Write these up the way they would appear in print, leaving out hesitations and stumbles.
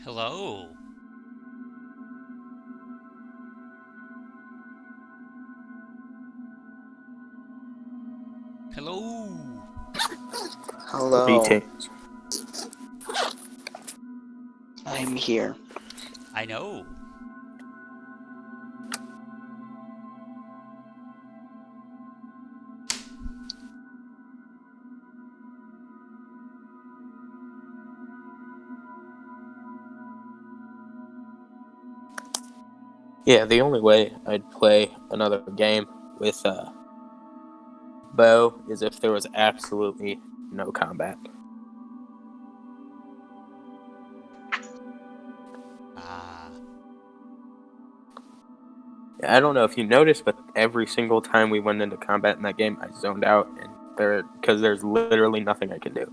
Hello. Hello. Hello, Greetings. I'm here. I know. Yeah, the only way I'd play another game with Bo is if there was absolutely no combat. Ah. I don't know if you noticed, but every single time we went into combat in that game, I zoned out, and because there's literally nothing I can do.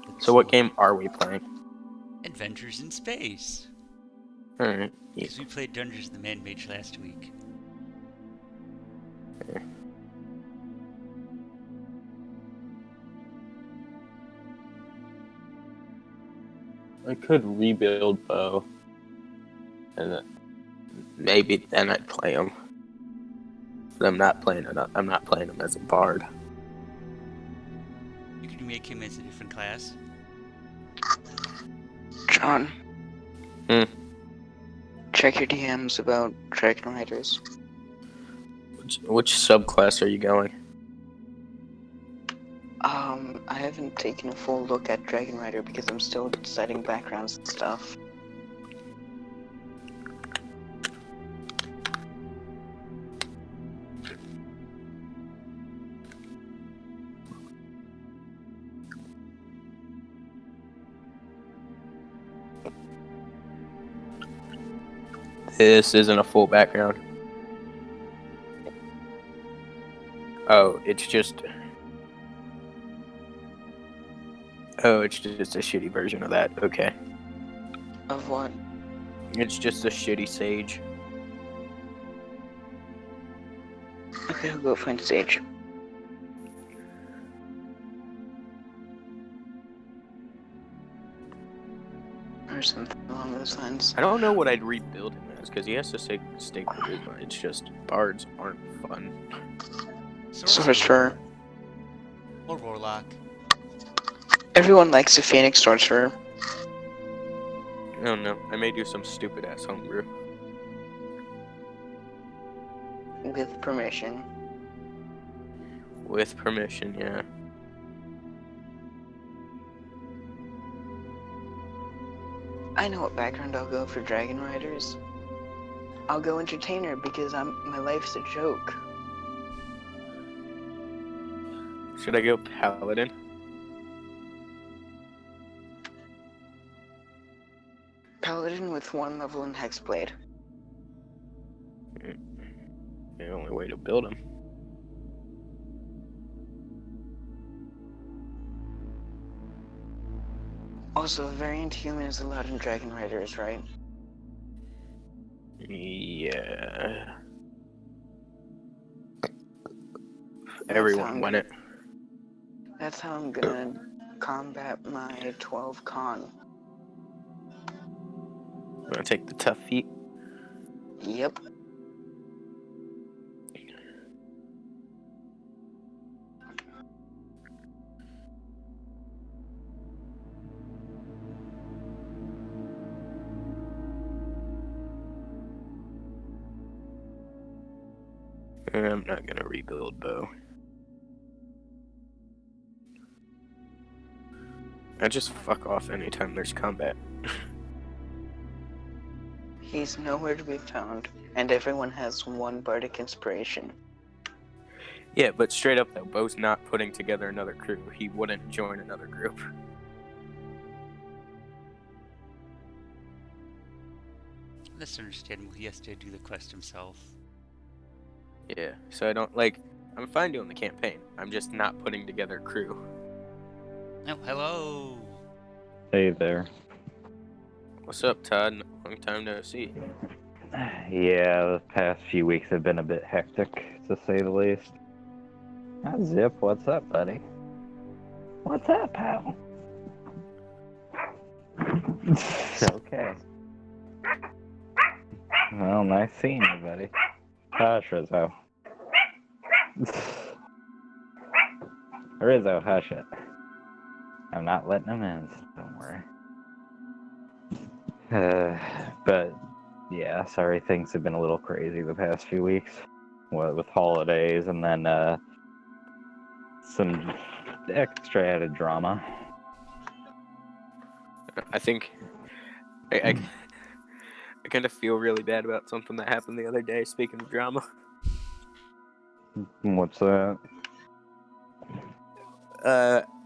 Let's So, what see. game are we playing? Adventures in Space. All right. Yeah. Because we played Dungeons of the Man-Mage last week. I could rebuild Bo, and maybe then I'd play him. But I'm not playing it. I'm not playing him as a bard. You could make him as a different class. John. Hmm. Check your DMs about Dragon Riders. Which subclass are you going? I haven't taken a full look at Dragon Rider because I'm still deciding backgrounds and stuff. This isn't a full background. Oh, it's just a shitty version of that. Okay. Of what? It's just a shitty Sage. Okay, I'll go find Sage. Or something along those lines. I don't know what I'd rebuild him as, because he has to stay charisma. It's just bards aren't fun. Sorcerer. Or Warlock. Everyone likes a Phoenix Sorcerer. I don't know. I may do some stupid ass homebrew. With permission. With permission, yeah. I know what background I'll go for Dragon Riders. I'll go Entertainer because my life's a joke. Should I go Paladin? Paladin with 1 level in Hexblade. The only way to build him. Also, variant human is allowed in Dragon Riders, right? Yeah. That's Everyone win it. That's how I'm gonna combat my 12 con. Wanna take the tough feat? Yep. I'm not gonna rebuild Bo. I just fuck off anytime there's combat. He's nowhere to be found, and everyone has 1 bardic inspiration. Yeah, but straight up though, Bo's not putting together another crew. He wouldn't join another group. That's understandable. He has to do the quest himself. Yeah, so I'm fine doing the campaign. I'm just not putting together a crew. Oh, hello. Hey there. What's up, Todd? Long time no see. Yeah, the past few weeks have been a bit hectic, to say the least. Zip, what's up, buddy? What's up, pal? Okay. Well, nice seeing you, buddy. Hush, Rizzo. Rizzo, hush it. I'm not letting him in, so don't worry. But, yeah, sorry, things have been a little crazy the past few weeks. With holidays and then, some extra added drama. I think I kind of feel really bad about something that happened the other day. Speaking of drama, What's that?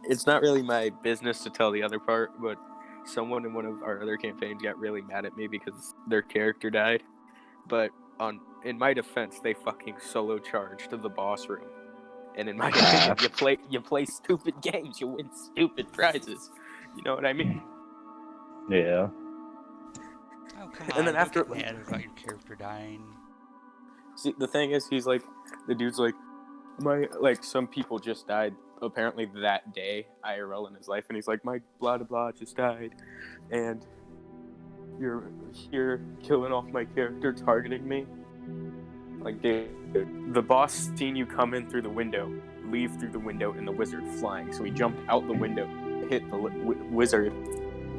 it's not really my business to tell the other part, but someone in one of our other campaigns got really mad at me because their character died. But in my defense, they fucking solo charged to the boss room. And in my opinion, you play stupid games, you win stupid prizes. You know what I mean? Yeah. Oh, come And on, then don't after- get mad about your character dying. See, the thing is, the dude's like, some people just died apparently that day, IRL in his life, and he's like, my blah blah blah just died, and you're here killing off my character, targeting me. Like, dude, the boss seen you come in through the window, leave through the window, and the wizard flying, so he jumped out the window, hit the wizard,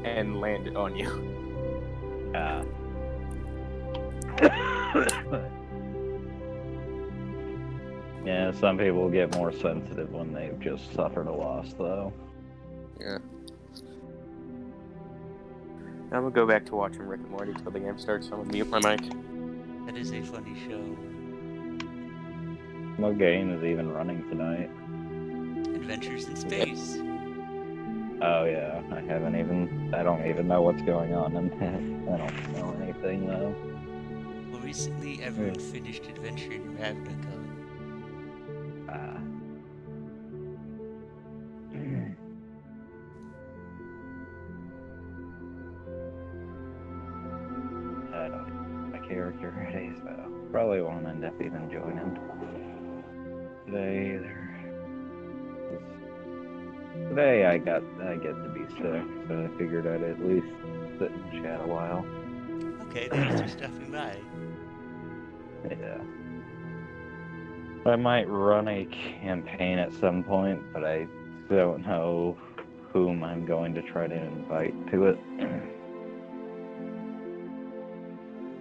and landed on you. Yeah, some people get more sensitive when they've just suffered a loss, though. Yeah. I'm gonna go back to watching Rick and Morty till the game starts, so I'm gonna mute my mic. That is a funny show. What game is even running tonight? Adventures in Space. Oh yeah, I don't even know what's going on in that. I don't know anything though. Well, recently everyone finished Adventure in Ravnica. I don't know my character ready, so probably won't end up even joining today either. Today I get to be sick, so I figured I'd at least sit and chat a while. Okay, thanks for stopping by. Yeah. I might run a campaign at some point, but I don't know whom I'm going to try to invite to it.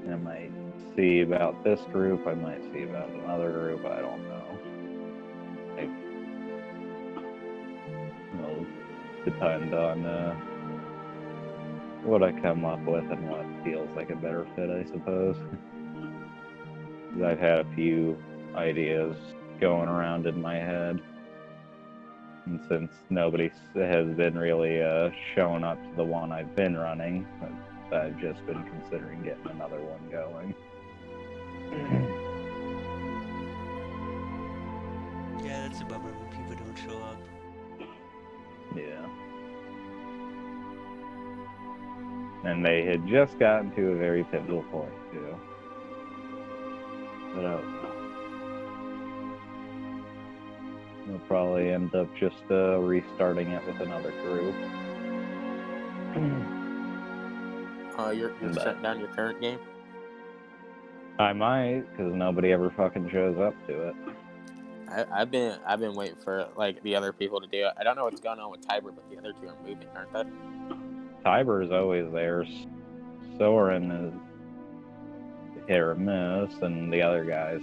I might see about this group, I might see about another group, I don't know. It'll depend on what I come up with and what feels like a better fit, I suppose. I've had a few ideas going around in my head, and since nobody has been really showing up to the one I've been running, I've just been considering getting another one going. Yeah, that's a bummer when people don't show up. Yeah. And they had just gotten to a very pivotal point, too. But we'll probably end up just restarting it with another group. You're shutting down your current game? I might, because nobody ever fucking shows up to it. I've been waiting for like the other people to do it. I don't know what's going on with Tiber, but the other two are moving, aren't they? Tiber is always there. Soren is hit or miss, and the other guys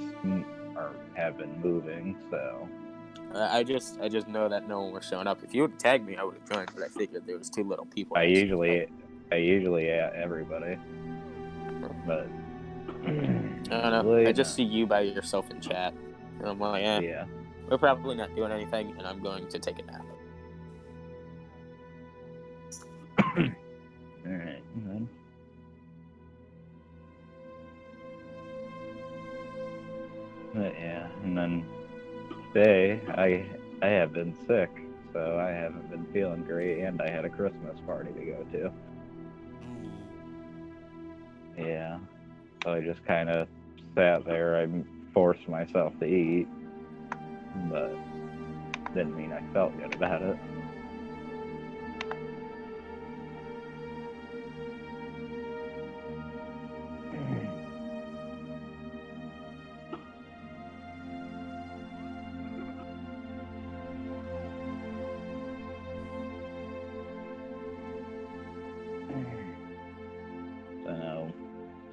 have been moving. So I just know that no one was showing up. If you would tagged me, I would have joined, but I figured there was too little people. I usually at everybody, but I don't know. I just see you by yourself in chat, and I'm like, yeah. We're probably not doing anything, and I'm going to take a nap. All right, then. But yeah, and then today I have been sick, so I haven't been feeling great, and I had a Christmas party to go to. Yeah, so I just kind of sat there. I forced myself to eat, but didn't mean I felt good about it.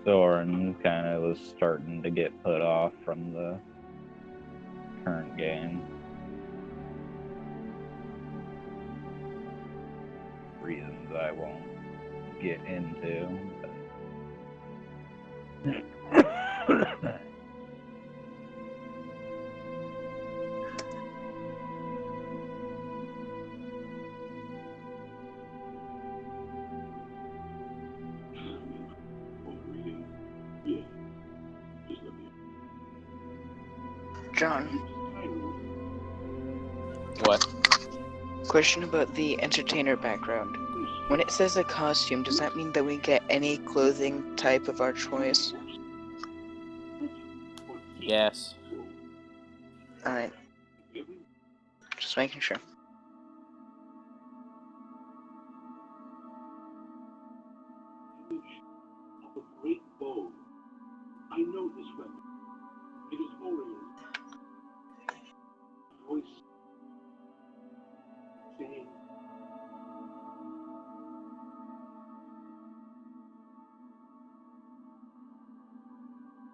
Soren kind of was starting to get put off from the current game. Reasons I won't get into. But John, What? question about the entertainer background. When it says a costume, does that mean that we get any clothing type of our choice? Yes. Alright. Just making sure. Of a great bow. I know this weapon. It is Orion. A voice saying,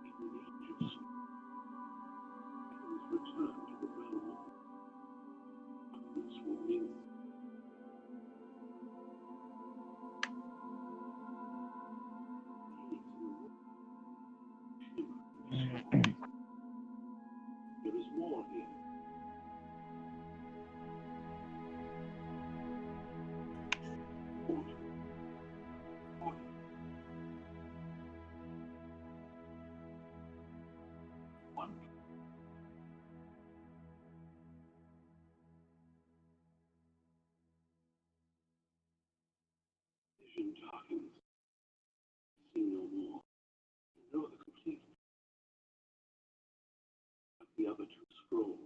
"Angels, heavens return to the realm of this woman." There is more here. Order. Order. One. Vision darkens. See no more. Know the complete. Like the other two scrolls.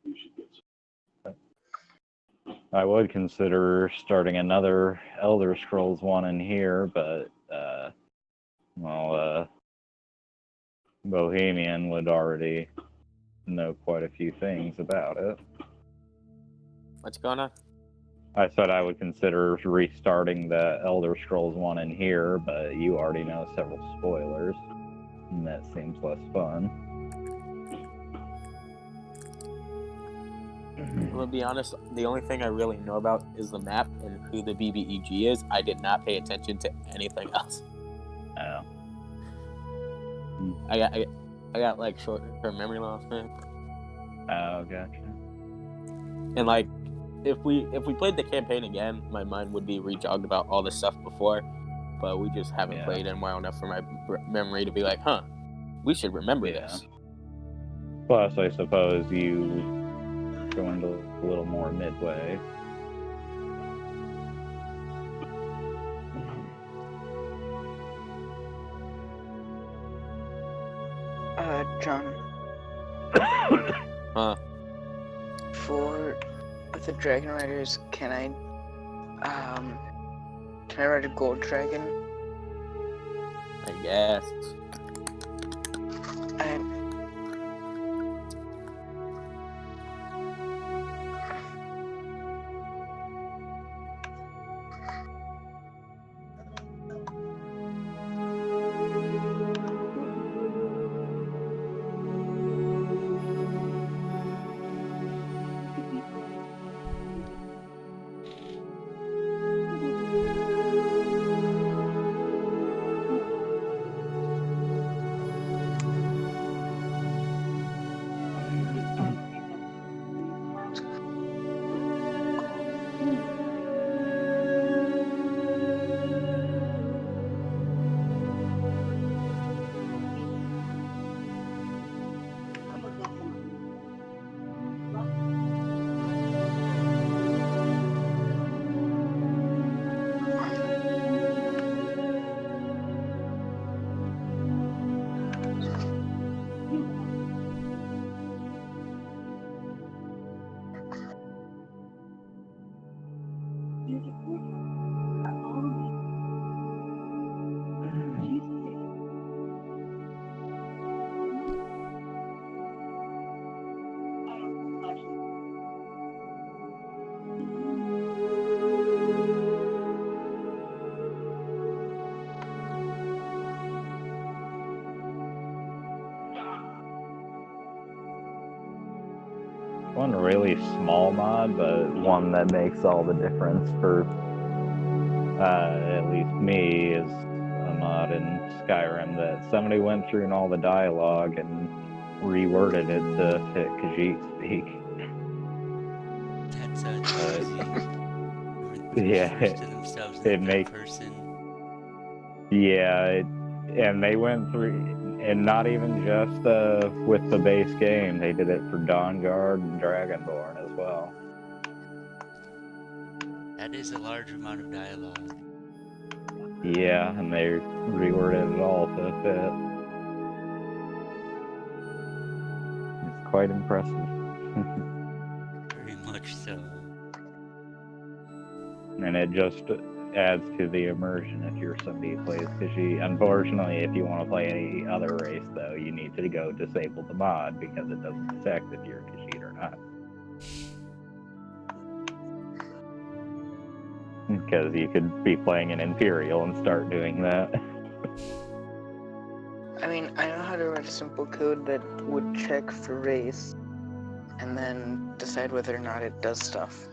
You should get some. I would consider starting another Elder Scrolls one in here, but Bohemian would already know quite a few things about it. What's going on? I said I would consider restarting the Elder Scrolls one in here, but you already know several spoilers, and that seems less fun. To be honest, the only thing I really know about is the map and who the BBEG is. I did not pay attention to anything else. Oh. I got like short-term memory loss, man. Oh, gotcha. And like, if we played the campaign again, my mind would be rejogged about all the stuff before. But we just haven't played in a while enough for my memory to be like, huh, we should remember this. Plus, I suppose you joined a little more midway. John, Huh? for the Dragon Riders, can I ride a gold dragon? I guess. And one really small mod, but one that makes all the difference for at least me is a mod in Skyrim that somebody went through and all the dialogue and reworded it to fit Khajiit speak. That sounds crazy. Yeah, Refers to themselves as it that makes- person. Yeah, and they went through, and not even just with the base game, they did it for Dawnguard and Dragonborn as well. That is a large amount of dialogue. Yeah, and they reworded it all to fit. It's quite impressive. Very much so. And it just adds to the immersion if you're somebody who plays Khajiit. Unfortunately, if you want to play any other race, though, you need to go disable the mod because it doesn't detect if you're Khajiit or not. Because you could be playing an Imperial and start doing that. I mean, I know how to write a simple code that would check for race and then decide whether or not it does stuff.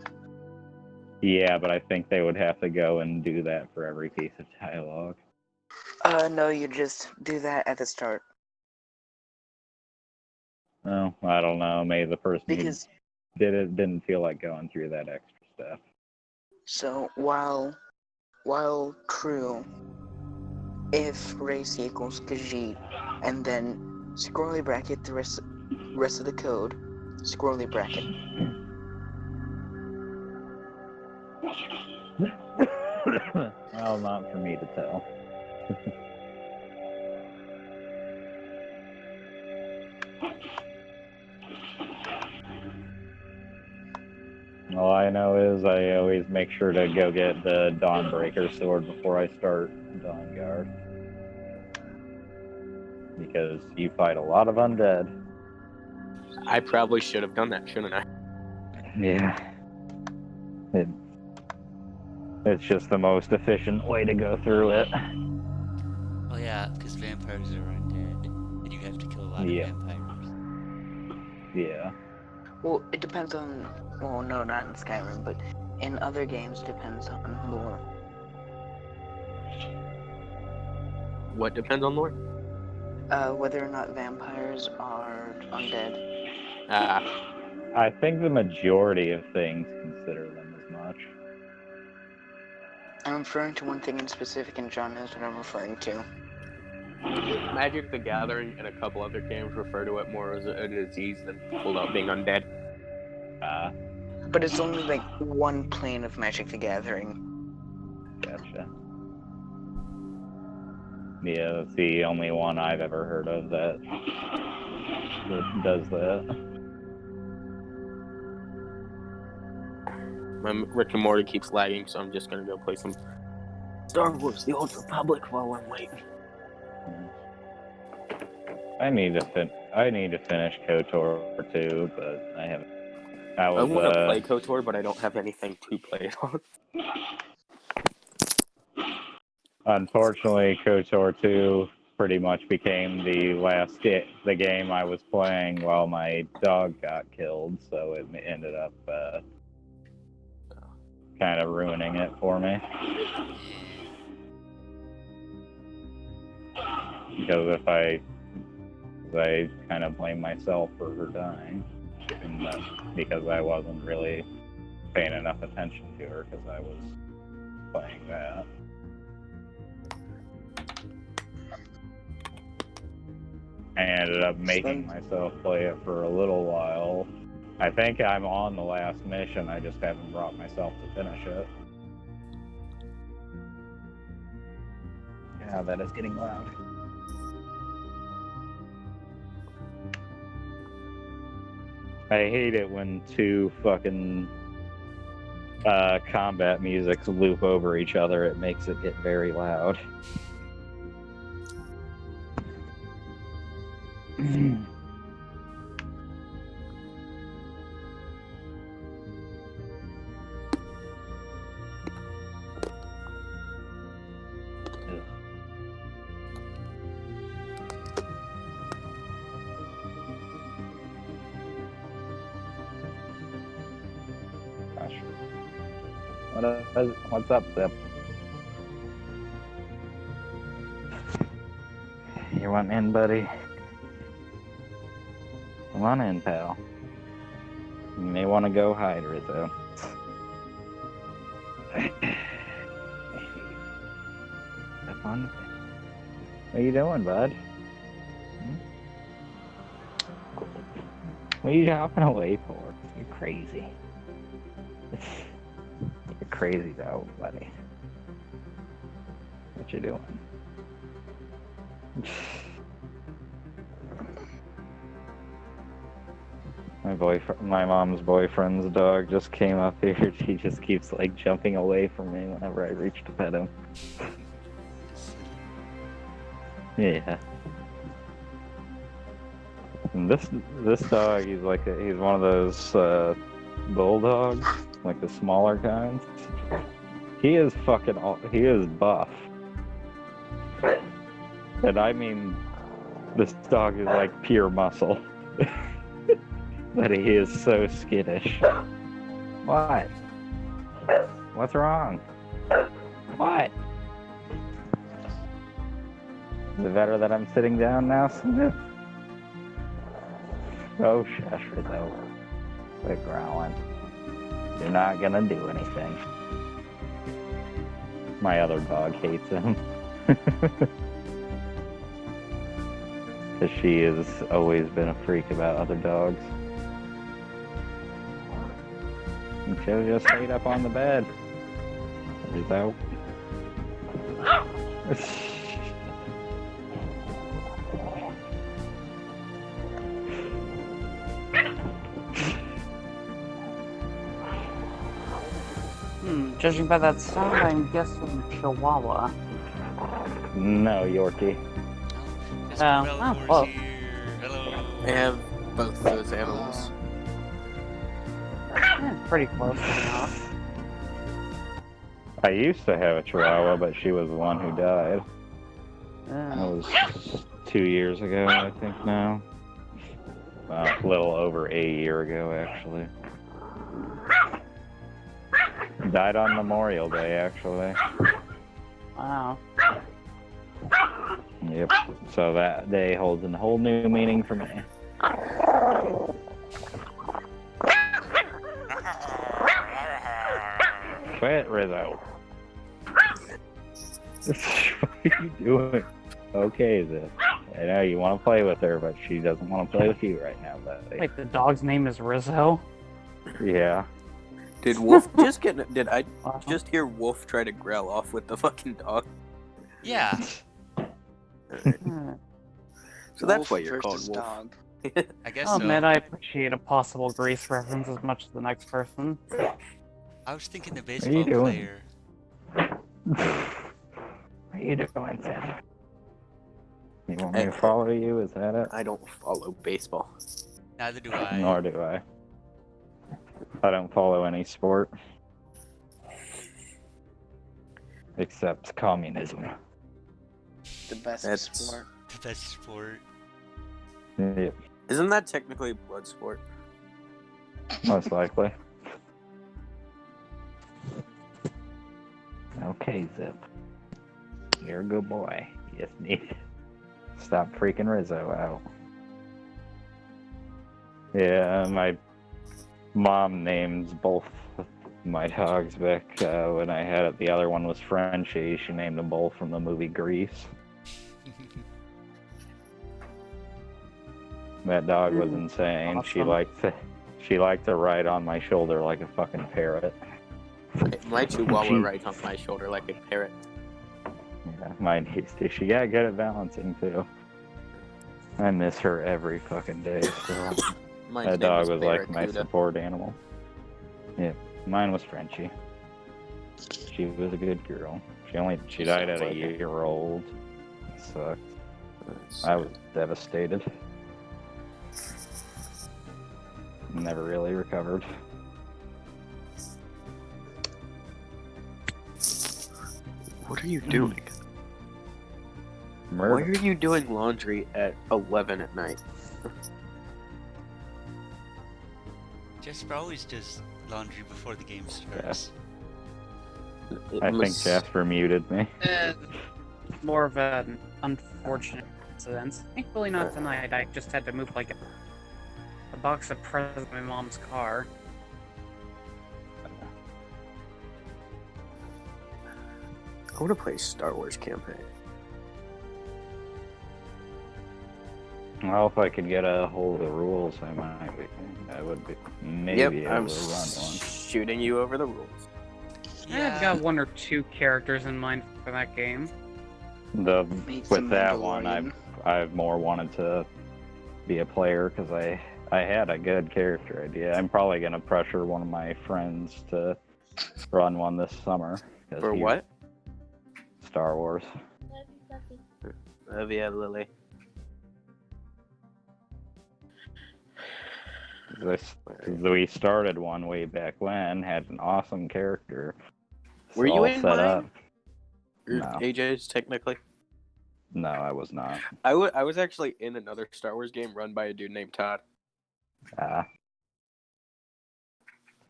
Yeah, but I think they would have to go and do that for every piece of dialogue. No, you just do that at the start. Oh, I don't know. Maybe the person Because, who did it didn't feel like going through that extra stuff. so, while true, if race equals Khajiit, and then scrolly bracket the rest of the code, scrolly bracket. Well, not for me to tell. All I know is I always make sure to go get the Dawnbreaker sword before I start Dawnguard. Because you fight a lot of undead. I probably should have done that, shouldn't I? Yeah. It's just the most efficient way to go through it. Well, yeah, because vampires are undead, and you have to kill a lot Yeah. of vampires. Yeah. Well, it depends on. Well, no, not in Skyrim, but in other games, depends on lore. What depends on lore? Whether or not vampires are undead. I think the majority of things consider them as much. I'm referring to one thing in specific, and John knows what I'm referring to. Magic the Gathering and a couple other games refer to it more as a disease than full out being undead. But it's only like one plane of Magic the Gathering. Gotcha. Yeah, that's the only one I've ever heard of that does that. My Rick and Morty keeps lagging, so I'm just gonna go play some Star Wars: The Old Republic while I'm waiting. I need to finish KOTOR 2, but I haven't. I I was want to play KOTOR, but I don't have anything to play it on. unfortunately KOTOR 2 pretty much became the game I was playing while my dog got killed, so it ended up kind of ruining it for me. Because if I kind of blame myself for her dying, and because I wasn't really paying enough attention to her because I was playing that. I ended up making myself play it for a little while. I think I'm on the last mission, I just haven't brought myself to finish it. Yeah, that is getting loud. I hate it when two fucking combat musics loop over each other. It makes it get very loud. What's up, Zip? You want in, buddy? Come on in, pal. You may want to go hide, Rizzo. Have fun. What are you doing, bud? What are you hopping away for? You're crazy. You're crazy though, buddy. What you doing? My mom's boyfriend's dog just came up here. She just keeps like jumping away from me whenever I reach to pet him. Yeah. And this dog, he's one of those bulldogs, like the smaller kinds. He is buff. And I mean, this dog is like pure muscle. But he is so skittish. What? What's wrong? What? Is it better that I'm sitting down now, Smith? Oh, shush, Rizzo. Quit growling. You're not gonna do anything. My other dog hates him. Because she has always been a freak about other dogs. And she'll just stayed up on the bed. Rizzo. Judging by that sound, I'm guessing Chihuahua. No, Yorkie. Well. Hello. I have both those animals. Pretty close enough. I used to have a Chihuahua, but she was the one who died. That Yeah. was 2 years ago, I think now. Well, a little over a year ago, actually. Died on Memorial Day, actually. Wow. Yep. So that day holds a whole new meaning for me. Quit, Rizzo. What are you doing? Okay, Zip. I know you want to play with her, but she doesn't want to play with you right now, buddy. Wait, the dog's name is Rizzo? Yeah. Did Wolf just get? Did I Uh-huh. just hear Wolf try to growl off with the fucking dog? Yeah. Hmm. So that's Wolf why you're versus called Wolf. dog. I guess I'll so. admit I appreciate a possible Grease reference as much as the next person. I was thinking the are you baseball doing? player. What are you doing, Zip? You want me to follow you? Is that it? I don't follow baseball. Neither do I. Nor do I. I don't follow any sport. Except communism. The best That's- sport. The best sport. Yep, Isn't that technically blood sport? most likely. Okay, Zip. You're a good boy. You just need to stop freaking Rizzo out. Yeah, my mom names both my dogs back when I had it. The other one was Frenchie. She named them both from the movie Grease. That dog was insane. Awesome. She liked to ride on my shoulder like a fucking parrot. My Chihuahua rides on my shoulder like a parrot. Yeah, mine used to. She got good at balancing too. I miss her every fucking day. So Mine's that name dog was like my Barracuda. support animal. Yeah, mine was Frenchie. She was a good girl. She died at Sounds a like it. year old. It sucked. That's I was devastated. Never really recovered. What are you doing? Why Murder. are you doing laundry at 11 at night? Jesper always does laundry before the game starts. I think Jasper muted me. More of an unfortunate incident. Thankfully not tonight. I just had to move like a box of presents in my mom's car. I want to play Star Wars campaign. Well, if I could get a hold of the rules, I would be maybe Yep, able I'm to run one. shooting you over the rules. I've got 1 or 2 characters in mind for that game. Meet the With that one, Mandalorian. I've more wanted to be a player because I had a good character idea. I'm probably gonna pressure one of my friends to run one this summer. 'Cause For what? Star Wars. Love ya, Lily. We started one way back when, had an awesome character. Were It's you all in set mine? up. Or No. AJ's technically. No, I was not. I was actually in another Star Wars game run by a dude named Todd.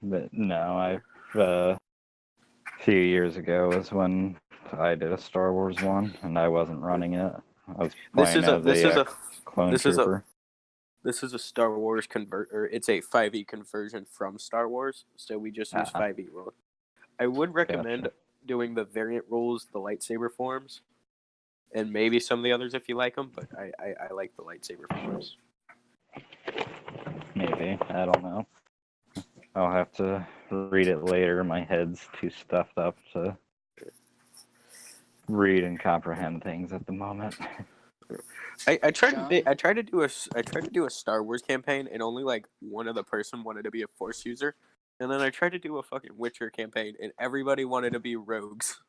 But no, a few years ago was when I did a Star Wars one, and I wasn't running it. I was playing clone trooper. This is a Star Wars it's a 5e conversion from Star Wars, so we just use 5e rules. I would recommend doing the variant rules, the lightsaber forms, and maybe some of the others if you like them, but I like the lightsaber forms. Maybe, I don't know. I'll have to read it later. My head's too stuffed up to read and comprehend things at the moment. I tried to do a Star Wars campaign, and only like one other person wanted to be a Force user, and then I tried to do a fucking Witcher campaign, and everybody wanted to be rogues.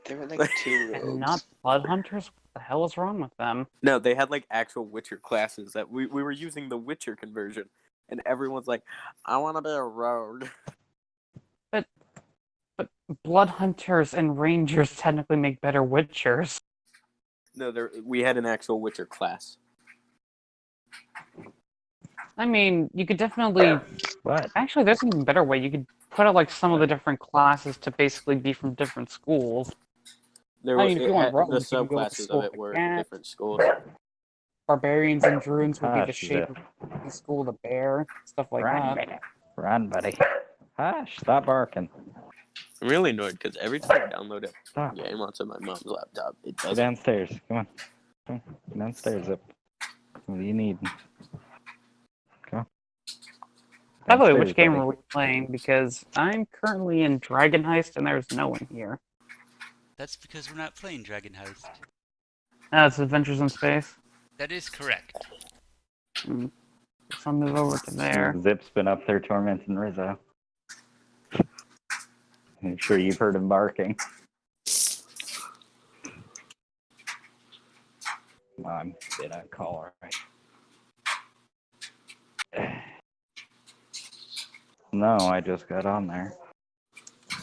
There were like 2 rogues. And not blood hunters? What the hell is wrong with them? No, they had like actual Witcher classes that we were using the Witcher conversion, and everyone's like, I want to be a rogue. But blood hunters and rangers technically make better witchers. No, we had an actual Witcher class. I mean, you could definitely... What? Actually, there's an even better way. You could put out like some of the different classes to basically be from different schools. There I was mean, if you want the rogues, you can go with subclasses school of it of were cat. different schools. Barbarians and druids would be the Hush, shape Zip. of the school of the bear, stuff like Run, that. buddy. Run, buddy. Hush, stop barking. I'm really annoyed because every time I download Stop. a game onto my mom's laptop, it Go doesn't. downstairs. Come on. Go downstairs, Zip. What do you need? Go. By the way, Downstairs, which game buddy. are we playing? Because I'm currently in Dragon Heist and there's no one here. That's because we're not playing Dragon Heist. It's Adventures in Space. That is correct. So I'll move over to there. Zip's been up there tormenting Rizzo. I'm sure you've heard him barking. Come on, did I call alright? No, I just got on there.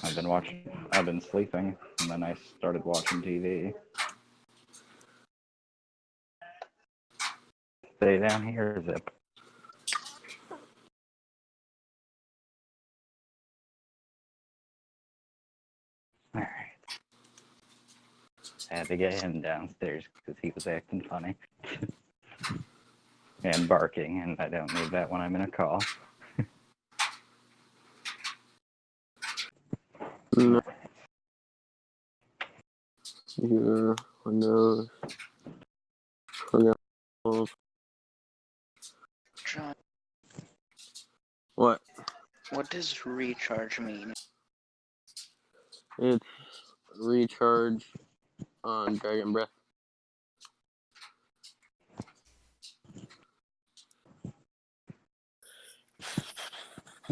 I've been sleeping, and then I started watching TV. Stay down here, Zip. Alright. I had to get him downstairs because he was acting funny. And barking, and I don't need that when I'm in a call. No. Yeah, I know. John, What? what does recharge mean? It's recharge on Dragon Breath.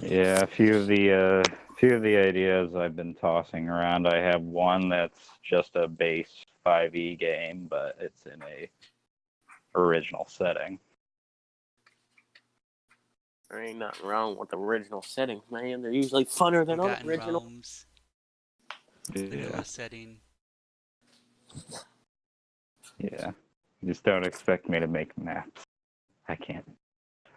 Yeah, a few of the ideas I've been tossing around. I have one that's just a base 5e game, but it's in a original setting. There ain't nothing wrong with the original settings, man. They're usually funner than Forgotten unoriginal. Realms, Yeah, vanilla setting. yeah. Just don't expect me to make maps. I can't.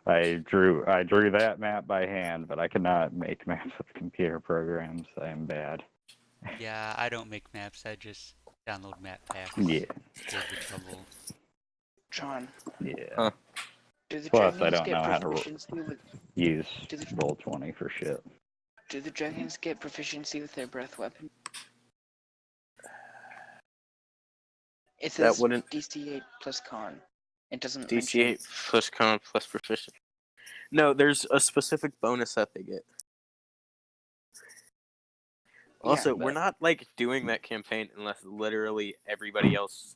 I drew that map by hand, but I cannot make maps with computer programs. I am bad. Yeah, I don't make maps. I just download map packs. Yeah, Save the trouble. John, yeah. Huh. do the Plus, I dragons don't get know how to proficiency with use do the, Roll20 for shit. do the dragons get proficiency with their breath weapon? It That says wouldn't- DC8 plus con. It doesn't DC8 mention. plus con plus proficient. No, there's a specific bonus that they get. Also, Yeah, we're but- not like doing that campaign unless literally everybody else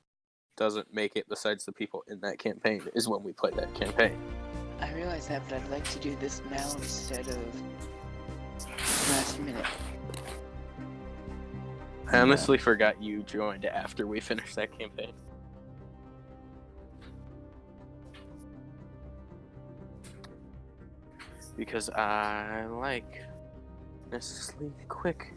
doesn't make it besides the people in that campaign is when we play that campaign. I realize that, but I'd like to do this now instead of last minute. I honestly forgot you joined after we finished that campaign. Because I like to sleep quick.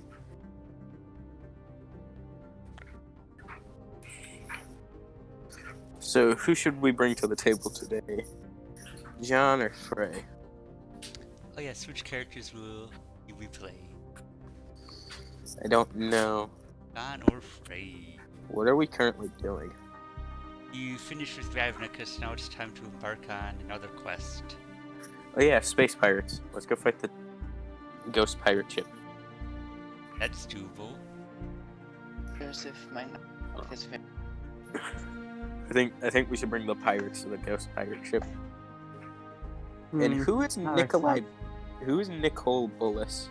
So, who should we bring to the table today? John or Frey? Oh yes, which characters will we play? I don't know. John or Frey? What are we currently doing? You finished with Ravnica, so now it's time to embark on another quest. Oh yeah, space pirates. Let's go fight the ghost pirate ship. That's doable. Joseph might not with his family. I think we should bring the pirates to the ghost pirate ship. And Hmm. who is that makes Nikolai? sense. Who is Nicole Bullis?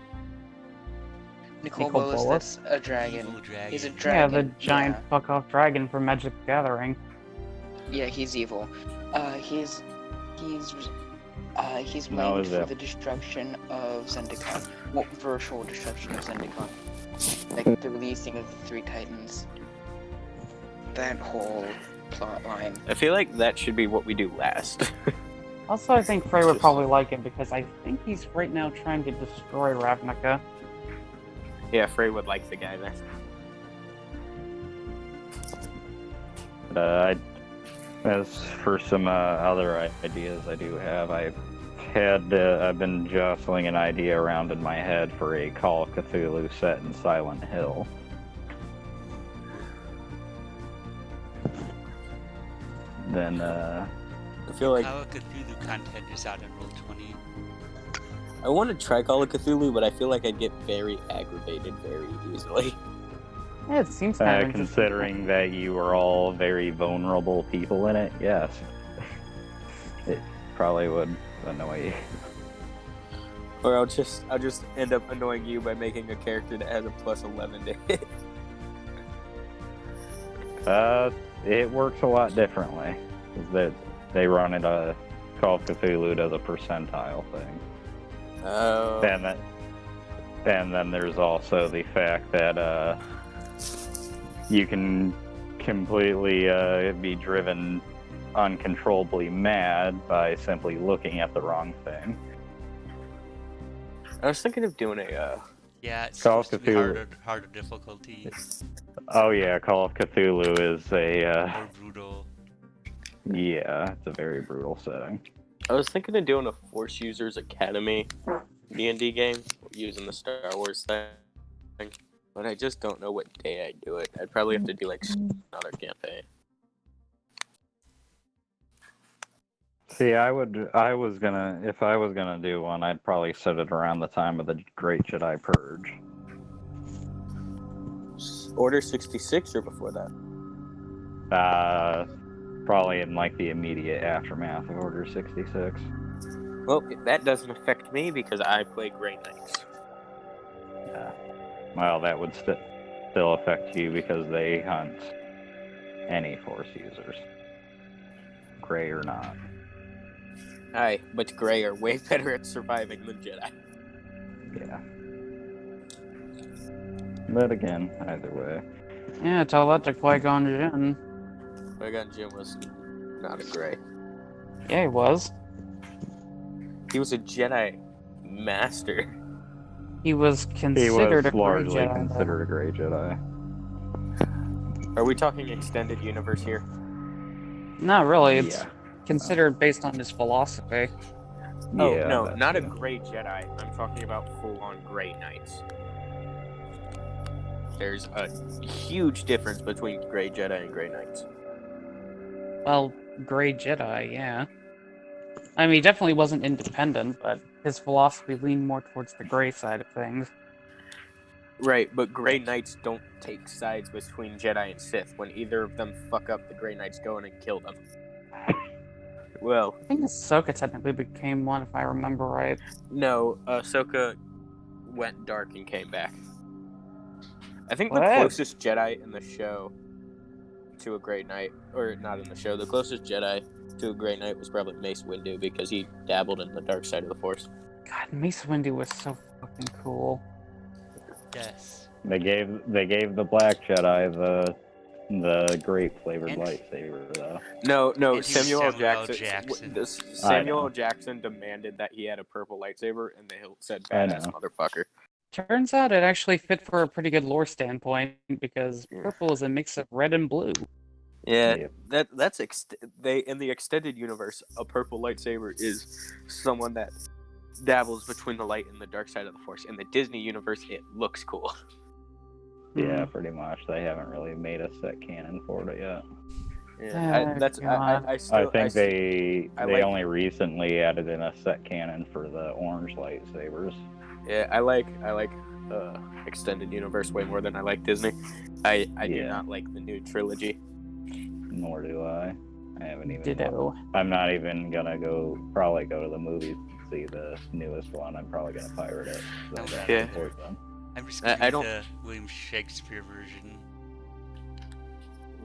Nicole Nicol Bolas, Bolas? that's a dragon. Evil dragon. He's a Yeah, dragon. the giant fuck-off dragon from Magic the Gathering. Yeah, he's evil. He's No, blamed is for it? the destruction of Zendikar. Well, virtual destruction of Zendikar. Like the releasing of the Three Titans. That whole plot line. I feel like that should be what we do last. Also, I think Frey would Just- probably like it because I think he's right now trying to destroy Ravnica. Yeah, Frey would like the guy then. As for some other ideas I do have, I've been jostling an idea around in my head for a Call of Cthulhu set in Silent Hill. Then, I feel like Call of Cthulhu content is out on Roll20. I want to try Call of Cthulhu, but I feel like I'd get very aggravated very easily. Yeah, it seems kind of interesting. considering that you are all very vulnerable people in it, yes. It probably would annoy you. Or I'll just end up annoying you by making a character that has a plus 11 to hit. It works a lot differently. Is that they run it Call of Cthulhu does a percentile thing. Oh. And then there's also the fact that you can completely be driven uncontrollably mad by simply looking at the wrong thing. I was thinking of doing a Yeah, it's Call of supposed to be Cthulhu. harder difficulty. Oh yeah, Call of Cthulhu is More brutal. yeah, it's a very brutal setting. I was thinking of doing a Force Users Academy D&D game using the Star Wars thing, but I just don't know what day I'd do it. I'd probably have to do like another campaign. See, if I was gonna do one, I'd probably set it around the time of the Great Jedi Purge. Order 66 or before that? Probably in like the immediate aftermath of Order 66. Well, that doesn't affect me because I play Grey Knights. Yeah. Well, that would still affect you because they hunt any Force users, Grey or not. Aye, but Grey are way better at surviving than Jedi. Yeah. But again, either way. Yeah, tell that to Qui-Gon Jinn. Qui-Gon Jinn was not a Grey. Yeah, he was. He was a Jedi Master. He was He considered was a Grey largely Jedi. considered a Grey Jedi. Are we talking extended universe here? Not really. It's Yeah. considered based on his philosophy. Oh, Yeah, no, that not a too. Grey Jedi. I'm talking about full-on Grey Knights. There's a huge difference between Grey Jedi and Grey Knights. Well, Grey Jedi, yeah. I mean, he definitely wasn't independent, but his philosophy leaned more towards the gray side of things. Right, but Grey Knights don't take sides between Jedi and Sith. When either of them fuck up, the Grey Knights go in and kill them. Well, I think Ahsoka technically became one, if I remember right. no, Ahsoka went dark and came back. I think the What? closest Jedi in the show to a Grey Knight, or not in the show, the closest Jedi to a Grey Knight was probably Mace Windu because he dabbled in the dark side of the Force. God, Mace Windu was so fucking cool. Yes. They gave the Black Jedi the grape flavored And- lightsaber though. No, And he was Samuel L. Samuel L. Jackson. Jackson. Samuel know. L. Jackson demanded that he had a purple lightsaber, and they said, I "Badass know. motherfucker." Turns out it actually fit for a pretty good lore standpoint because Yeah. purple is a mix of red and blue. Yeah, Yep. that's they in the extended universe. A purple lightsaber is someone that dabbles between the light and the dark side of the Force. In the Disney universe, it looks cool. Yeah, pretty much. They haven't really made a set canon for it yet. Yeah, Oh, that's God. I still I think they I like- only recently added in a set canon for the orange lightsabers. Yeah, I like extended universe way more than I like Disney. I do Yeah. not like the new trilogy. Nor do I. I haven't even. Ditto. I'm not even gonna probably go to the movies to see the newest one. I'm probably gonna pirate it. So I don't Yeah. support them. I'm just I gonna don't- the William Shakespeare version.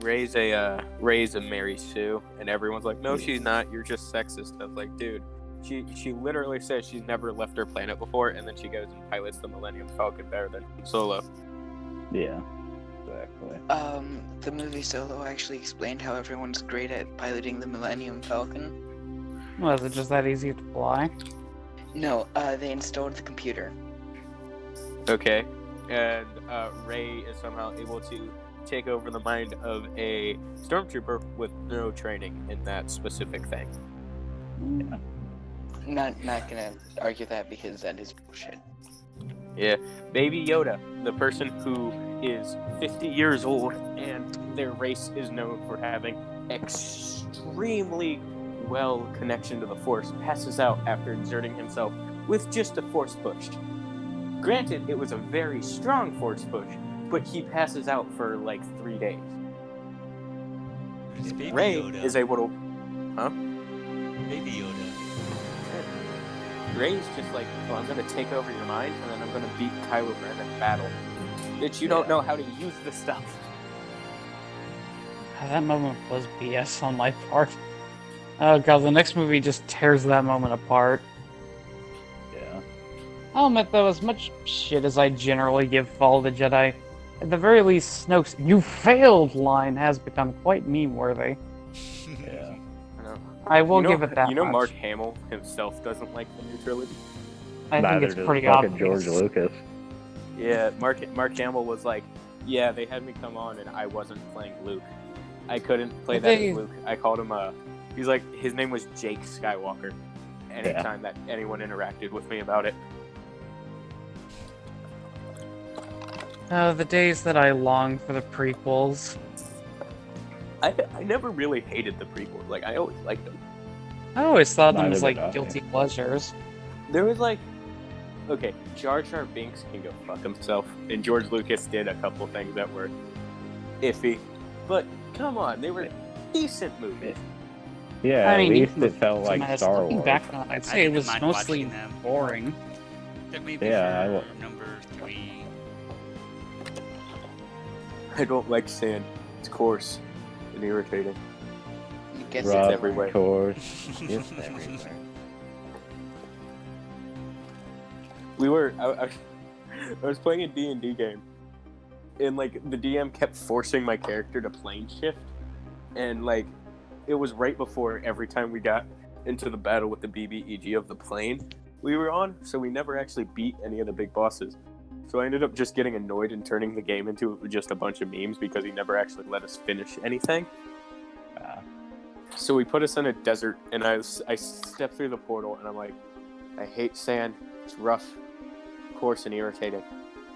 Ray's a Mary Sue, and everyone's like, "No, she's not. You're just sexist." I was like, "Dude, she literally says she's never left her planet before, and then she goes and pilots the Millennium Falcon better than Solo." Yeah, exactly. The movie Solo actually explained how everyone's great at piloting the Millennium Falcon. Was it just that easy to fly? No, they installed the computer. Okay, and Ray is somehow able to take over the mind of a stormtrooper with no training in that specific thing. Not gonna argue that because that is bullshit. Yeah, Baby Yoda, the person who is 50 years old and their race is known for having extremely well connection to the Force, passes out after exerting himself with just a Force push. Granted, it was a very strong Force push, but he passes out for like 3 days. It's Baby Ray Yoda. is able to. Baby Yoda. Ray's just like, oh, I'm gonna take over your mind, and then I'm gonna beat Kylo Ren in battle. Bitch, you don't know how to use the stuff. That moment was BS on my part. Oh god, the next movie just tears that moment apart. Yeah. I'll admit though, as much shit as I generally give Fall of the Jedi, at the very least, Snoke's "you failed" line has become quite meme-worthy. Yeah. I will You know- give it that You know, much. Mark Hamill himself doesn't like the new trilogy. I think Neither it's does pretty fucking obvious. George Lucas. Yeah, Mark Hamill was like, yeah, they had me come on and I wasn't playing Luke. I couldn't play that They- as Luke. I called him he's like, his name was Jake Skywalker. Anytime that anyone interacted with me about it. The days that I long for the prequels. I never really hated the prequels. Like, I always liked them. I always thought them Neither as did like I. guilty pleasures. There was like, okay, Jar Jar Binks can go fuck himself, and George Lucas did a couple things that were iffy, but come on, they were decent movies. Yeah, I mean, at least even it felt like As Star looking Wars. back on it, I'd say it didn't was mind mostly watching them. boring. Except maybe Yeah, for number 3. I don't like sand. It's coarse and irritating. You guess Rob- it's everywhere. Of course. It's everywhere. We were, I was playing a D&D game, and like the DM kept forcing my character to plane shift, and like it was right before every time we got into the battle with the BBEG of the plane we were on, so we never actually beat any of the big bosses. So I ended up just getting annoyed and turning the game into just a bunch of memes because he never actually let us finish anything. Ah. So we put us in a desert, and I stepped through the portal, and I'm like, I hate sand. It's rough, coarse, and irritating,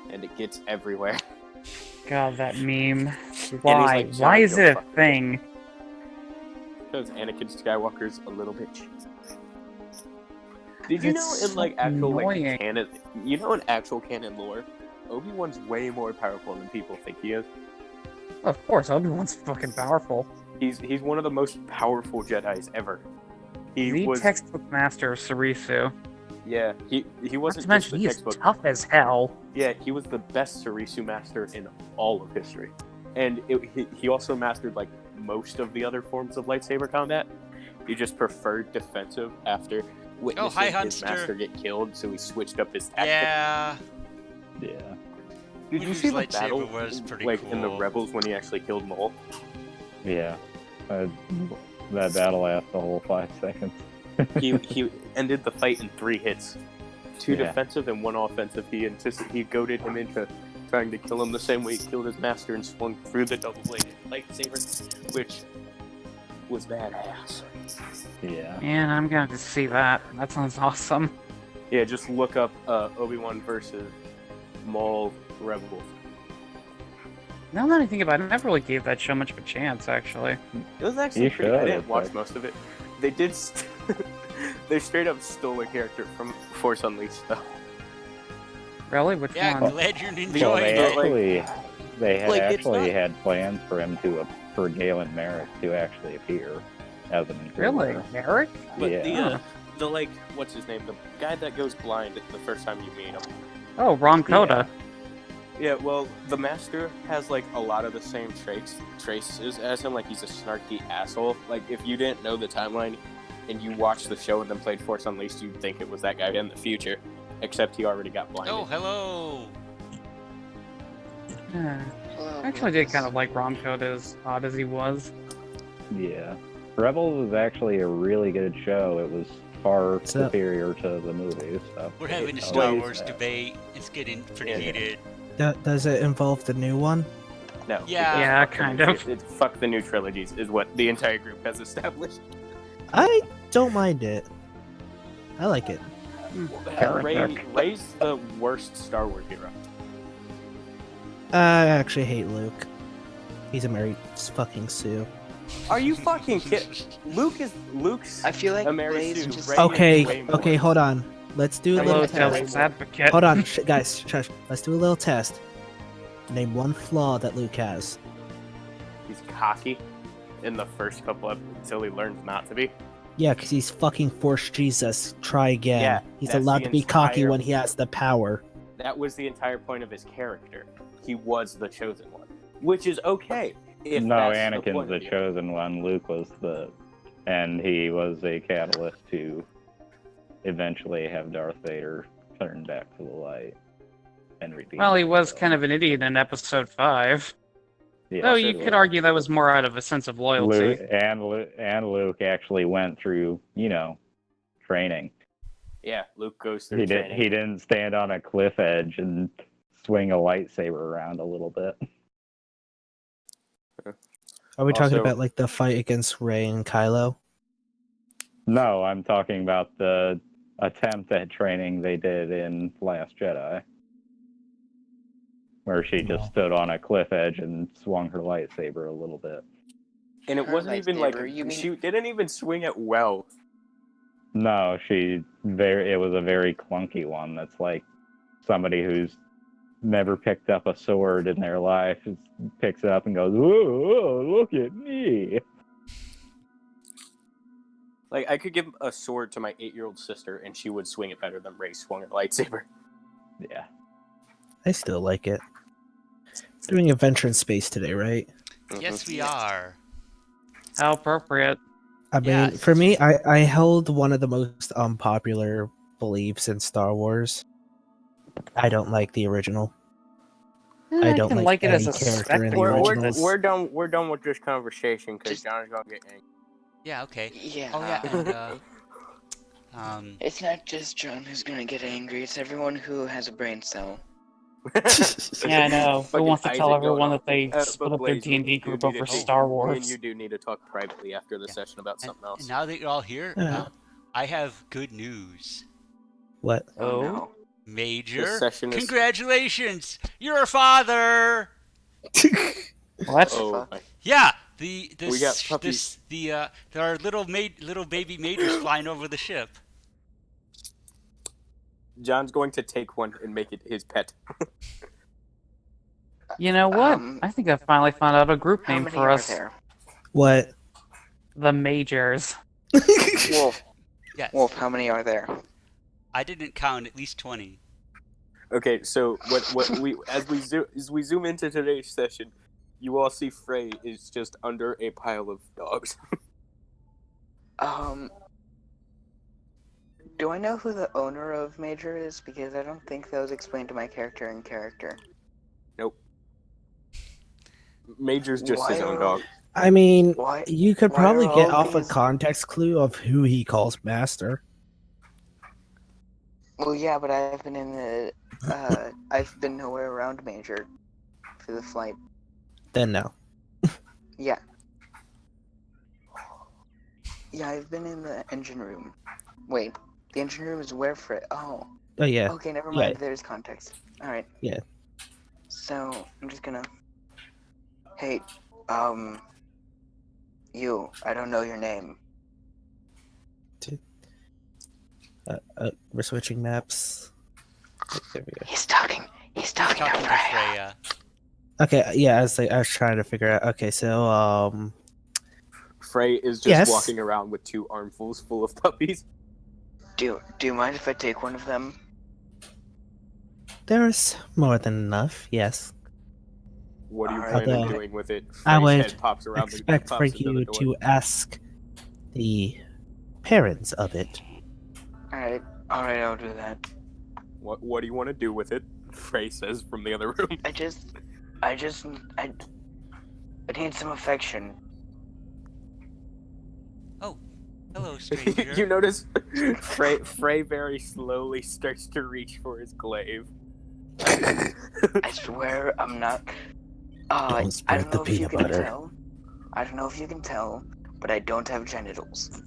and it gets everywhere. God, that meme. he's Why? like, "John, Why is go it a fuck thing? Because Anakin Skywalker's a little bitch. Did you It's know in so like actual like annoying. canon, in actual canon lore, Obi-Wan's way more powerful than people think he is. Of course, Obi-Wan's fucking powerful. He's one of the most powerful Jedis ever. He The was textbook master of Sarisu. yeah. He Not wasn't to just mention, the he is textbook. tough as hell. Yeah, he was the best Sarisu master in all of history, and he also mastered like most of the other forms of lightsaber combat. He just preferred defensive after witnessing hi, his Hunster. master get killed, so he switched up his tactics. Yeah. Yeah. Did you His see the lightsaber battle was pretty like in the cool. Rebels when he actually killed Maul? Yeah. That battle lasted the whole 5 seconds. He ended the fight in 3 hits, 2 Yeah. defensive and 1 offensive. He goaded him into trying to kill him the same way he killed his master and swung through the double-bladed lightsaber, which was badass. Yeah. Man, I'm gonna have to see that. That sounds awesome. Yeah, just look up Obi-Wan versus Maul Rebels. Now that I think about it, I never really gave that show much of a chance, actually. It was actually You pretty. I should, didn't watch but- most of it. They did. They straight up stole a character from Force Unleashed, though. Really? Which Yeah, one? glad you're Well, enjoying they it. like- actually like, it's not- had plans for him for Galen Merrick to actually appear as an Really? intruder. Merrick? But Yeah. the like, what's his name? The guy that goes blind the first time you meet him. Oh, Ron Coda. Yeah, well, the Master has like a lot of the same traces as him. Like he's a snarky asshole. Like if you didn't know the timeline and you watched the show and then played Force Unleashed, you'd think it was that guy in the future. Except he already got blinded. Oh, hello. Yeah. Hello, I actually did Lucas. kind of like Ron Coda as odd as he was. Yeah. Rebels was actually a really good show. It was far up? superior to the movies. So We're having a it Star always Wars has. debate. It's getting pretty Yeah. heated. Does it involve the new one? No. Yeah. Yeah, fuck the kind new- of. fuck the new trilogies is what the entire group has established. I don't mind it. I like it. Rey's the worst Star Wars hero. I actually hate Luke. He's a married fucking Sue. Are you fucking kidding? Luke's. I feel like Ameri Rey's Sue, just Rey is way Okay, more. okay, hold on. Let's do a Hello, little test. Devil's Advocate. Hold on, guys, shush. Let's do a little test. Name one flaw that Luke has. He's cocky in the first couple of until he learns not to be. Yeah, because he's fucking Force Jesus. Try again. Yeah, He's that's allowed the to be cocky entire- when he has the power. That was the entire point of his character. He was the chosen one, which is okay. If No, that's the Anakin's point the of it. chosen one. Luke was and he was a catalyst to eventually have Darth Vader turn back to the light and redeem. Well, he was himself. kind of an idiot in Episode 5. Yeah, Though you sure. could argue that was more out of a sense of loyalty. Luke actually went through, training. Yeah, Luke goes through He training. didn't stand on a cliff edge and swing a lightsaber around a little bit. Are we talking Also- about like the fight against Rey and Kylo? No, I'm talking about the attempt at training they did in Last Jedi, where she just No. stood on a cliff edge and swung her lightsaber a little bit. And it Her wasn't even like lightsaber, you mean- she didn't even swing it well. No, it was a very clunky one. That's like somebody who's never picked up a sword in their life picks it up and goes, "Whoa, look at me!" Like I could give a sword to my 8-year-old sister, and she would swing it better than Rey swung her lightsaber. Yeah. I still like it. Doing Adventure in Space today, right? Yes, we are. How appropriate. I mean, Yes. for me, I held one of the most unpopular beliefs in Star Wars. I don't like the original. I don't can like it as any a character in the spectacle. originals. We're done with this conversation because Just- John's gonna get angry. Yeah, okay. Yeah. Oh, yeah, and, It's not just John who's gonna get angry. It's everyone who has a brain cell. Yeah, I know. Who Fucking wants to tell Isaac everyone going that they But split up their Blaze, D&D you group need over to- Star Me and Wars? you do need to talk privately after the Yeah. session about something else. and now that you're all here, Yeah. I have good news. What? Oh no. Major, This session is. congratulations! You're a father! What? Oh my. Yeah, We got puppies. there are little baby majors flying over the ship. John's going to take one and make it his pet. You know what? Um, I think I finally found out a group How name many for are us. there? What? The Majors. Wolf. Yes. Wolf, how many are there? I didn't count, at least 20. Okay, so what we as we zoom into today's session, you all see Frey is just under a pile of dogs. Do I know who the owner of Major is? Because I don't think that was explained to my character in character. Major's just his Why own are- dog. I mean, Why? you could why probably are get all off a these- context clue of who he calls master. Well, yeah, but I've been in the. I've been nowhere around Major for the flight. Then no. Yeah. Yeah, I've been in the engine room. Wait, the engine room is where Frey. Oh. Oh yeah. Okay, never mind. Yeah. There's context. Alright. Yeah. So, I'm just gonna. Hey, you. I don't know your name. We're switching maps. There we go. He's talking. He's talking Talking to to Freya. Freya. Okay, yeah, I was trying to figure out. Okay, so Frey is just Yes. walking around with 2 armfuls full of puppies. Do you mind if I take one of them? there's more than enough. Yes, What are you Alright. planning on Although, doing with it? I Frey's would head pops around expect for pops into the you door. to ask the parents of it. Alright, I'll do that. What do you want to do with it? Frey says from the other room. I need some affection. Hello, stranger. You notice Frey very slowly starts to reach for his glaive. I swear I'm not. Don't I spread don't the know if you peanut can butter. tell. I don't know if you can tell, but I don't have genitals.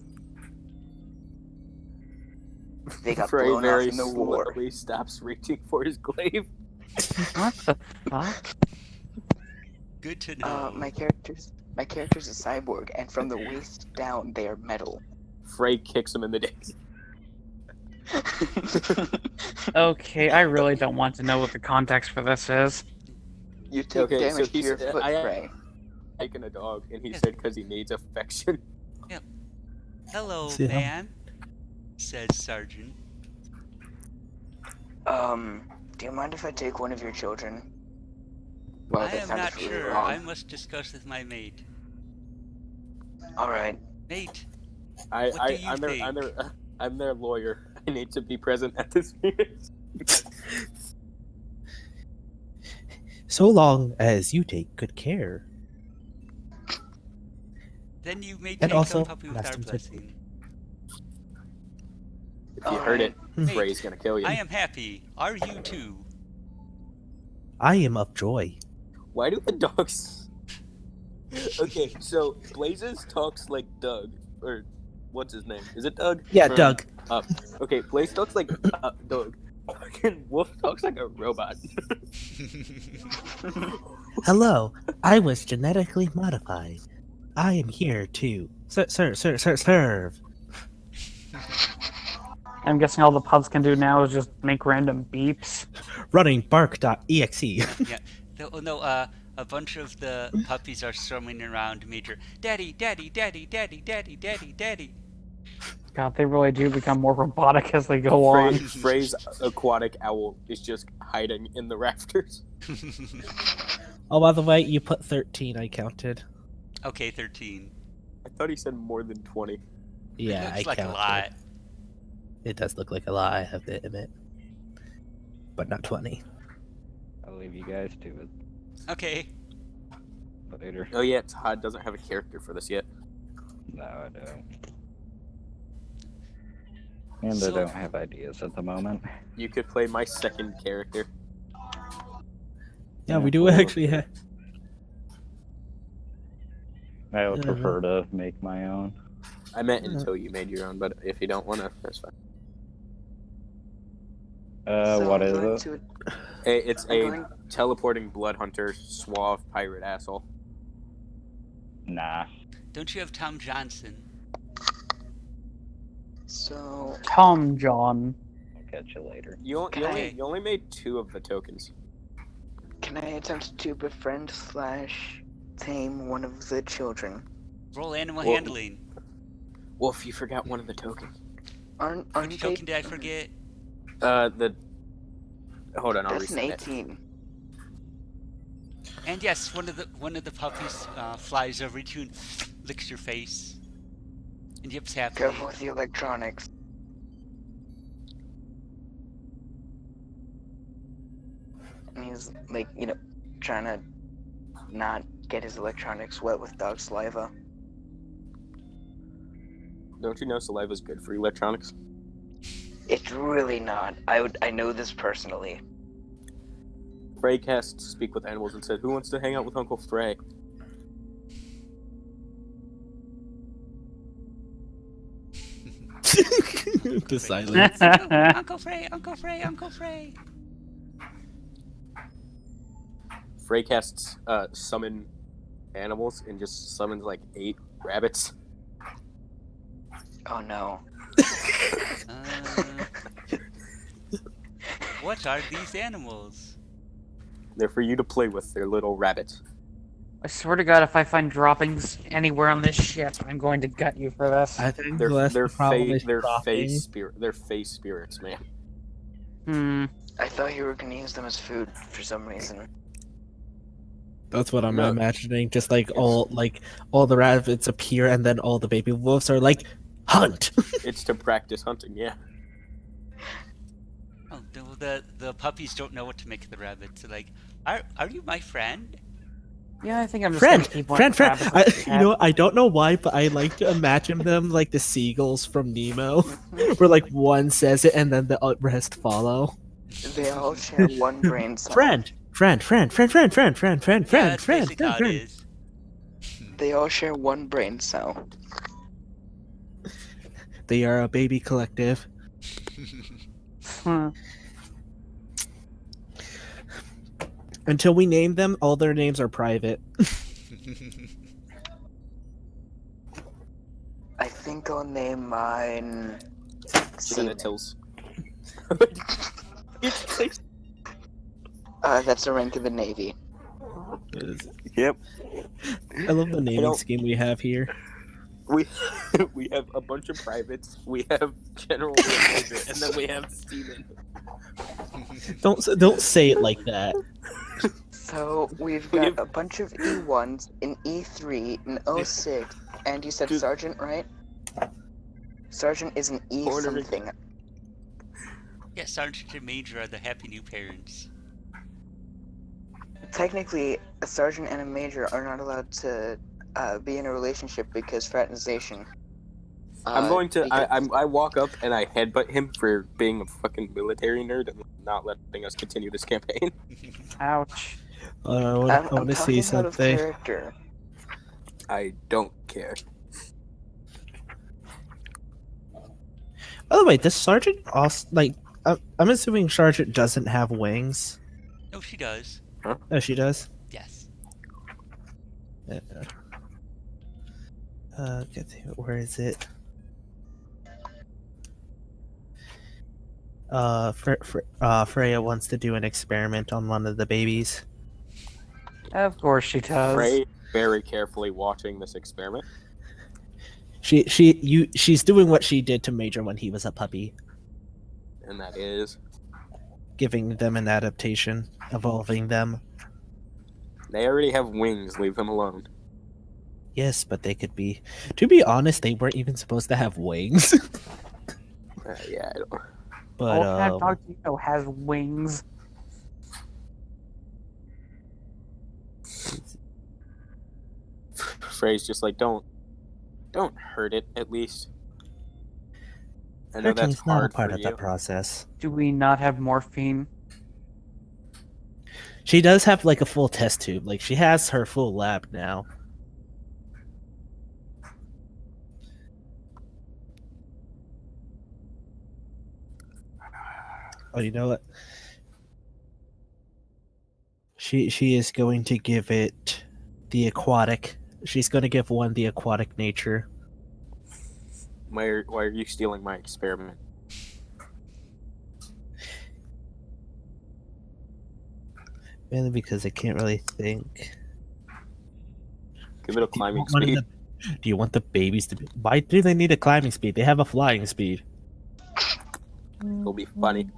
They got Frey blown off very in the war. slowly stops reaching for his glaive. What the fuck? Good to know. My character's a cyborg, and from the waist down, they are metal. Frey kicks him in the dick. Okay, I really don't want to know what the context for this is. You take Okay, so damage to he's- your foot, I- Frey. Taking a dog, and he Yeah. said because he needs affection. Hello, Yeah. man, says Sergeant. Do you mind if I take one of your children? Well, I that am sounded not really sure. wrong. I must discuss with my mate. Alright. Mate, I'm think? I'm their lawyer. I need to be present at this meeting. So long as you take good care. then you may And take also, a puppy with last our time said- blessing. If you heard it, Mate, Frey's gonna kill you. I am happy. Are you too? I am of joy. Why do the dogs? Okay, so Blazes talks like Doug, or what's his name? Is it Doug? Yeah, From Doug. Up. Okay, Blaze talks like Doug. Fucking Wolf talks like a robot. Hello, I was genetically modified. I am here to serve. I'm guessing all the pubs can do now is just make random beeps. Running bark.exe. A bunch of the puppies are swarming around Major. Daddy, daddy, daddy, daddy, daddy, daddy, daddy. God, they really do become more robotic as they go on. Frey's aquatic owl is just hiding in the rafters. Oh, by the way, you put 13, I counted. Okay, 13. I thought he said more than 20. Yeah, Looks I like counted. a lot. It does look like a lot, I have to admit. But not 20. I'll leave you guys to it Okay. later. Oh yeah, Todd doesn't have a character for this yet. No, I don't. And So- I don't have ideas at the moment. You could play my second character. Yeah, we do cool. actually have. I would Uh-huh. prefer to make my own. I meant until you made your own, but if you don't want to, that's fine. So what I'm is going it? to. It's I'm a going. teleporting blood hunter, suave pirate asshole. Nah. Don't you have Tom Johnson? So Tom John. I'll catch you later. You Okay. only made 2 of the tokens. can I attempt to befriend / tame one of the children? Roll animal Well- handling. Wolf, you forgot one of the tokens. Aren't Which they? token did I forget? Hold on, I'll That's an reset it. 18. And yes, one of the puppies flies over to you and licks your face. And yips happily. Careful with the electronics. And he's like, trying to not get his electronics wet with dog saliva. Don't you know saliva's good for electronics? It's really not. I know this personally. Frey cast Speak with Animals and said, "Who wants to hang out with Uncle Frey?" The silence. Uncle Frey, Uncle Frey, Uncle Frey. Frey casts Summon Animals and just summons like 8 rabbits. Oh no. What are these animals? They're for you to play with. They're little rabbits. I swear to God, if I find droppings anywhere on this ship, I'm going to gut you for this. I think They're the problem is They're dropping. face spirits, man. Hmm. I thought you were gonna use them as food for some reason. That's what I'm No. imagining. Just like all the rabbits appear, and then all the baby wolves are like, hunt. It's to practice hunting. Yeah. Oh, the puppies don't know what to make of the rabbits. They're like, are you my friend? Yeah, I think I'm just friend, gonna keep one friend, friend. rabbit with the You know, I don't know why, but I like to imagine them like the seagulls from Nemo, where like one says it and then the rest follow. They all share one brain cell. Friend, friend, friend, friend, friend, friend, friend, friend, Yeah, friend, that's friend, basically how friend, it friend. is. They all share one brain cell. They are a baby collective. Hmm. Until we name them, all their names are private. I think I'll name mine. Seaman. Genitals. That's a rank in the Navy. Yep. I love the naming don't- scheme we have here. We we have a bunch of privates. We have general manager, and then we have seamen. Don't say it like that. So we've got a bunch of E1s, an E3, an 06, and you said Dude. Sergeant, right? Sergeant is an E Ordering. something. Yeah, Sergeant and Major are the happy new parents. Technically, a sergeant and a major are not allowed to be in a relationship because fraternization. I'm going to. because- I walk up and I headbutt him for being a fucking military nerd and not letting us continue this campaign. Ouch. I I'm want to talking see out of something. character. I don't care. By the way, this sergeant also like I'm assuming sergeant doesn't have wings. No, she does. Oh, she does. Yes. Where is it? Freya wants to do an experiment on one of the babies. Of course she does. Frey very carefully watching this experiment. She's doing what she did to Major when he was a puppy, And that is, giving them an adaptation, evolving them. they already have wings. Leave them alone. Yes, but they could be. To be honest, they weren't even supposed to have wings. Yeah, I don't. But What kind of dog do you know has wings? Frey's just like, don't hurt it. At least. I know that's hurting's not a hard part for of you. the process. Do we not have morphine? She does have like a full test tube. Like she has her full lab now. Oh, you know what? She is going to give it the aquatic. She's going to give one the aquatic nature. Why are you stealing my experiment? Mainly because I can't really think. Give it a Do you climbing want one of speed. Do you want the babies to be? Why do they need a climbing speed? They have a flying speed. It'll be funny.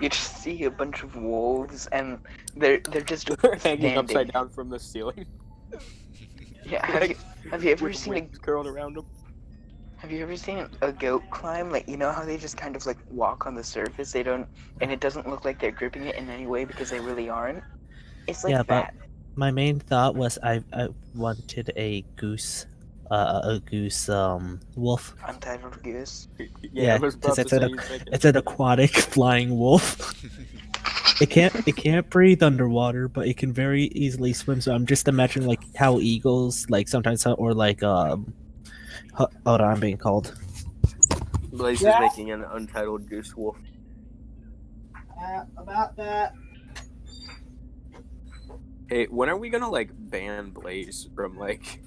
You just see a bunch of wolves, and they're just Hanging standing. upside down from the ceiling. Yeah, have you ever with seen wings curled around them. have you ever seen a goat climb? Like, you know how they just kind of like walk on the surface? They don't, and it doesn't look like they're gripping it in any way because they really aren't. It's like Yeah, but that. my main thought was I wanted a goose, wolf. Untitled Goose. Yeah, I Yeah, was because about to say you'd make it. it's an aquatic flying wolf. It can't breathe underwater, but it can very easily swim. So I'm just imagining like how eagles like sometimes or like hold on, I'm being called. Blaze is making an untitled goose wolf. About that. Hey, when are we gonna like ban Blaze from like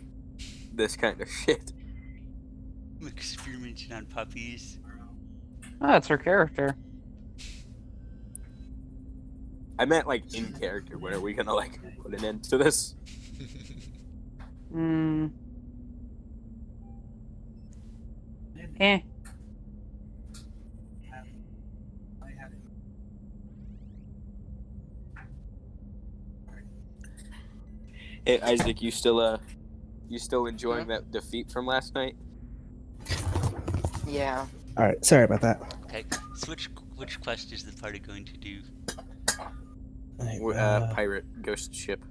this kind of shit? I'm experimenting on puppies. Oh, that's her character. I meant like in character. When are we gonna like put an end to this? Hmm. Eh. Hey Isaac, you still enjoying that defeat from last night? Yeah. All right, sorry about that. Okay, so which quest is the party going to do? Pirate ghost ship.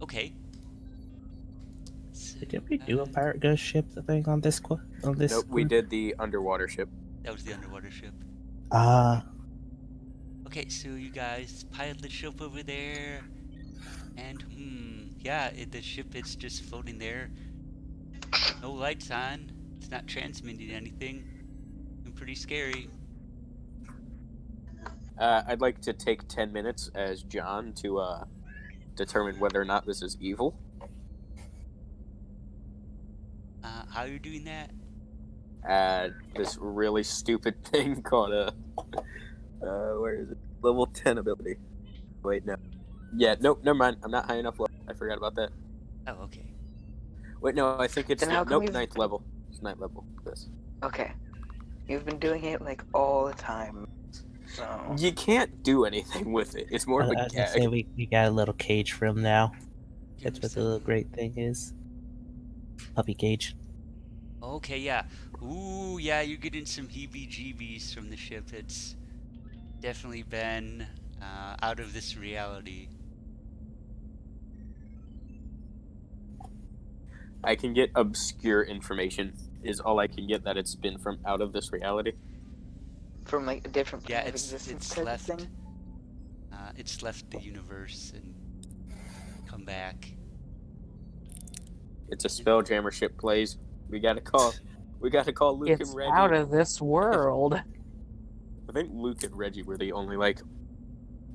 Okay. So, Did we do a pirate ghost ship thing on this? Nope, we did the underwater ship. That was the underwater ship. Okay, so you guys pilot the ship over there, and yeah, the ship is just floating there. No lights on. It's not transmitting anything. And pretty scary. I'd like to take 10 minutes as John to determine whether or not this is evil. How are you doing that? This really stupid thing called where is it? Level 10 ability. Wait, no. Yeah, nope, never mind. I'm not high enough level. I forgot about that. Oh, okay. Wait, no, I think it's Then how come we've- 9th level. It's 9th level. This. Okay. You've been doing it like all the time. So You can't do anything with it. It's more of I a was gonna gag. say we got a little cage for him now. Give That's him what the some- little great thing is. Puppy cage. Okay, yeah. Ooh, yeah, you're getting some heebie-jeebies from the ship. It's definitely been out of this reality. I can get obscure information. Is all I can get that it's been from out of this reality. from like a different Yeah, plane of it's existence type of left. thing. It's left the universe and come back. It's a Spelljammer ship, Blaze. We gotta call Luke It's and Reggie. out of this world. I think Luke and Reggie were the only like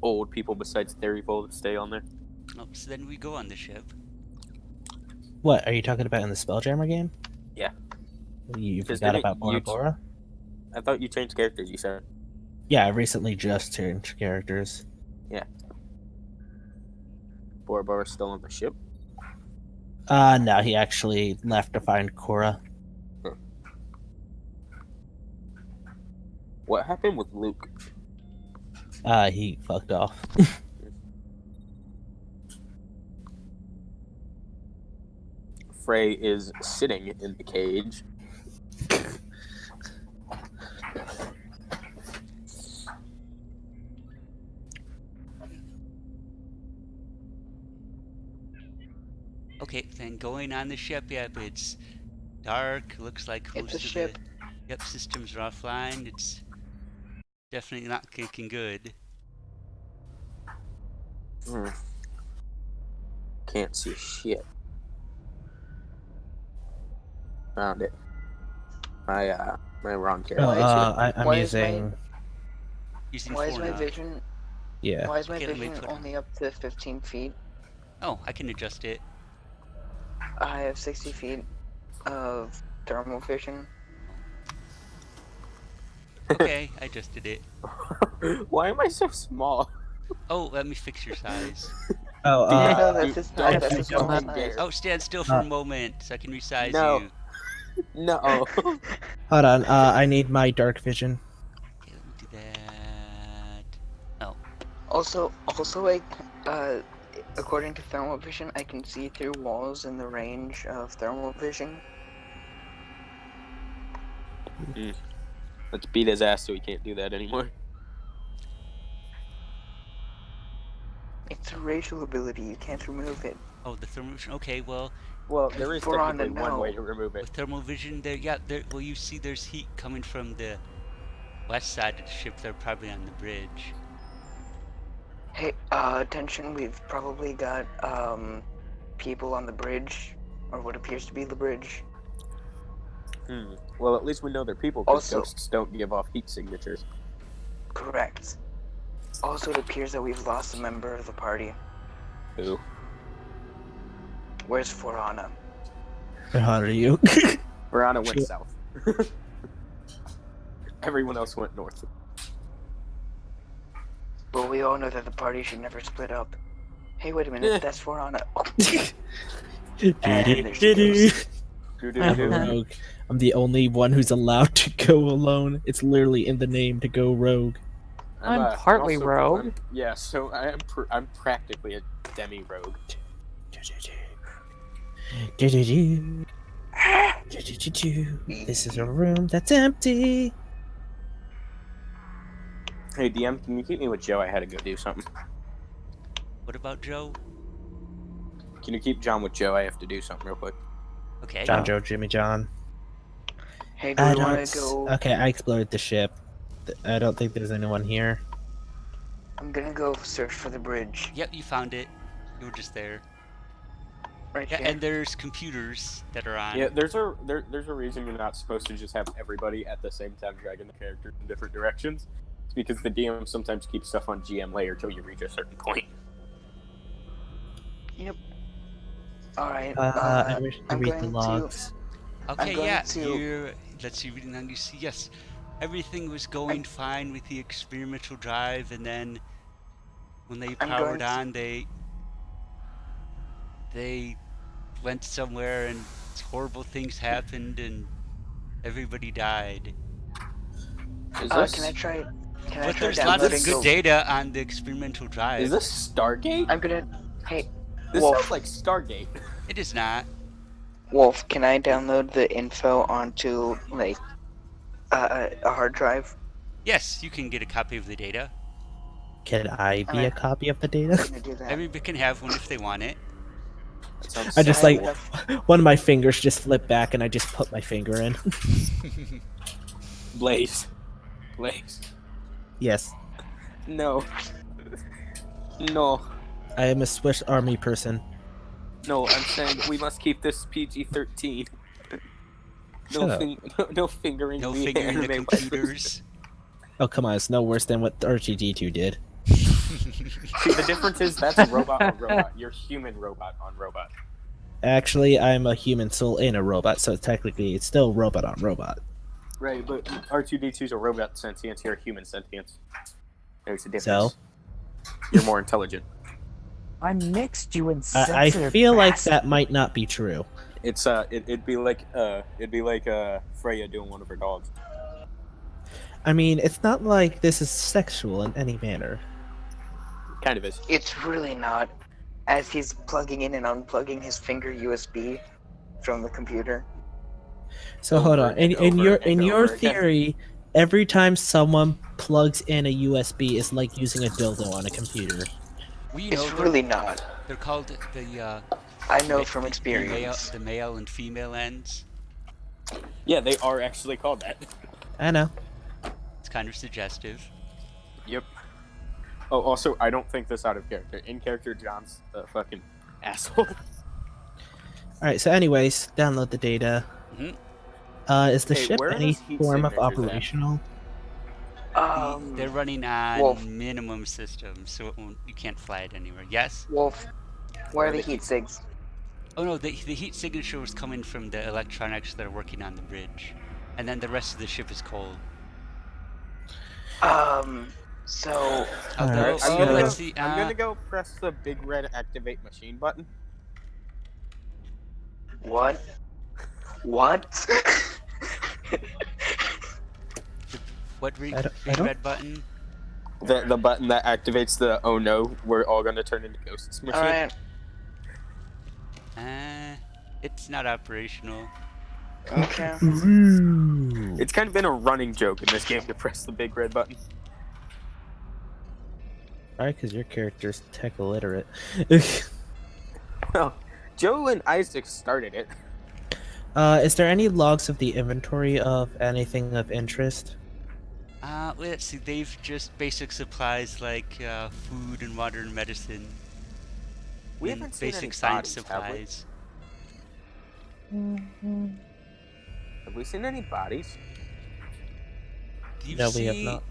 old people besides Theoryful to stay on there. Oh, so then we go on the ship. What are you talking about in the Spelljammer game? Yeah. You Because forgot didn't about Bora you- Bora? I thought you changed characters. You said. Yeah, I recently just changed characters. Bora Bora's still on the ship. No, he actually left to find Korra. What happened with Luke? He fucked off. Frey is sitting in the cage. Okay, then going on the ship. Yep, it's dark. Looks like It's most a of ship. the systems are offline. It's definitely not kicking good. Can't see shit. Found it. Am I wrong, Oh, Carol? I'm Why is my- using. Using Why is my Forna. vision? Yeah. Why is my Okay, let me vision put- only up to 15 feet? Oh, I can adjust it. I have 60 feet of thermal vision. Okay, I adjusted it. Why am I so small? Oh, let me fix your size. Oh, No, that's just don't not. That's you just don't not have- size. Oh, stand still for a moment so I can resize No. you. No. hold on. I need my dark vision. Okay, let me do that. Oh, Also, according to thermal vision, I can see through walls in the range of thermal vision. Let's beat his ass so he can't do that anymore. It's a racial ability. You can't remove it. oh, the thermal vision. Okay, well, Well, there is For on technically the one no. way to remove it. with thermal vision, there, yeah, there. Well, you see, there's heat coming from the west side of the ship. They're probably on the bridge. Hey, attention. We've probably got people on the bridge, or what appears to be the bridge. Well, at least we know they're people because Also- ghosts don't give off heat signatures. Correct. Also, it appears that we've lost a member of the party. Who? Where's Forana? How are you? Verona went Sure. south. Everyone else went north. But we all know that the party should never split up. Hey, wait a minute. That's Forana. Oh, there's the ghost. I'm a rogue. I'm the only one who's allowed to go alone. It's literally in the name to go rogue. I'm partly rogue. Yeah, so I'm practically a demi-rogue. This is a room that's empty. Hey, DM, can you keep me with Joe? I had to go do something. What about Joe? Can you keep John with Joe? I have to do something real quick. Okay. John, Joe, Jimmy, John. Hey, do I we want don't. to go? Okay, I explored the ship. I don't think there's anyone here. I'm gonna go search for the bridge. Yep, you found it. You were just there. Right Yeah, here. and there's computers that are on. Yeah, there's a reason you're not supposed to just have everybody at the same time dragging the characters in different directions. It's because the DM sometimes keeps stuff on GM layer till you reach a certain point. Alright. I I'm read the going to- logs. Okay, going yeah. to- You're. Let's see. Reading on. You see. Yes, everything was going fine with the experimental drive, and then when they I'm powered going to- on, they went somewhere, and horrible things happened, and everybody died. Is this, Can I try But there's lots of downloading good the- data on the experimental drive. is this Stargate? I'm gonna. Hey, This Wolf. sounds like Stargate. It is not. Wolf, can I download the info onto, like, a hard drive? Yes, you can get a copy of the data. Can I be a Alright. copy of the I'm data? gonna do that. Everybody can have one if they want it. That sounds I just so like cool. one of my fingers just flipped back and I just put my finger in. Blaze. Blaze. Yes, No. No. I am a Swiss Army person. No, I'm saying we must keep this PG-13. Shut up. No fingering. No me figure in the anime computers. Oh come on, it's no worse than what R2D2 did. See, the difference is that's robot on robot. You're human robot on robot. Actually, I'm a human soul in a robot, so technically it's still robot on robot. Right, but R2D2 is a robot sentience. You're a human sentience. There's a difference. So? You're more intelligent. I mixed you I insensitive feel like bastard. that might not be true. It's it'd be like Freya doing one of her dogs. I mean, it's not like this is sexual in any manner. Kind of is. It's really not. As he's plugging in and unplugging his finger USB from the computer. So Over hold on. and In over your and over again. theory, every time someone plugs in a USB is like using a dildo on a computer. We know It's really not. they're called the I know ma- from the experience. male and female ends. Yeah, they are actually called that. I know. It's kind of suggestive. Yep. Oh, also, I don't think this out of character. In character, John's a fucking asshole. Alright, so anyways, download the data. Mhm. Is the Hey, ship where are any those heat form of signatures at? operational? They're running on Wolf. minimum systems, so you can't fly it anywhere. Yes? Wolf, where are the heat sigs? Oh no, the heat signature was coming from the electronics that are working on the bridge. And then the rest of the ship is cold. So Although, Alright, so- let's see. I'm gonna go press the big red activate machine button. what? What? What I big don't- red button? The button that activates the oh no, we're all gonna turn into ghosts machine. Alright. It's not operational. Okay. Ooh. It's kind of been a running joke in this game to press the big red button. Alright, because your character's tech illiterate. Well, Joe and Isaac started it. Is there any logs of the inventory of anything of interest? Let's see. They've just basic supplies like food and water and medicine. We and haven't seen basic any science bodies, have we? supplies. Have we seen any bodies? You No, we have see- not.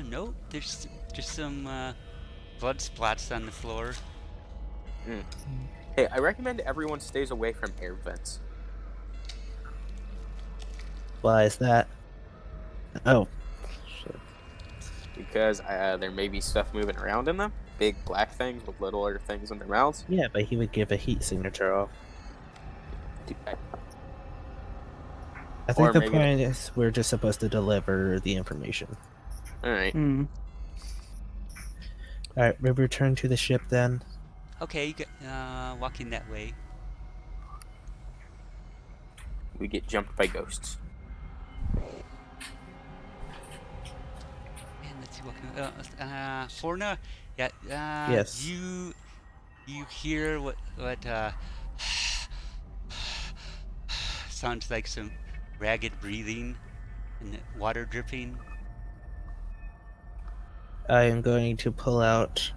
Nope. There's just some blood splats on the floor. Hey, I recommend everyone stays away from air vents. Why is that? Oh. Shit. Because there may be stuff moving around in them. Big black things with littler things in their mouths. Yeah, but he would give a heat signature off. I think Or the maybe point is we're just supposed to deliver the information. Alright. Hmm. Alright, we return to the ship then. Okay, you get walking that way. We get jumped by ghosts. And let's see what can Forna, yeah, Yes. you hear what sounds like some ragged breathing and water dripping. I am going to pull out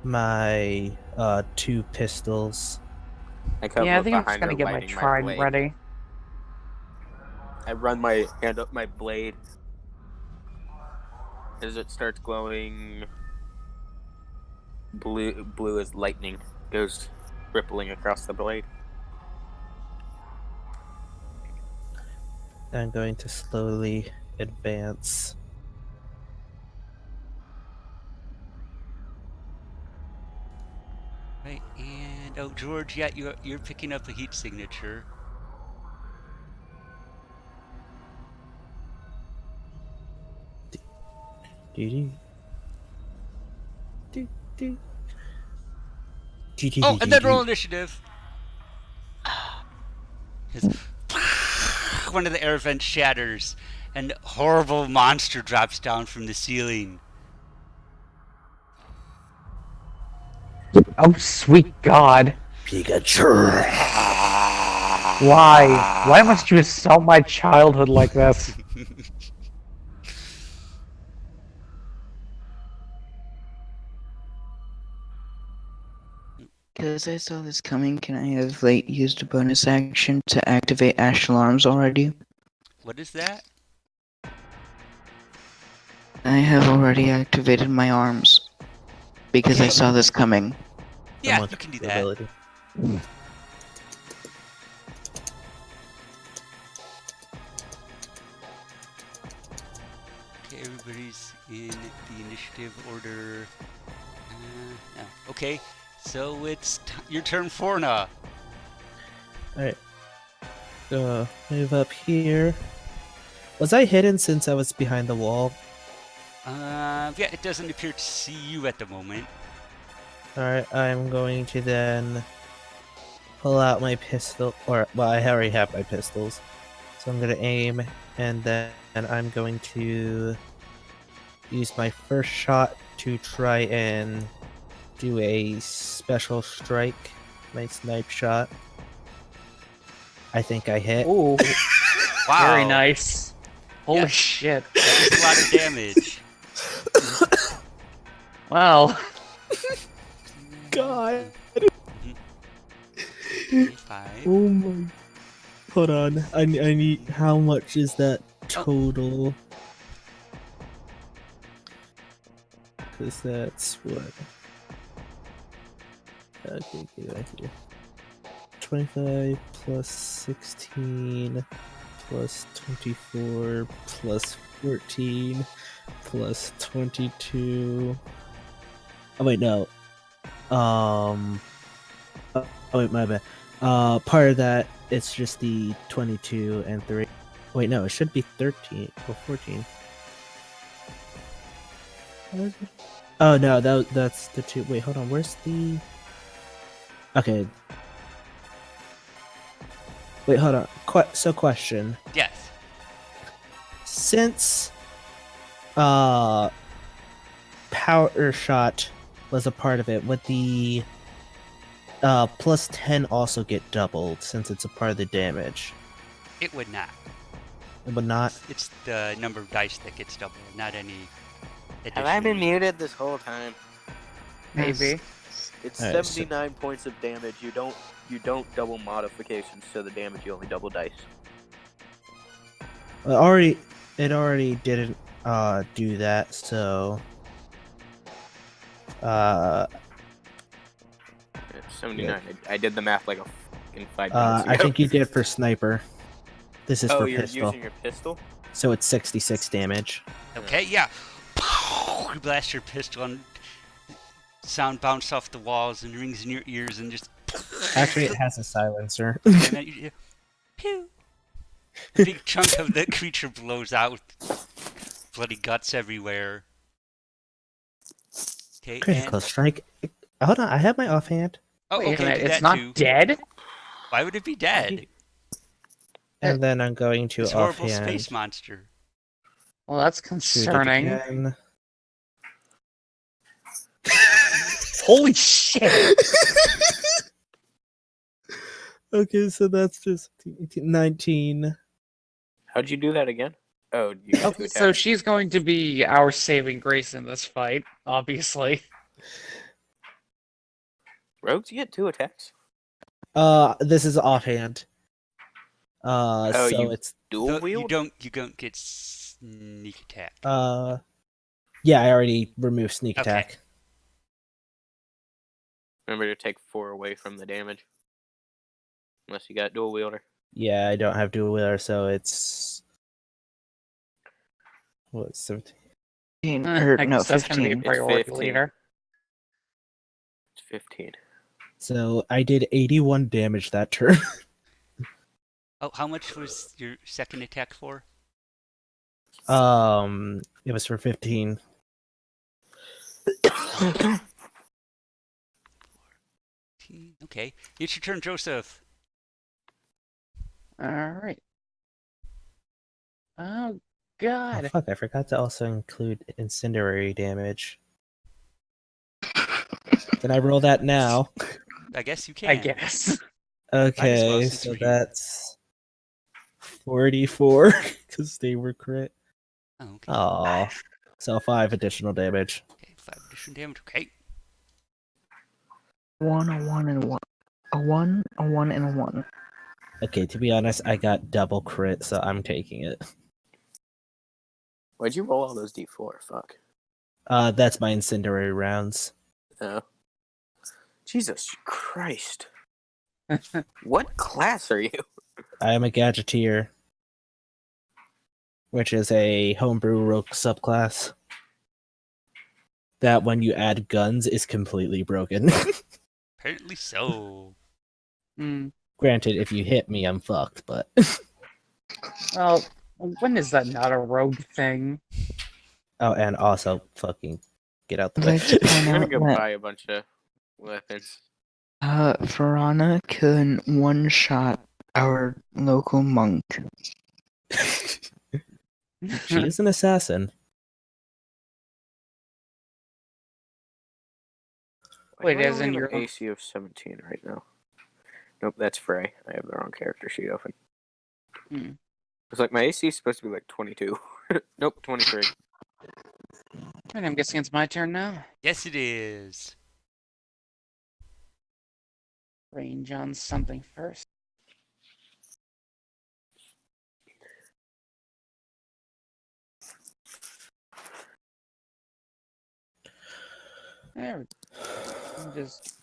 my 2 pistols. I come Yeah, I up think I'm just behind gonna her, get my lighting trident blade. ready. I run my hand up my blade. As it starts glowing blue as lightning goes rippling across the blade. I'm going to slowly advance. Right, and oh George, yeah, you're picking up a heat signature. Doo-doo. Doo-doo. Oh, and then roll initiative. 'Cause one of the air vents shatters, and a horrible monster drops down from the ceiling. Oh, sweet God. Pikachu. Why? Why must you assault my childhood like this? Because I saw this coming, can I have used a bonus action to activate Ash Alarms already? What is that? I have already activated my arms. Because I saw this coming. Yeah, Someone you can do with that. ability. Okay, everybody's in the initiative order. No. Okay, so it's your turn, Forna. Alright. Move up here. Was I hidden since I was behind the wall? Yeah, it doesn't appear to see you at the moment. Alright, I'm going to then pull out my pistol, well, I already have my pistols. So I'm going to aim, and then I'm going to use my first shot to try and do a special strike, my snipe shot. I think I hit. Ooh, Wow, very nice. Holy Yes. shit. That is a lot of damage. Well, God! Okay, 5. Oh my... Hold on. I need. How much is that total? Because that's what. Okay, get back here. 25 plus 16 plus 24 plus 14 plus 22. Oh wait, no. Oh wait, my bad. Part of that it's just the 22 and 3. Wait, no, it should be 13 or 14. Oh no, that's the two. Wait, hold on. Where's the? Okay. Wait, hold on. So question. Yes. Since Power Shot was a part of it, would the plus 10 also get doubled since it's a part of the damage? It would not. It would not. It's the number of dice that gets doubled, not any Have I been additional- muted this whole time? Maybe. It's Alright, so- 79 points of damage. You don't double modifications to the damage. You only double dice. Well, it already didn't do that, so Yeah, 79. I did the math like a fucking 5 minutes ago. I think you did for sniper. This is Oh, for you're pistol. using your pistol? So it's 66 damage. Okay, yeah. You blast your pistol and sound bounce off the walls and rings in your ears and just. Actually, it has a silencer. And then you- Pew. A big chunk of the creature blows out. Bloody guts everywhere. Okay, Critical and strike. Hold on, I have my offhand. oh, Wait a okay, minute, do it's that not too. dead? Why would it be dead? And then I'm going to This horrible offhand. space monster. Well, that's shoot it concerning. again. Holy shit! Okay, so that's just 19. How'd you do that again? Oh, you got to So attack. she's going to be our saving grace in this fight, obviously. Rogues, you get 2 attacks. This is offhand. Oh, So you- it's Dual You wield? don't get sneak attack. yeah, I already removed sneak Okay. attack. Remember to take 4 away from the damage. Unless you got dual wielder. Yeah, I don't have dual wielder, so it's what 17. I No, guess that's going to be a 15. priority 15. leader. It's 15. So I did 81 damage that turn. Oh, how much was your second attack for? It was for 15. Okay, it's your turn, Joseph. Alright. Oh, Oh, God. fuck, I forgot to also include incendiary damage. Can I roll that now? I guess you can. I guess. Okay, since so we're here. that's 44 because they were crit. Oh, okay. Oh, so 5 additional damage. Okay, 5 additional damage. Okay. 1, a 1, and a 1. A 1, a 1, and a 1. Okay, to be honest, I got double crit, so I'm taking it. Why'd you roll all those d4? Fuck. That's my incendiary rounds. Oh. Jesus Christ. What class are you? I am a gadgeteer, which is a homebrew rogue subclass. That when you add guns is completely broken. Apparently so. Hmm. Granted, if you hit me, I'm fucked, but Well, when is that not a rogue thing? oh, and also fucking get out the I'd way. like to I'm point gonna out go that buy a bunch of weapons. Verana can one-shot our local monk. She is an assassin. Why Wait, do I as only in have your- an AC of 17 right now? Nope, that's Frey. I have the wrong character sheet open. Hmm. It's like my AC is supposed to be like 22. Nope, 23. And I'm guessing it's my turn now. Yes, it is. Range on something first. There we go. Just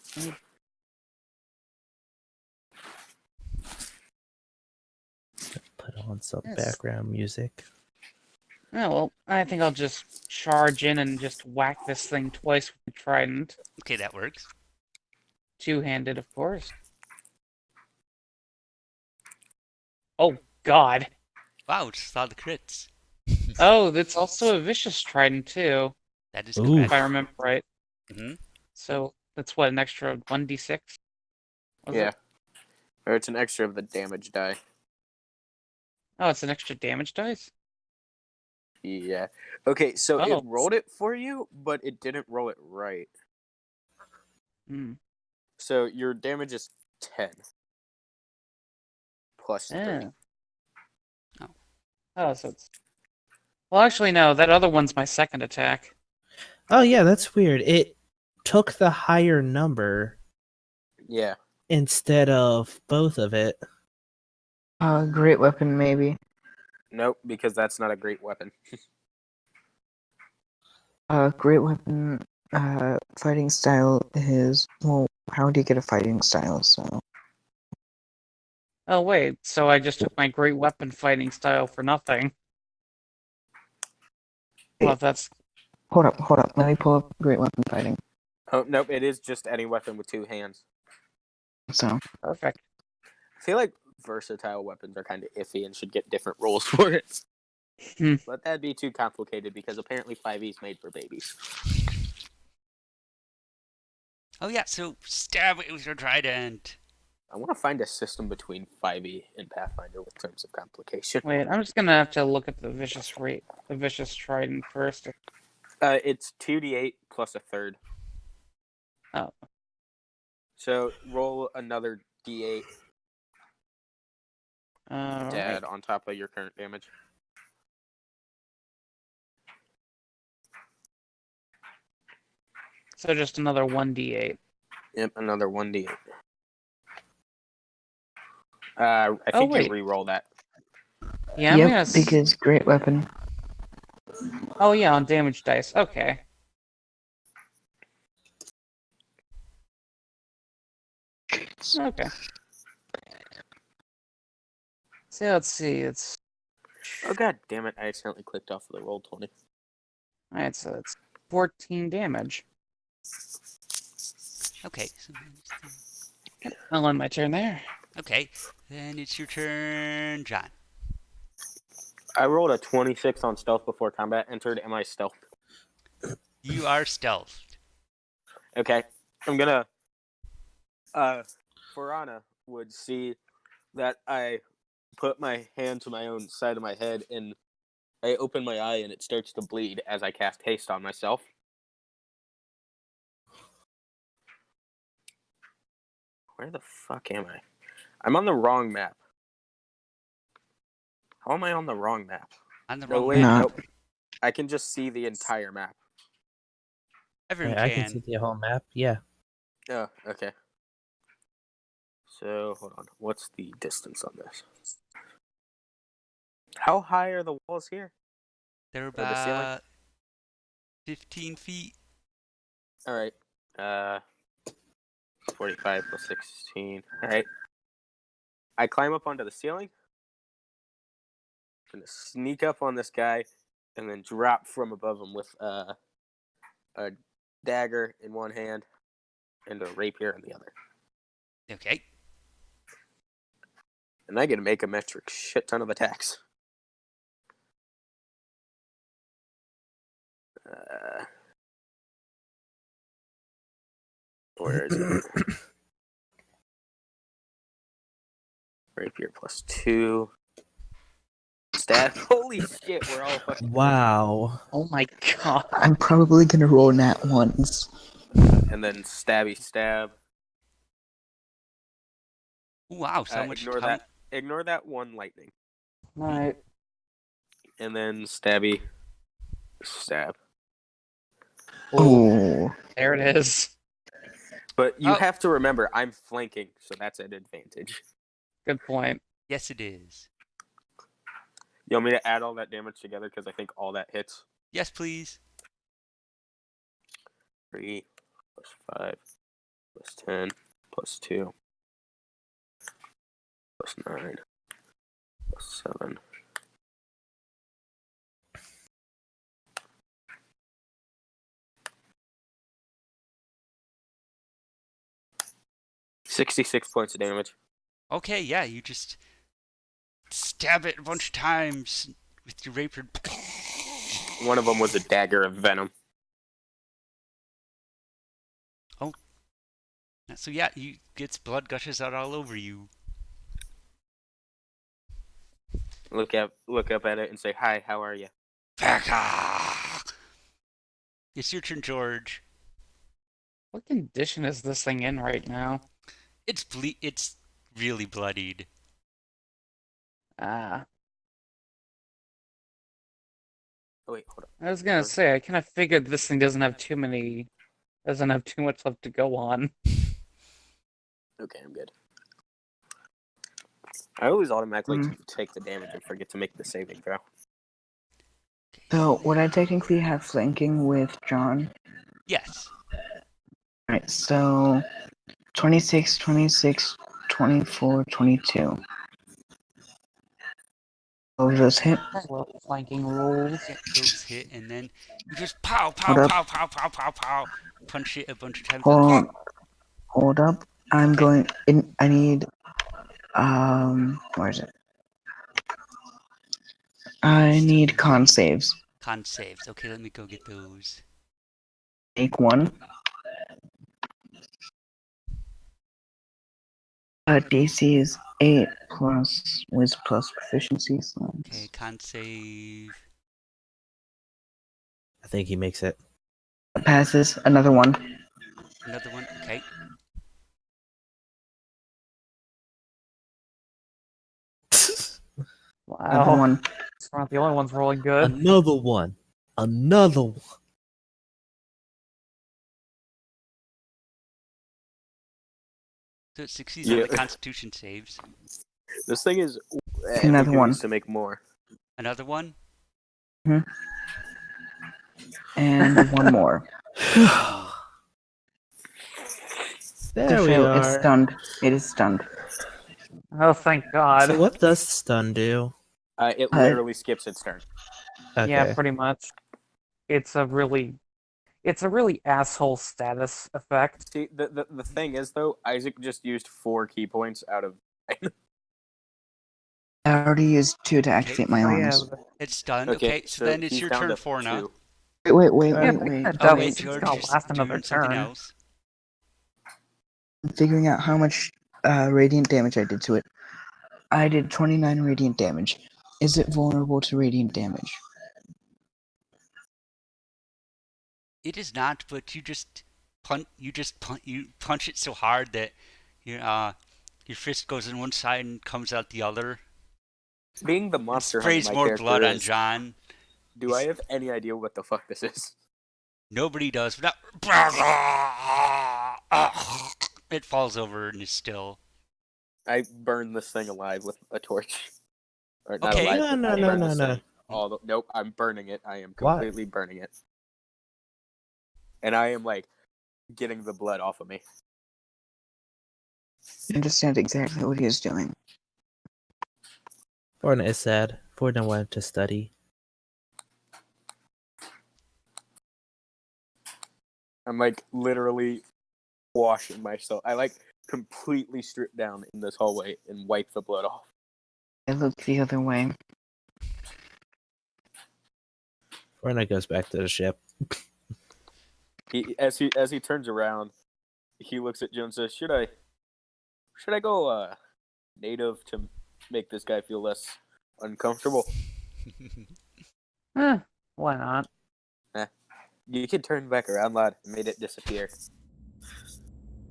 Put on some Yes. background music. Oh, well, I think I'll just charge in and just whack this thing twice with the trident. Okay, that works. Two-handed, of course. Oh, God. Wow, just all the crits. Oh, it's also a vicious trident, too, That is Ooh. if I correct. remember right. Hmm. So that's what, an extra 1d6? Was Yeah. it? Or it's an extra of the damage die. Oh, it's an extra damage dice? Yeah. Okay, so it Oh. rolled it for you, but it didn't roll it right. Hmm. So your damage is 10. Plus 3. Yeah. Oh. Oh, so it's... Well, actually, no. That other one's my second attack. Oh yeah, that's weird. It took the higher number Yeah. instead of both of it. Great weapon, maybe. Nope, because that's not a great weapon. Great weapon, fighting style is, well, how do you get a fighting style, so... Oh, wait. So I just took my great weapon fighting style for nothing. Well, if that's... Hold up, let me pull up great weapon fighting. Oh, nope, it is just any weapon with 2 hands. So, Perfect. I feel like versatile weapons are kind of iffy and should get different rules for it. Hmm. But that'd be too complicated because apparently 5e is made for babies. Oh yeah, so stab it with your trident. I want to find a system between 5e and Pathfinder with terms of complication. Wait, I'm just gonna have to look at the vicious trident first. It's 2d8 plus a third. Oh. So roll another d8 to Alright. add on top of your current damage. So just another 1d8. Yep, another 1d8. I Oh, think wait. you re-roll that. Yeah, I'm yep, gonna... because great weapon. Oh, yeah, on damage dice. Okay. Okay. So let's see. It's... Oh god damn it, I accidentally clicked off of the roll 20. Alright, so it's 14 damage. Okay. I'll end my turn there. Okay. Then it's your turn, John. I rolled a 26 on stealth before combat entered. Am I stealth? You are stealthed. Okay. I'm gonna Farana would see that I put my hand to my own side of my head and I open my eye and it starts to bleed as I cast haste on myself. Where the fuck am I? I'm on the wrong map. How am I on the wrong map? On the No, wrong wait, map. nope. I can just see the entire map. Everyone I can. can see the whole map. Yeah. Oh, okay. So, hold on. What's the distance on this? How high are the walls here? They're the ceiling? about 15 feet. Alright. 45 plus 16. Alright. I climb up onto the ceiling. Gonna sneak up on this guy and then drop from above him with a dagger in one hand and a rapier in the other. Okay. And I get to make a metric shit ton of attacks. Where is it? Rapier plus 2. Stab. Holy shit, we're all fucking. Wow. Oh my god. I'm probably gonna roll nat ones. And then stabby stab. Ooh, wow, so much. Ignore that. Ignore that one lightning. Alright. And then stabby stab. Oh, There it is. But you Oh. have to remember, I'm flanking, so that's an advantage. Good point. Yes, it is. You want me to add all that damage together? Because I think all that hits. Yes, please. 3 plus 5, plus 10, plus 2, plus 9, plus 7. $66 points of damage. Okay, yeah, you just stab it a bunch of times with your rapier. One of them was a dagger of venom. So yeah, you gets blood gushes out all over you. Look up at it and say, "Hi, how are you?" It's your turn, George. What condition is this thing in right now? It's really bloodied. Ah. Oh, wait, hold I was gonna say, I kind of figured this thing doesn't have too much left to go on. on. Okay, I'm good. I always automatically take the damage and forget to make the saving throw. So, would I technically have flanking with John? Yes. Alright, so 26, 26, 24, 22. All of those hit. Well, flanking rules. Yeah, those hit, and then you just pow, Hold up. pow, punch it a bunch of times. Hold up. I'm going in. I need. Where is it? I need con saves. Con saves. Okay, let me go get those. Take one. DC is 8 plus Wiz plus proficiency. So Okay, con save. I think he makes it. that passes. Another one. Another one. Okay. Another Wow. one. We're not the only ones rolling good. Another one. Another one. So it succeeds on Yeah. the Constitution saves. This thing is Another one. to make more. Another one. And one more. There we Fail. are. It's stunned. It is stunned. Oh, thank God. So what does stun do? It literally skips its turn. Okay. Yeah, pretty much. It's a really asshole status effect. See, the thing is though, Isaac just used 4 key points out of. I already used 2 to activate my Oh, yeah. arms. It's done. Okay, so then it's he's your down turn to 4 now. 2. Wait. Yeah, Oh Doug, wait, it's George gonna is last another doing something turn. else. I'm figuring out how much radiant damage I did to it. I did 29 radiant damage. Is it vulnerable to radiant damage? It is not, but you punch it so hard that your fist goes in one side and comes out the other. Being the It monster hunter sprays my more character blood on is, John. do I have any idea what the fuck this is? Nobody does. But it falls over and is still. I burn this thing alive with a torch. Or not Okay. alive. No, I burn this no. thing nope, I'm burning it. I am Why? completely burning it. And I am like getting the blood off of me. I understand exactly what he is doing. Fortnite is sad. Fortnite wanted to study. I'm like literally washing myself. I like completely strip down in this hallway and wipe the blood off. I look the other way. Fortnite goes back to the ship. As he turns around, he looks at Joe and says, "Should I go native to make this guy feel less uncomfortable?" Why not? You can turn back around, lad. I made it disappear.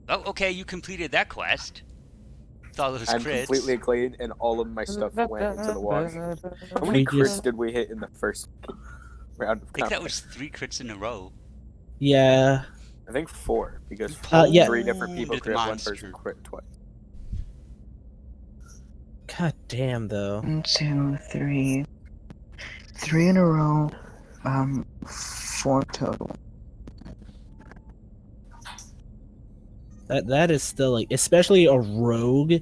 Oh, okay, you completed that quest. With all those I'm crits. completely clean, and all of my stuff went into the wash. How many We crits just- did we hit in the first round of I think that combat? was 3 crits in a row. Yeah. I think 4, because Yeah. 3 different people Wounded crit, one monster. person crit twice. God damn, though. 1, 2, 3. 3 in a row. 4 total. That is still like, especially a rogue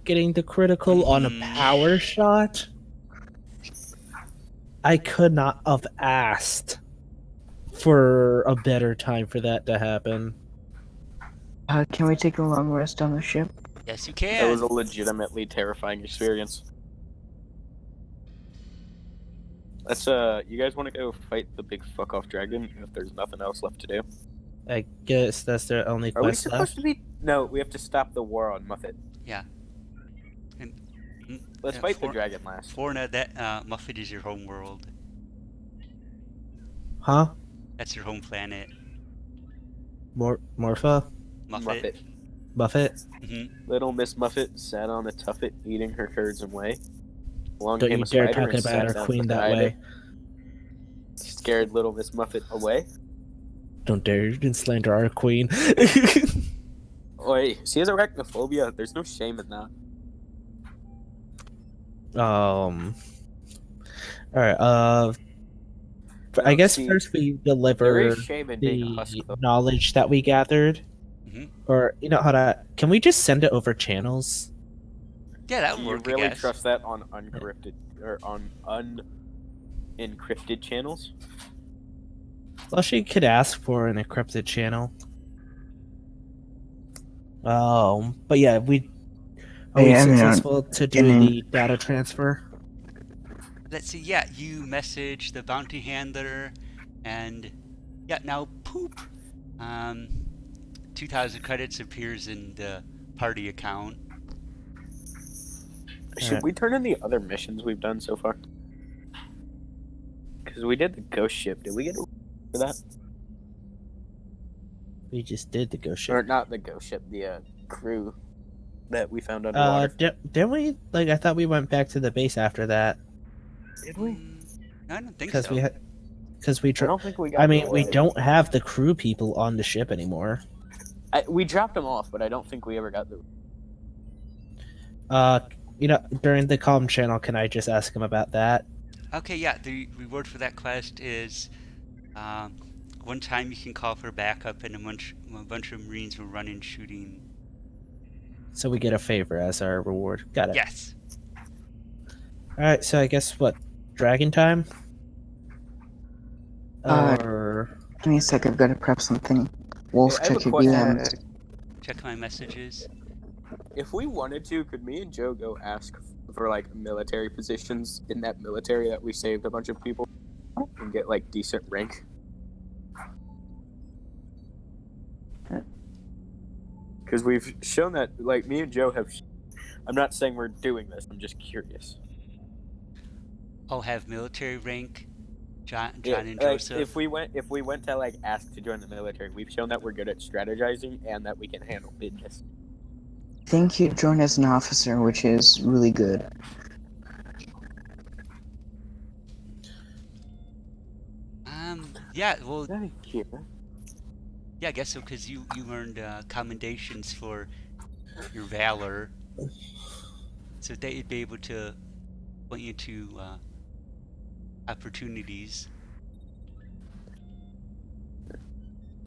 getting the critical on a power shot. I could not have asked for a better time for that to happen. Can we take a long rest on the ship? Yes, you That was can. a legitimately terrifying experience. Let's you guys want to go fight the big fuck off dragon if there's nothing else left to do? I guess that's their only Are we quest supposed left. to be? No, we have to stop the war on Muffet. Yeah. And, Let's fight the dragon last. Forna, that Muffet is your home world. Huh? That's your home planet. Morpha? Muffet. Buffett? Little Miss Muffet sat on a tuffet eating her curds and whey. Along Don't came you a dare spider talk and about sat our down queen that beside way. her. Scared little Miss Muffet away. Don't dare you can slander our queen. Oi, she has arachnophobia. There's no shame in that. Alright, I No, guess see, first we There deliver is shame in being a the husk, though. knowledge that we gathered. Mhm. Or, you know how to... Can we just send it over channels? Yeah, that Do would you work, really I guess. trust that on unencrypted or on unencrypted channels? Well, she could ask for an encrypted channel. But yeah, are we successful to do the data transfer? Let's see, yeah, you message the bounty handler, and yeah, now poop. 2,000 credits appears in the party account. Should we turn in the other missions we've done so far? Because we did the ghost ship. Did we get a for that? We just did the ghost Or ship. not the ghost ship, the crew that we found underwater. Didn't we? Like, I thought we went back to the base after that. Did we? No, I don't think Because so. we had... Because we... I don't think we got I mean, the we away. don't have the crew people on the ship anymore. We dropped them off, but I don't think we ever got the... You know, during the comm channel, can I just ask him about that? Okay, yeah, the reward for that quest is one time you can call for backup, and a bunch of Marines will run in shooting. So we get a favor as our reward. Got it. Yes. Alright, so I guess what? Dragon time? Uh, Or... Give me a sec, I've got to prep something. Wolf, Hey, I have check a your question. DMs. Check my messages. If we wanted to, could me and Joe go ask for, like, military positions in that military that we saved a bunch of people and get, like, decent rank? Because we've shown that, like, me and Joe have... I'm not saying we're doing this, I'm just curious. I'll have military rank, John Yeah, and like, Joseph. if we went to, like, ask to join the military, we've shown that we're good at strategizing and that we can handle business. I think you join as an officer, which is really good. Yeah, well, Thank you. yeah, I guess so, because you earned commendations for your valor. So they'd be able to point you to opportunities.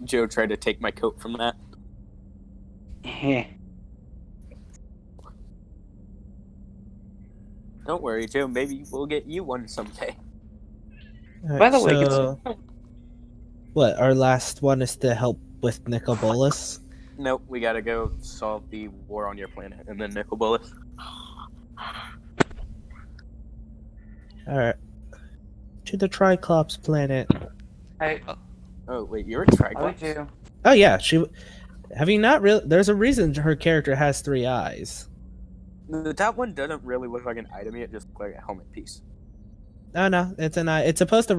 Joe tried to take my coat from that. Don't worry, Joe. Maybe we'll get you one someday. By the way, so... What, our last one is to help with Nicobolus? Nope, we gotta go solve the war on your planet and then Nicobolus. Alright. To the Triclops planet. I Oh, wait, you're a Triclops? do. Oh yeah, she... Have you not really... There's a reason her character has 3 eyes. The top one doesn't really look like an item, it just looks like a helmet piece. Oh no, it's an eye. It's supposed to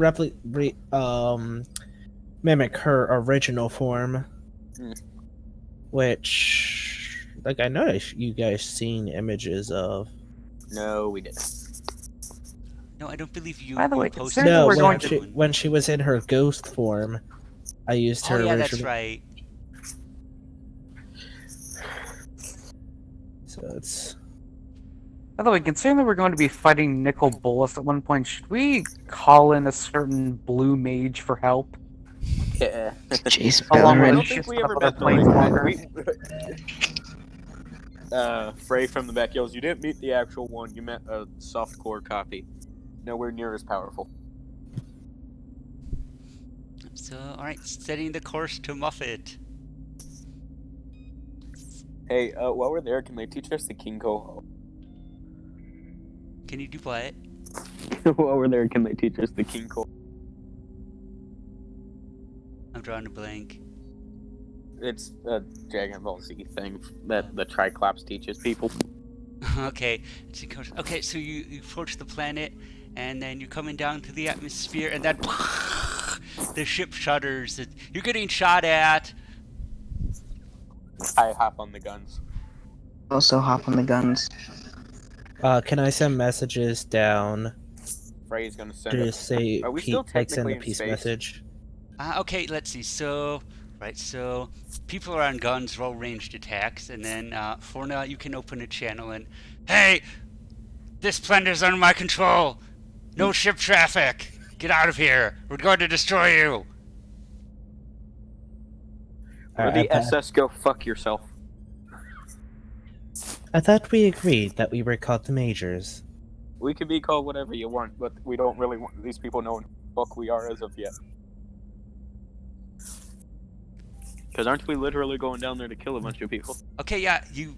mimic her original form. Which... Like, I know you guys seen images of... No, we didn't. No, I don't believe you. By the way, you posted considering No, we're going when she was in her ghost form, I used her Oh yeah, original... that's right. So it's... By the way, considering that we're going to be fighting Nicobolus at one point, should we call in a certain blue mage for help? Yeah. Chase Along I with Bellerin. don't ships think we ever of met other the planeswalkers. Frey from the back yells, you didn't meet the actual one, you met a softcore copy. Nowhere near as powerful. So, alright, setting the course to Muffet. Hey, while we're there, can they teach us the Kinko? Can you do what? While we're there, can they teach us the Kinko? I'm drawing a blank. It's a Dragon Ball Z thing that the Triclops teaches people. Okay, okay, so you approach the planet, and then you're coming down to the atmosphere, and then the ship shudders. You're getting shot at. I hop on the guns. Also hop on the guns. Can I send messages down Frey's gonna send to us. say Are we still Pete send technically the in peace space? message? Okay, let's see. So, right, so people are on guns, roll ranged attacks, and then for now you can open a channel and, hey, this planet is under my control. No ship traffic. Get out of here. We're going to destroy you. Or the SS go fuck yourself. I thought we agreed that we were called the Majors. We can be called whatever you want, but we don't really want these people knowing who the fuck we are as of yet. Because aren't we literally going down there to kill a bunch of people? Okay, yeah, you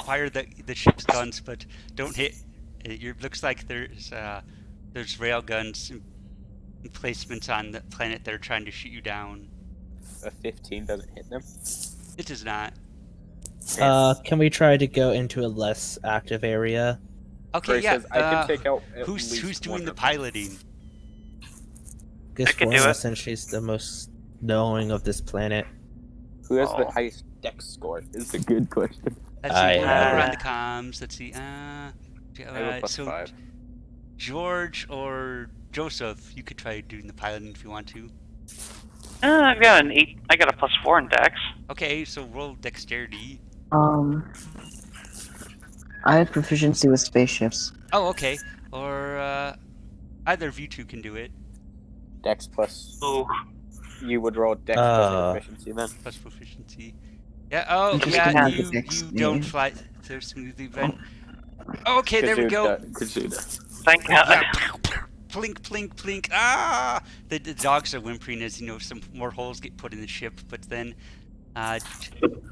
fire the ship's guns, but don't hit. It looks like there's rail guns emplacements on the planet that are trying to shoot you down. A 15 doesn't hit them. It does not. Can we try to go into a less active area? Okay, Frey yeah. says, I can take out at Who's least doing one the of them. piloting? Guess I can do Forma, it. since she's the most knowing of this planet. Who has the Oh. highest dex score is a good question. Let's I see. We'll have go it. around the comms. Let's see. I have a plus So 5. George or Joseph, you could try doing the piloting if you want to. I've got an 8. I got a +4 in Dex. Okay, so roll dexterity. I have proficiency with spaceships. Oh, okay. Or either of you two can do it. Dex plus. Ooh. You would roll dex Uh. plus proficiency then. Plus proficiency. Yeah. Oh, I'm just yeah. gonna have You the dex don't thing. fly so smoothly, then. Okay, there we go. Kazuda. Thank God. Yeah. Plink, plink, plink. Ah! The dogs are whimpering as, some more holes get put in the ship, but then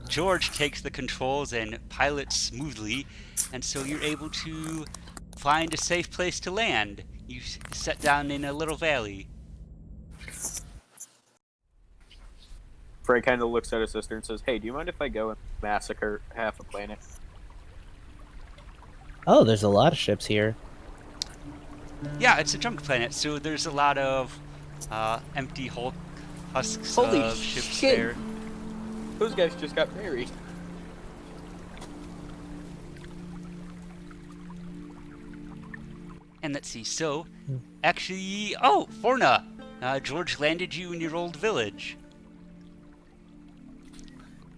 George takes the controls and pilots smoothly, and so you're able to find a safe place to land. You set down in a little valley. Frey kind of looks at his sister and says, hey, do you mind if I go and massacre half a planet? Oh, there's a lot of ships here. Yeah, it's a junk planet, so there's a lot of empty Hulk husks Holy of ships shit. there. Those guys just got married. And let's see, so, actually, oh, Forna! George landed you in your old village.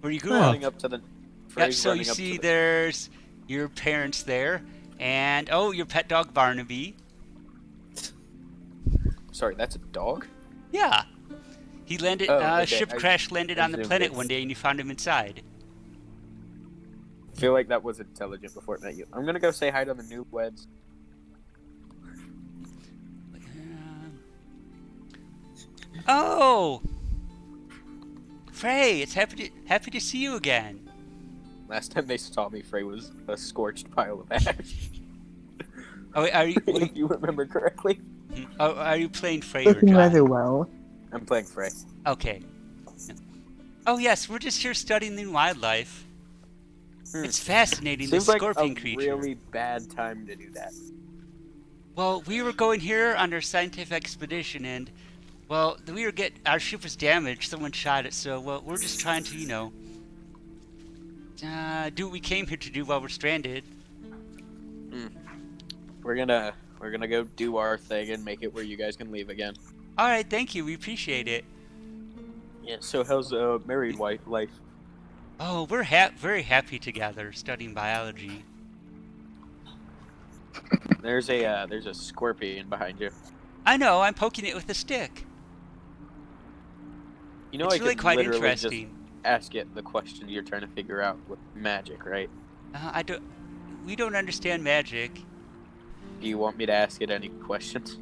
Where you grew Oh. up. Running up to the. Yep, Frey's so you running up see to the- there's your parents there, and, oh, your pet dog Barnaby. Sorry, that's a dog? Yeah. He landed, Oh, okay, ship I crash landed on the assumed planet it's- one day and you found him inside. I feel like that was intelligent before it met you. I'm gonna go say hi to the newlyweds. Oh! Frey, it's happy to see you again. Last time they saw me, Frey was a scorched pile of ash. Oh, wait, are you if you remember correctly. are you playing Frey or Looking John? rather well. I'm playing Frey. Okay. Oh yes, we're just here studying the wildlife. It's fascinating, Seems the like scorpion a creature. really bad time to do that. Well, we were going here on our scientific expedition, and well, our ship was damaged. Someone shot it, so well, we're just trying to, do what we came here to do while we're stranded. We're gonna go do our thing and make it where you guys can leave again. All right, thank you. We appreciate it. Yeah. So how's married life? Oh, we're very happy together studying biology. There's a scorpion behind you. I know. I'm poking it with a stick. You know, It's I really could quite literally interesting. just ask it the question you're trying to figure out with magic, right? I don't. We don't understand magic. Do you want me to ask it any questions?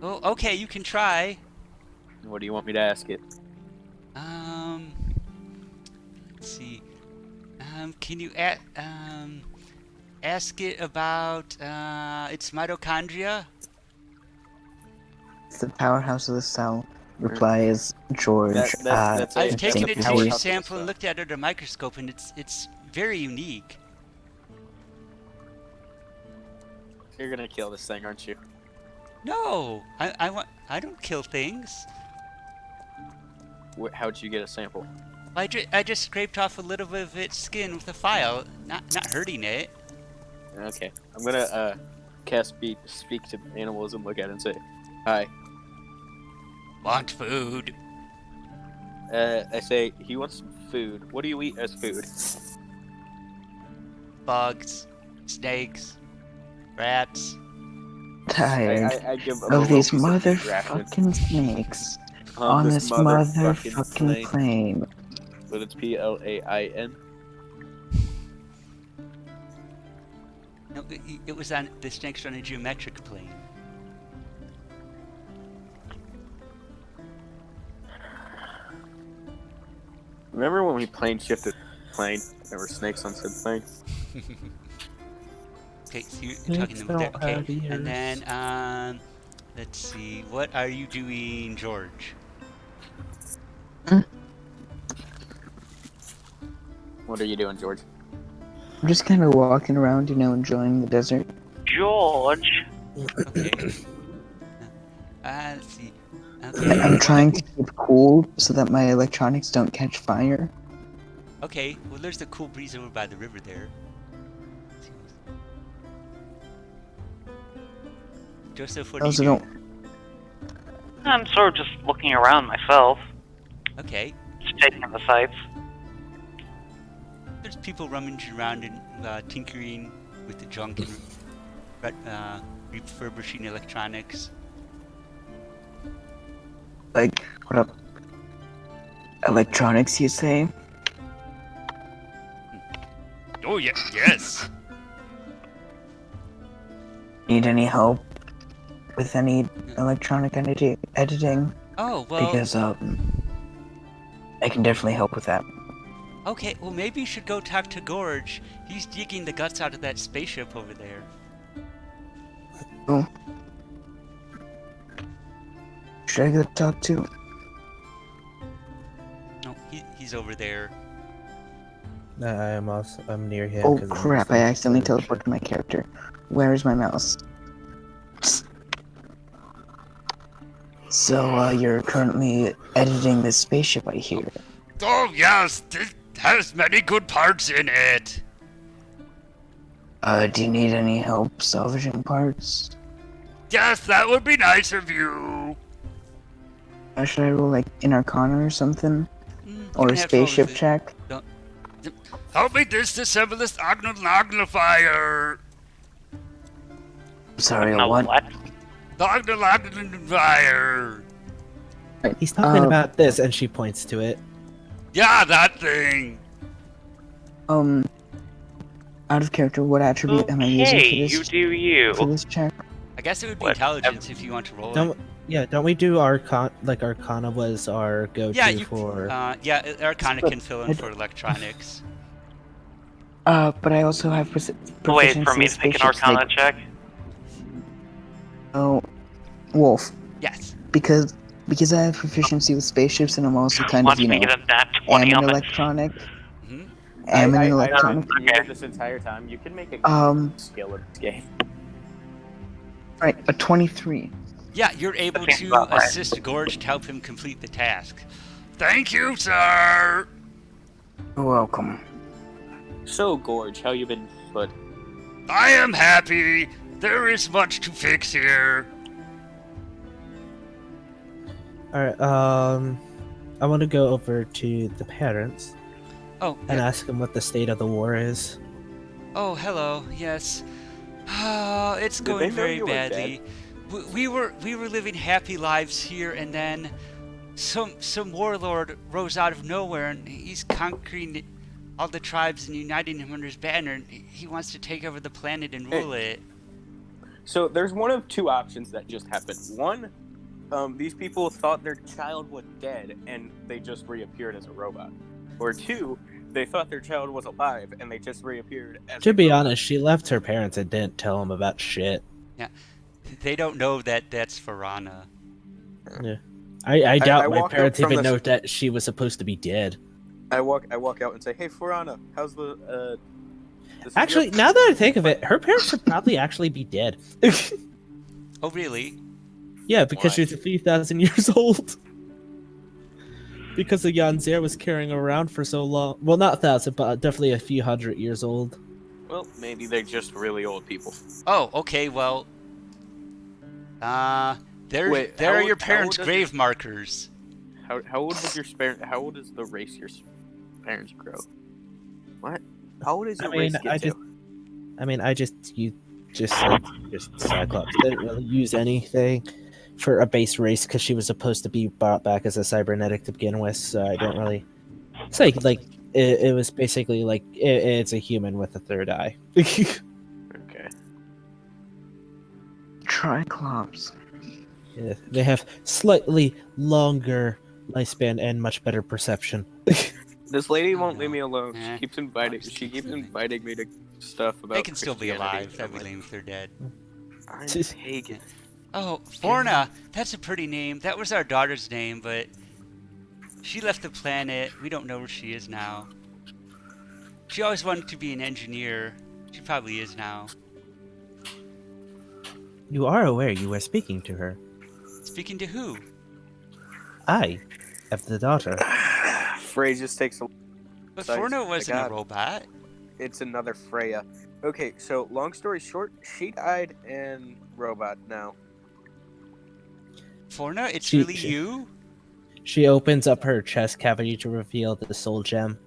Oh, okay, you can try. What do you want me to ask it? Let's see. Can you ask it about its mitochondria? It's the powerhouse of the cell. Replies George. That's I've it. taken That's its a tissue powerhouse sample and cell. looked at it under a microscope, and it's very unique. You're gonna kill this thing, aren't you? No, I don't kill things. How'd you get a sample? I just scraped off a little bit of its skin with a file, not hurting it. Okay, I'm gonna cast speak to animals and look at it and say, "Hi." Want food? I say he wants some food. What do you eat as food? Bugs, snakes, rats. Tired I give him a of little these piece of meat ration. motherfucking snakes on this motherfucking plane. But it's PLAIN. No, it was on the snakes on a geometric plane. Remember when we plane shifted plane? There were snakes on said plane. Okay, so you're Snakes talking about that. don't Okay, have ears. and then let's see. What are you doing, George? What are you doing, George? I'm just kind of walking around, enjoying the desert. George. Okay. Let's see. Okay. I'm trying to keep cool so that my electronics don't catch fire. Okay. Well, there's the cool breeze over by the river there. Joseph, what I are also you don't. doing? I'm sort of just looking around myself, Okay. just taking in the sights. There's people rummaging around and tinkering with the junk and refurbishing electronics. Like, what up? Electronics, you say? Oh yeah, yes. Need any help with any electronic editing? Oh well. Because, I can definitely help with that. Okay. Well, maybe you should go talk to Gorge. He's digging the guts out of that spaceship over there. Oh. Should I go talk to? No, he's over there. I'm near him. Oh 'cause I'm crap, also I accidentally search. teleported my character. Where is my mouse? So, you're currently editing this spaceship, I hear. Oh yes, this has many good parts in it. Do you need any help salvaging parts? Yes, that would be nice of you. Should I roll, like, an Arcana or something? You Or can a have trouble spaceship with it. check? Help me disassemble this Ognifier. Sorry, No, what? Ognifier. He's talking about this, and she points to it. Yeah, that thing. Out of character, what attribute am I using Okay, for you this, do you. for this check? I guess it would be What? intelligence if you want to roll it. Don't we do Arcana was our go-to Yeah, you. for. Yeah, Arcana can fill in for electronics. But I also have Wait for me with to make an spaceships, Arcana like- check. Oh, Wolf. Yes. Because I have proficiency with spaceships, and I'm also kind Watch of, me get a nat am 20 an on that. electronic. Hmm. Am an electronic. I've Okay. this entire time. You can make a skill in this game. Right, a 23. Yeah, you're able seems to about right. assist Gorge to help him complete the task. Thank you, sir. You're welcome. So, Gorge, how you been, bud? I am happy. There is much to fix here. Alright, I want to go over to the parents Oh, and yeah. ask them what the state of the war is. Oh, hello. Yes. Oh, it's Did going they know very you were badly. We were living happy lives here, and then some warlord rose out of nowhere, and he's conquering all the tribes and uniting them under his banner. And he wants to take over the planet and rule it. So there's one of two options that just happened. One, these people thought their child was dead and they just reappeared as a robot. Or two, they thought their child was alive and they just reappeared as To a be robot. honest, she left her parents and didn't tell them about shit. They don't know that that's Farana. I doubt my walk up parents from even the- know that she was supposed to be dead. I walk out and say, "Hey, Farana, how's the this is Actually, your-" now that I think of it, her parents should probably actually be dead. Oh, really? Yeah, because Why? she's a few thousand years old. Because the Yanzer was carrying around for so long. Well, not 1,000, but definitely a few hundred years old. Well, maybe they're just really old people. Oh, okay. Well, there Wait, there how are old- your how parents' old is grave markers. How old was your How old is the race your parents grow? What? How old is your race get to? I just Cyclops didn't really use anything for a base race because she was supposed to be brought back as a cybernetic to begin with. So I don't really. It's like it was basically like it's a human with a third eye. Okay. Triclops. Yeah, they have slightly longer lifespan and much better perception. This lady won't No. leave me alone. Eh, She keeps inviting. just She keep keeps moving. inviting me to stuff about. They can still be Christianity. alive. That'd be I'm like, lame if they're dead. I'm pagan. Oh, Forna. That's a pretty name. That was our daughter's name, but she left the planet. We don't know where she is now. She always wanted to be an engineer. She probably is now. You are aware you were speaking to her. Speaking to who? I am the daughter. Frey just takes a. But Sorry, Forna my wasn't a God. robot. It's another Freya. Okay, so long story short, she died and robot now. Forna, it's She- really she- you? She opens up her chest cavity to reveal the soul gem.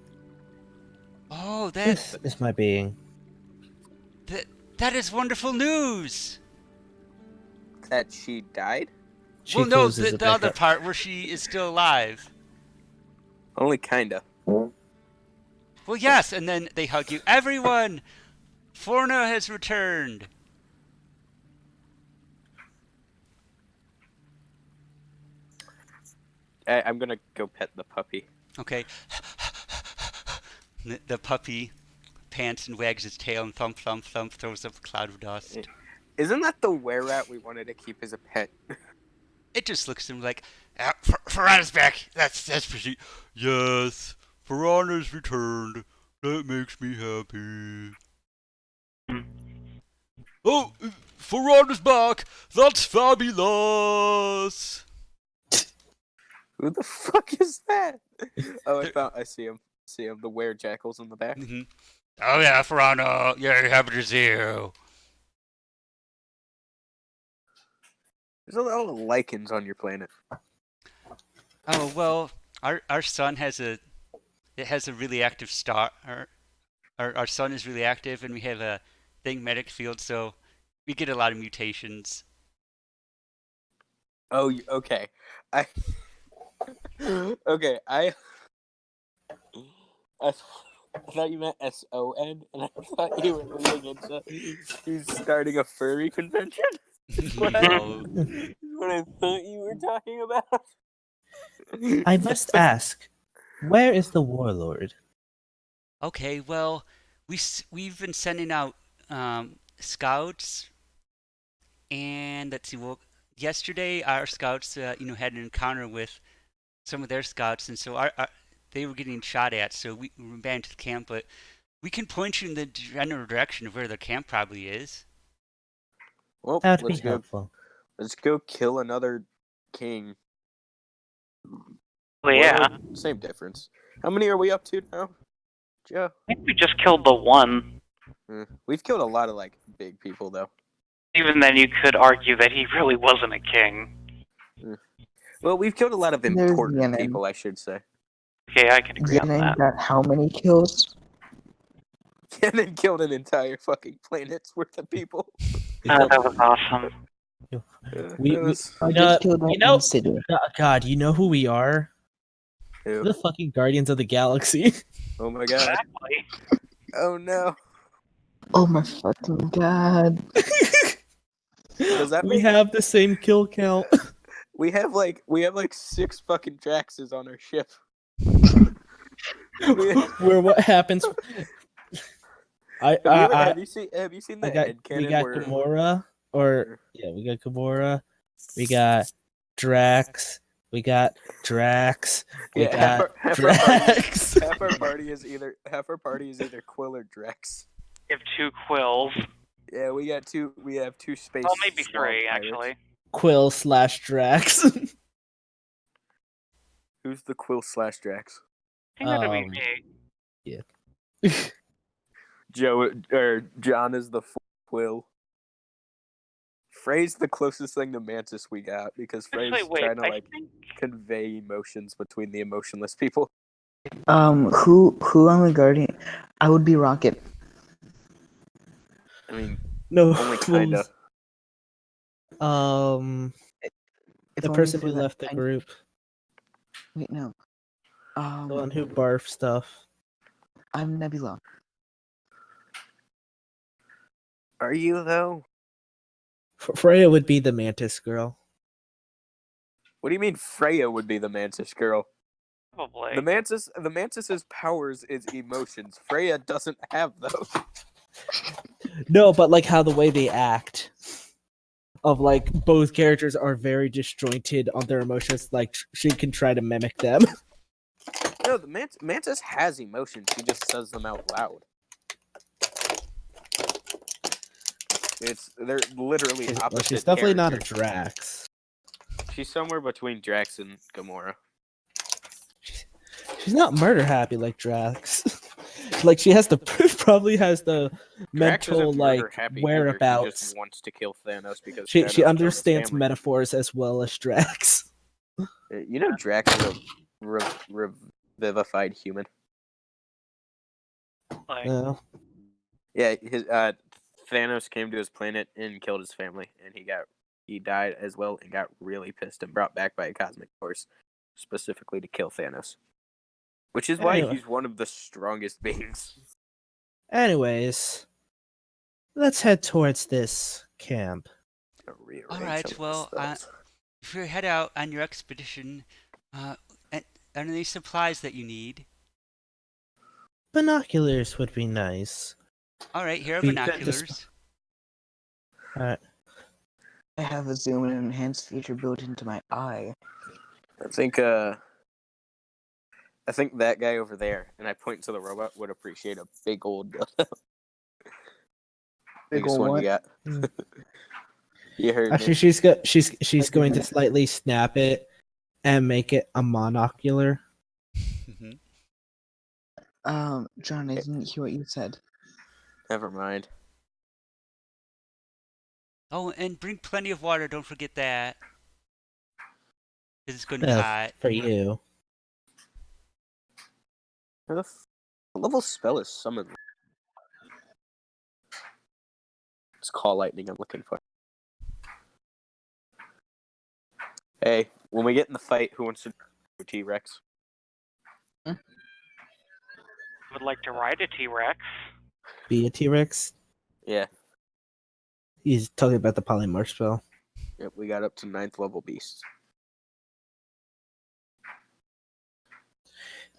Oh, This is my being. that is wonderful news. That she died? She Well, no, closes the it back other up. part where she is still alive. Only kinda. Well, yes, and then they hug you. Everyone, Forna has returned. I'm gonna go pet the puppy. Okay. The puppy pants and wags its tail and thump, thump, thump, throws up a cloud of dust. Isn't that the were-rat we wanted to keep as a pet? It just looks at him like, Farana's back. That's pretty. Yes, Farana's returned. That makes me happy. Oh, Farana's back. That's fabulous. Who the fuck is that? Oh, I see him. The were-jackals in the back. Mm-hmm. Oh yeah, Farana. Yeah, happy to see you. There's a lot of lichens on your planet. Oh well, our sun has a really active star. Our sun is really active, and we have a thing medic field, so we get a lot of mutations. Oh, okay. Okay, I thought you meant SON, and I thought you were leading into he's starting a furry convention. What? No. Is what I thought you were talking about. I must ask, where is the warlord? Okay, well, we've been sending out scouts, and let's see. Well, yesterday our scouts, had an encounter with some of their scouts, and so they were getting shot at. So we were banned to the camp, but we can point you in the general direction of where the camp probably is. Well, That would be let's go. helpful. Let's go kill another king. Well, yeah. Warlord, same difference. How many are we up to now, Joe? I think we just killed the one. We've killed a lot of big people though. Even then, you could argue that he really wasn't a king. Well, we've killed a lot of There's important Yenin. people, I should say. Okay, I can agree on Yenin that. got how many kills? And then killed an entire fucking planet's worth of people. That was awesome. We, It was- I you just know, killed that you know, insider. God, you know who we are? Ew. We're the fucking Guardians of the Galaxy. Oh my god. Exactly. Oh no. Oh my fucking god. Does that We mean have the same kill count. we have like 6 fucking Draxes on our ship? Where what happens? Have you seen we the got headcanon where Gamora, or yeah, we got Gamora. We got Drax. We got Drax. We Yeah, got half our party, Drax. half our party is either Quill or Drax. You have 2 quills. Yeah, we have two space. Well, maybe swamp 3, pirates. actually. Quill/Drax. Who's the Quill / Drax? I think that would be me. Joe or John is the Quill. Frey's the closest thing to Mantis we got because Frey's Actually, wait, trying to I think... convey emotions between the emotionless people. Who on the Guardian? I would be Rocket. I mean, No, only kinda. If the only person for who that left the tiny- group, Wait, no. the one who barfed stuff. I'm Nebula. Are you though? Freya would be the Mantis girl. What do you mean Freya would be the Mantis girl? Probably. The Mantis's powers is emotions. Freya doesn't have those. No, but like how the way they act. Of like both characters are very disjointed on their emotions. Like she can try to mimic them. No, the Mantis has emotions. She just says them out loud. They're literally opposite. Well, she's definitely not a characters. Drax. She's somewhere between Drax and Gamora. She's not murder happy like Drax. Like she has the probably has the Drax mental isn't like murder-happy either. He whereabouts. just wants to kill Thanos because She Thanos killed his understands family. metaphors as well as Drax. You know, Drax is a revivified human. Like, No. Yeah, his Thanos came to his planet and killed his family, and he died as well and got really pissed and brought back by a cosmic force, specifically to kill Thanos. Which is why Anyway. he's one of the strongest beings. Anyways, let's head towards this camp. Alright, well, if you head out on your expedition, any supplies that you need? Binoculars would be nice. Alright, here are We- binoculars. Alright. I have a zoom and enhance feature built into my eye. I think that guy over there, and I point to the robot, would appreciate a big old Big biggest ol' one what? you got. Mm. You heard Actually, me. she's going to slightly snap it and make it a monocular. Mhm. John, I didn't hear what you said. Never mind. Oh, and bring plenty of water, don't forget that. Because it's going to be Well, hot. for you. What level spell is summon? It's call lightning I'm looking for. Hey, when we get in the fight, who wants to do T-Rex? would like to ride a T-Rex. Be a T-Rex. Yeah. He's talking about the polymorph spell. Yep, we got up to 9th level beasts.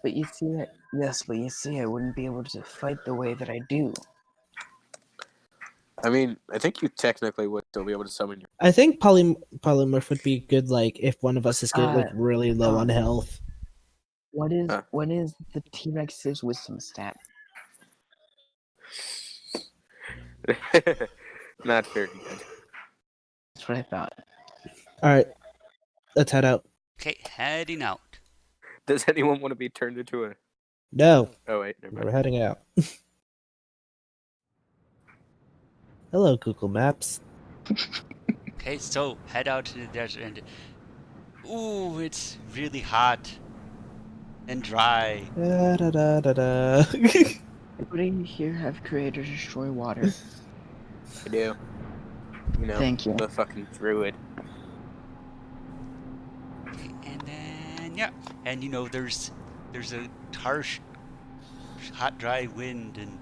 But you see that? Yes, but you see, I wouldn't be able to fight the way that I do. I mean, I think you technically would still be able to summon your... I think polymorph would be good. Like if one of us is getting like really low on health. What is Huh. what is the T-Rex's wisdom stat? Not very good. That's what I thought. All right, let's head out. Okay, heading out. Does anyone want to be turned into a... No, Oh, wait, never we're mind. heading out. Hello, Google Maps. Okay, so head out to the desert and... Ooh, it's really hot. And dry. Da, da, da, da, da. Everybody here have creator destroy water. I do. You know, Thank you. the fucking druid. Okay, and then yeah, and you know there's a harsh, hot, dry wind and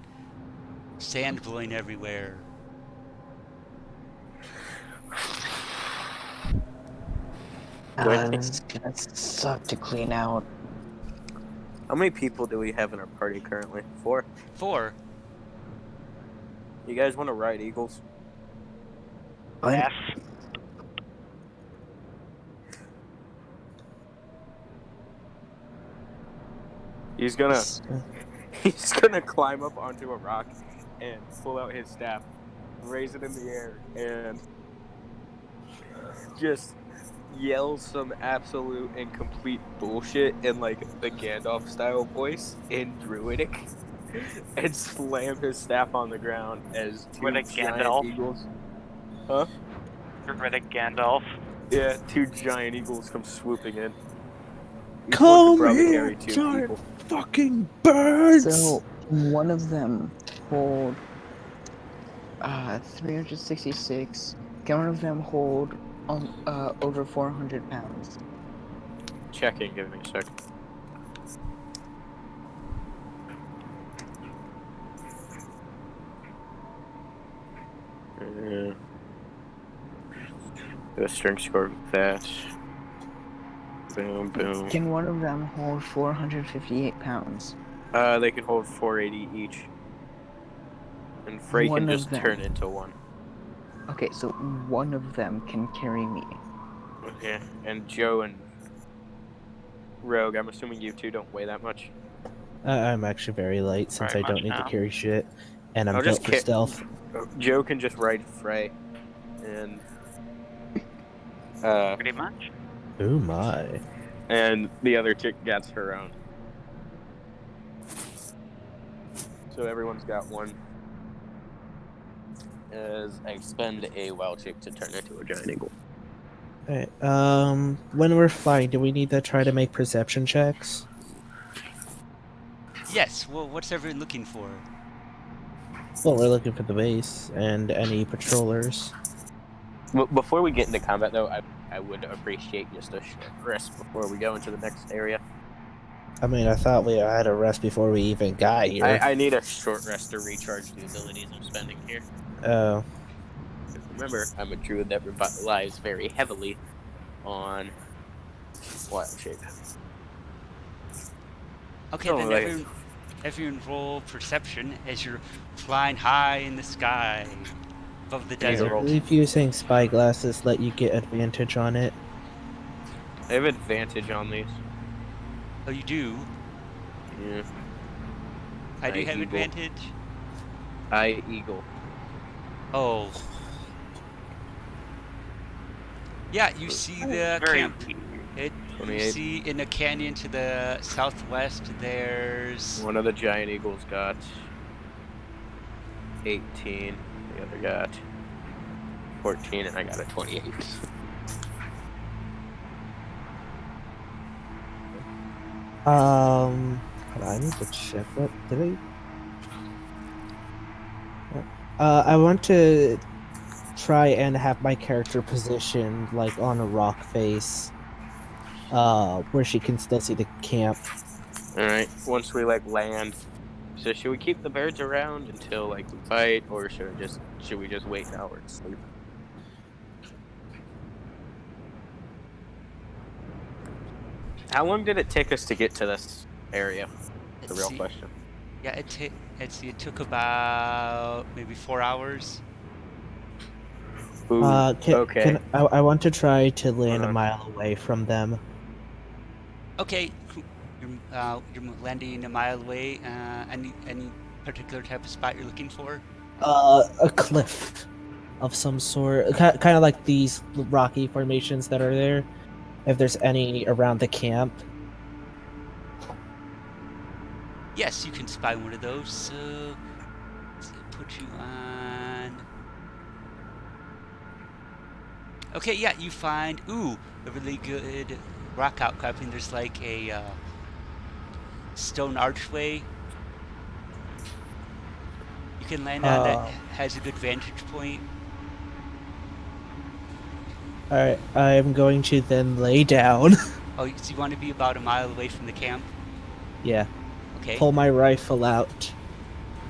sand blowing everywhere. It's gonna suck to clean out. How many people do we have in our party currently? 4. 4. You guys want to ride eagles? Yes. He's gonna climb up onto a rock and pull out his staff, raise it in the air, and just yell some absolute and complete bullshit in like the Gandalf style voice in Druidic, and slam his staff on the ground as 2 Druidic giant Gandalf? eagles. Huh? Druidic Gandalf. Yeah, 2 giant eagles come swooping in. Each one Come could probably here, carry 2 giant people. fucking birds! So one of them hold 366. Can one of them hold over 400 pounds? Checking, give me a sec. The strength score fast. Boom, boom. Can one of them hold 458 pounds? They can hold 480 each. And Frey One can of just them. turn into one. Okay, so one of them can carry me. Okay. And Joe and Rogue, I'm assuming you two don't weigh that much. I'm actually very light since Very I don't much need now. to carry shit, and I'm I'll built just for ki- stealth. Joe can just ride Frey. And Pretty much. Oh my! and the other chick gets her own. So everyone's got one. As I spend a wild chick to turn into a giant eagle. Alright, when we're flying, do we need to try to make perception checks? Yes. Well, what's everyone looking for? Well, we're looking for the base and any patrollers. Well, before we get into combat, though, I would appreciate just a short rest before we go into the next area. I mean, I thought we had a rest before we even got here. I need a short rest to recharge the abilities I'm spending here. Oh. Remember, I'm a druid that relies very heavily on wild shape. Okay, Oh, then right. everyone roll perception as you're flying high in the sky above the Can you desert. roll? If using spyglasses let you get advantage on it. I have advantage on these. Oh, you do? Yeah. I do I have eagle. advantage? I eagle. Oh. Yeah, you see the Very camp. You 28. see in the canyon to the southwest, there's... One of the giant eagles got 18. The other got 14, and I got a 28. Hold on, I need to check what did I want to try and have my character positioned like on a rock face, where she can still see the camp. Alright, once we land, so should we keep the birds around until we fight, or should we just wait now or sleep? How long did it take us to get to this area? The let's real see. question. Yeah, it took about maybe 4 hours. Ooh, okay. I want to try to land Hold a on. mile away from them. Okay, you're landing a mile away. Any particular type of spot you're looking for? A cliff of some sort, kind of like these rocky formations that are there. If there's any around the camp. Yes, you can spy one of those. So let's put you on. Okay, yeah, you find a really good rock outcropping. There's like a stone archway you can land on that has a good vantage point. Alright, I'm going to then lay down. Oh, so you want to be about a mile away from the camp? Yeah. Okay. Pull my rifle out.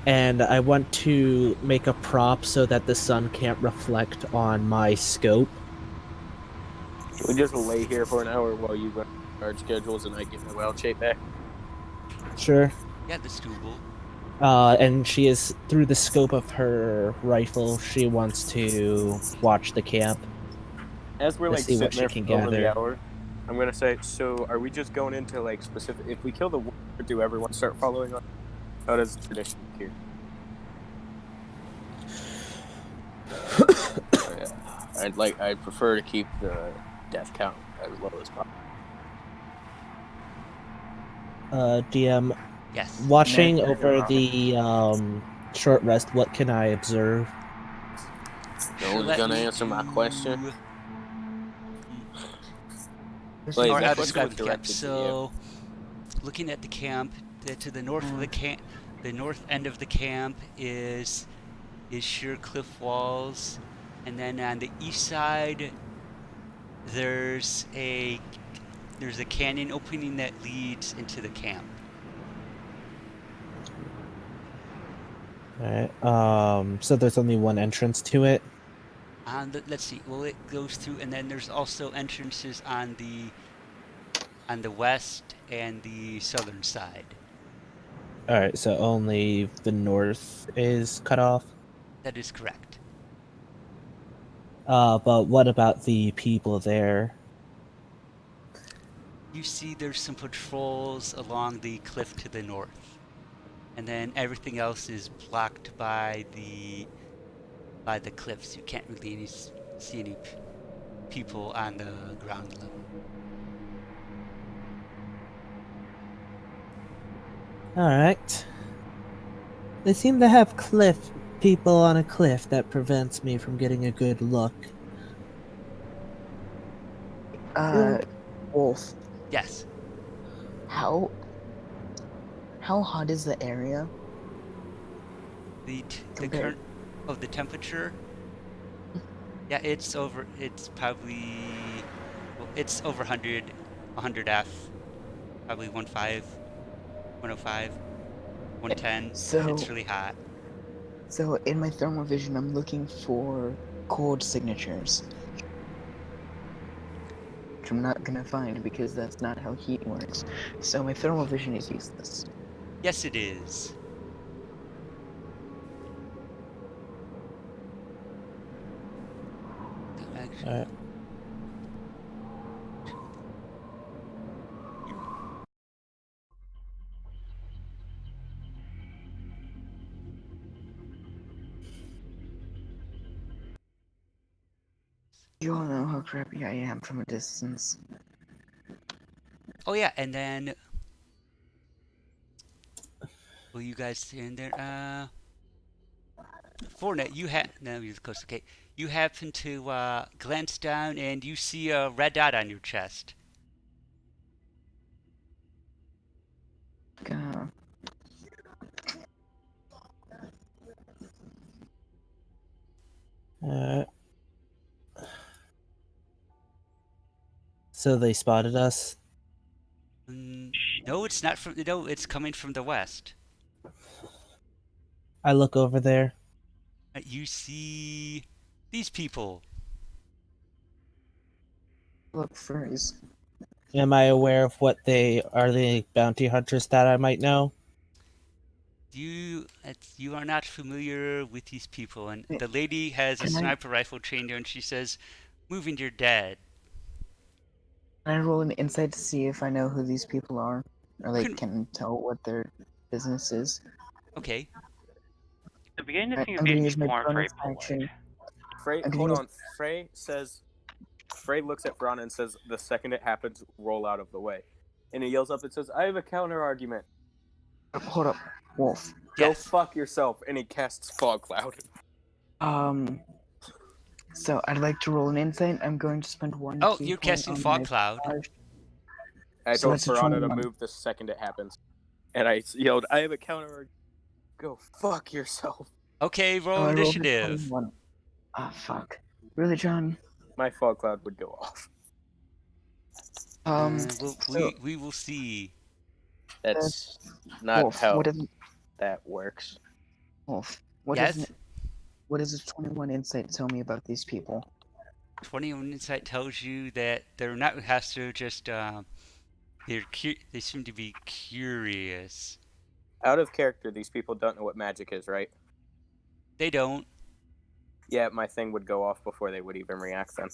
And I want to make a prop so that the sun can't reflect on my scope. We just lay here for an hour while you run our schedules and I get my wild shape back. Sure. Yeah, that's doable. And she is, through the scope of her rifle, she wants to watch the camp. As we're Let's like see what sitting she there can for over the gather. hour, I'm gonna say, so are we just going into like specific? If we kill the wolf, do everyone start following on? How does tradition here? I'd prefer to keep the death count as low as possible. DM, Yes. watching Yeah. over the short rest, what can I observe? No Sure, one's let gonna me answer my question. do- Wait, Or that I'll question describe was the camp. directed to So, looking at the camp, to the north of the camp, the north end of the camp is sheer cliff walls, and then on the east side, there's a canyon opening that leads into the camp. Alright, so there's only one entrance to it? Let's see. Well, it goes through, and then there's also entrances on the west and the southern side. Alright, so only the north is cut off? That is correct. But what about the people there? You see there's some patrols along the cliff to the north. And then everything else is blocked by the cliffs. You can't really see any people on the ground level. Alright. They seem to have people on a cliff that prevents me from getting a good look. Wolf, Yes. how hot is the area? The Compared- current the temperature. Yeah, it's probably it's over 100 F, probably 105, 105, 110. So- It's really hot. So in my thermal vision, I'm looking for cold signatures, which I'm not gonna find because that's not how heat works. So my thermal vision is useless. Yes, it is. Actually, Alright. You all know how crappy I am from a distance. oh yeah, and then will you guys stand there? Fortnite, no, you're close. Okay, you happen to glance down and you see a red dot on your chest. Uh, Alright. So they spotted us? No, it's not from. No, it's coming from the west. I look over there. You see these people. look, furries. Am I aware of what they are? They bounty hunters that I might know? You are not familiar with these people, and the lady has a Can I- sniper rifle trained her, and she says, "Moving, you're dead." Can I roll an insight to see if I know who these people are, or like Can- can tell what their business is? Okay. The beginning of Alright, things I'm gonna being use my more bonus very action. Frey, I'm hold gonna on. Frey looks at Verana and says, "The second it happens, roll out of the way." And he yells up and says, "I have a counter argument. Hold up, Wolf. Go Yes. fuck yourself." And he casts Fog Cloud. So I'd like to roll an insight. I'm going to spend one. Oh, key you're point casting on fog my cloud. barrage. I So told that's a Verana to 21. move the second it happens. And I yelled, "I have a counter argument. Go fuck yourself." Okay, So roll I rolled a initiative. 21. Ah, fuck. Really, John? my fog cloud would go off. Well, so we will see. That's not Wolf, how what if that works. Wolf? What Yes? does what does this 21 insight tell me about these people? 21 insight tells you that they're not Hester, just they seem to be curious. Out of character, these people don't know what magic is, right? They don't. Yeah, my thing would go off before they would even react then.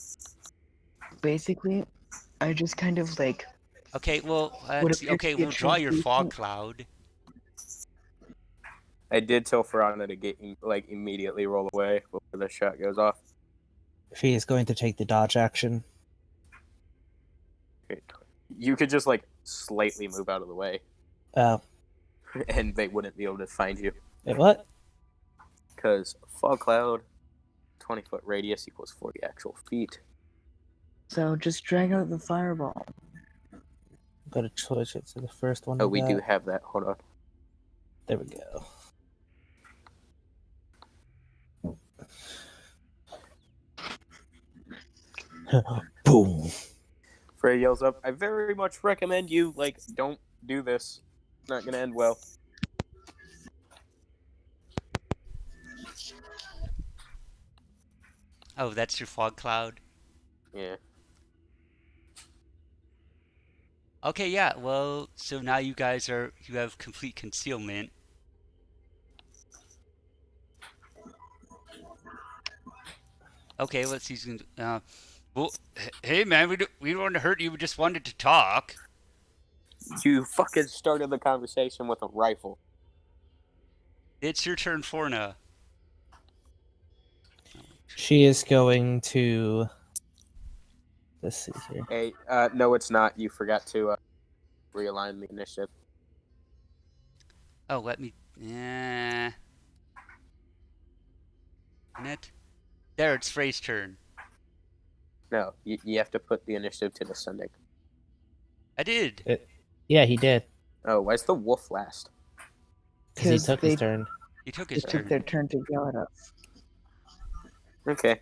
Basically, I just kind of like Okay, well, What appears okay, to be a we'll draw your fog translation- cloud. I did tell Ferrana to get immediately roll away before the shot goes off. She is going to take the dodge action. You could just slightly move out of the way, Oh, and they wouldn't be able to find you. wait, what? Because fog cloud, 20-foot radius equals 40 actual feet. so just drag out the fireball. Go to choice it. So the first one. Oh, of we do that. have that. Hold on. There we go. Boom. Frey yells up, I very much recommend you, don't do this. It's not gonna end well. Oh, that's your fog cloud? Yeah. Okay, yeah, well, so now you have complete concealment. Okay, let's see. Well, hey man, we don't want to hurt you, we just wanted to talk. You fucking started the conversation with a rifle. It's your turn, Forna. She is going to. Let's see here. Hey, no, it's not. You forgot to realign the initiative. Oh, let me. Net. There, it's Frey's turn. No, you have to put the initiative to descending. I did. Yeah, he did. Oh, why's the wolf last? Because he 'Cause took his they- turn. He took They his took turn. their turn to yell at us. Okay.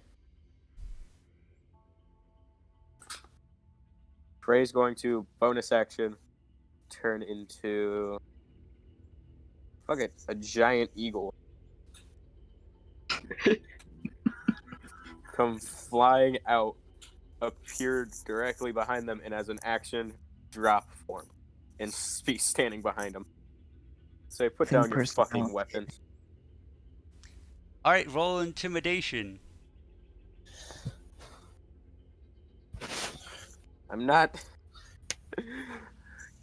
Frey's going to bonus action turn into a giant eagle. Come flying out, appeared directly behind them, and as an action, drop form, and be standing behind them. So put Same down your person fucking out. weapons. Alright, roll intimidation. I'm not.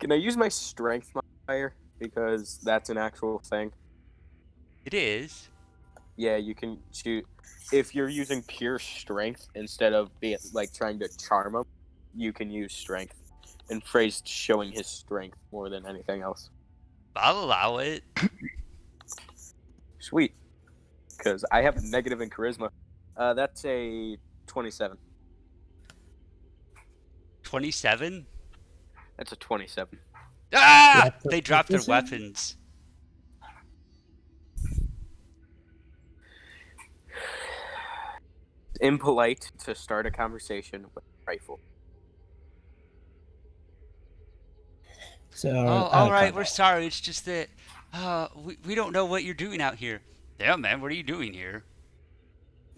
Can I use my strength modifier? Because that's an actual thing. It is. Yeah, you can shoot. If you're using pure strength instead of being trying to charm them, you can use strength. And Frey's showing his strength more than anything else. I'll allow it. Sweet. Because I have a negative in charisma. That's a 27. 27? That's a 27. Ah! Yeah, They dropped their proficiency? weapons. Impolite to start a conversation with a rifle. So. Oh, alright, we're sorry. It's just that we don't know what you're doing out here. Yeah, man, what are you doing here?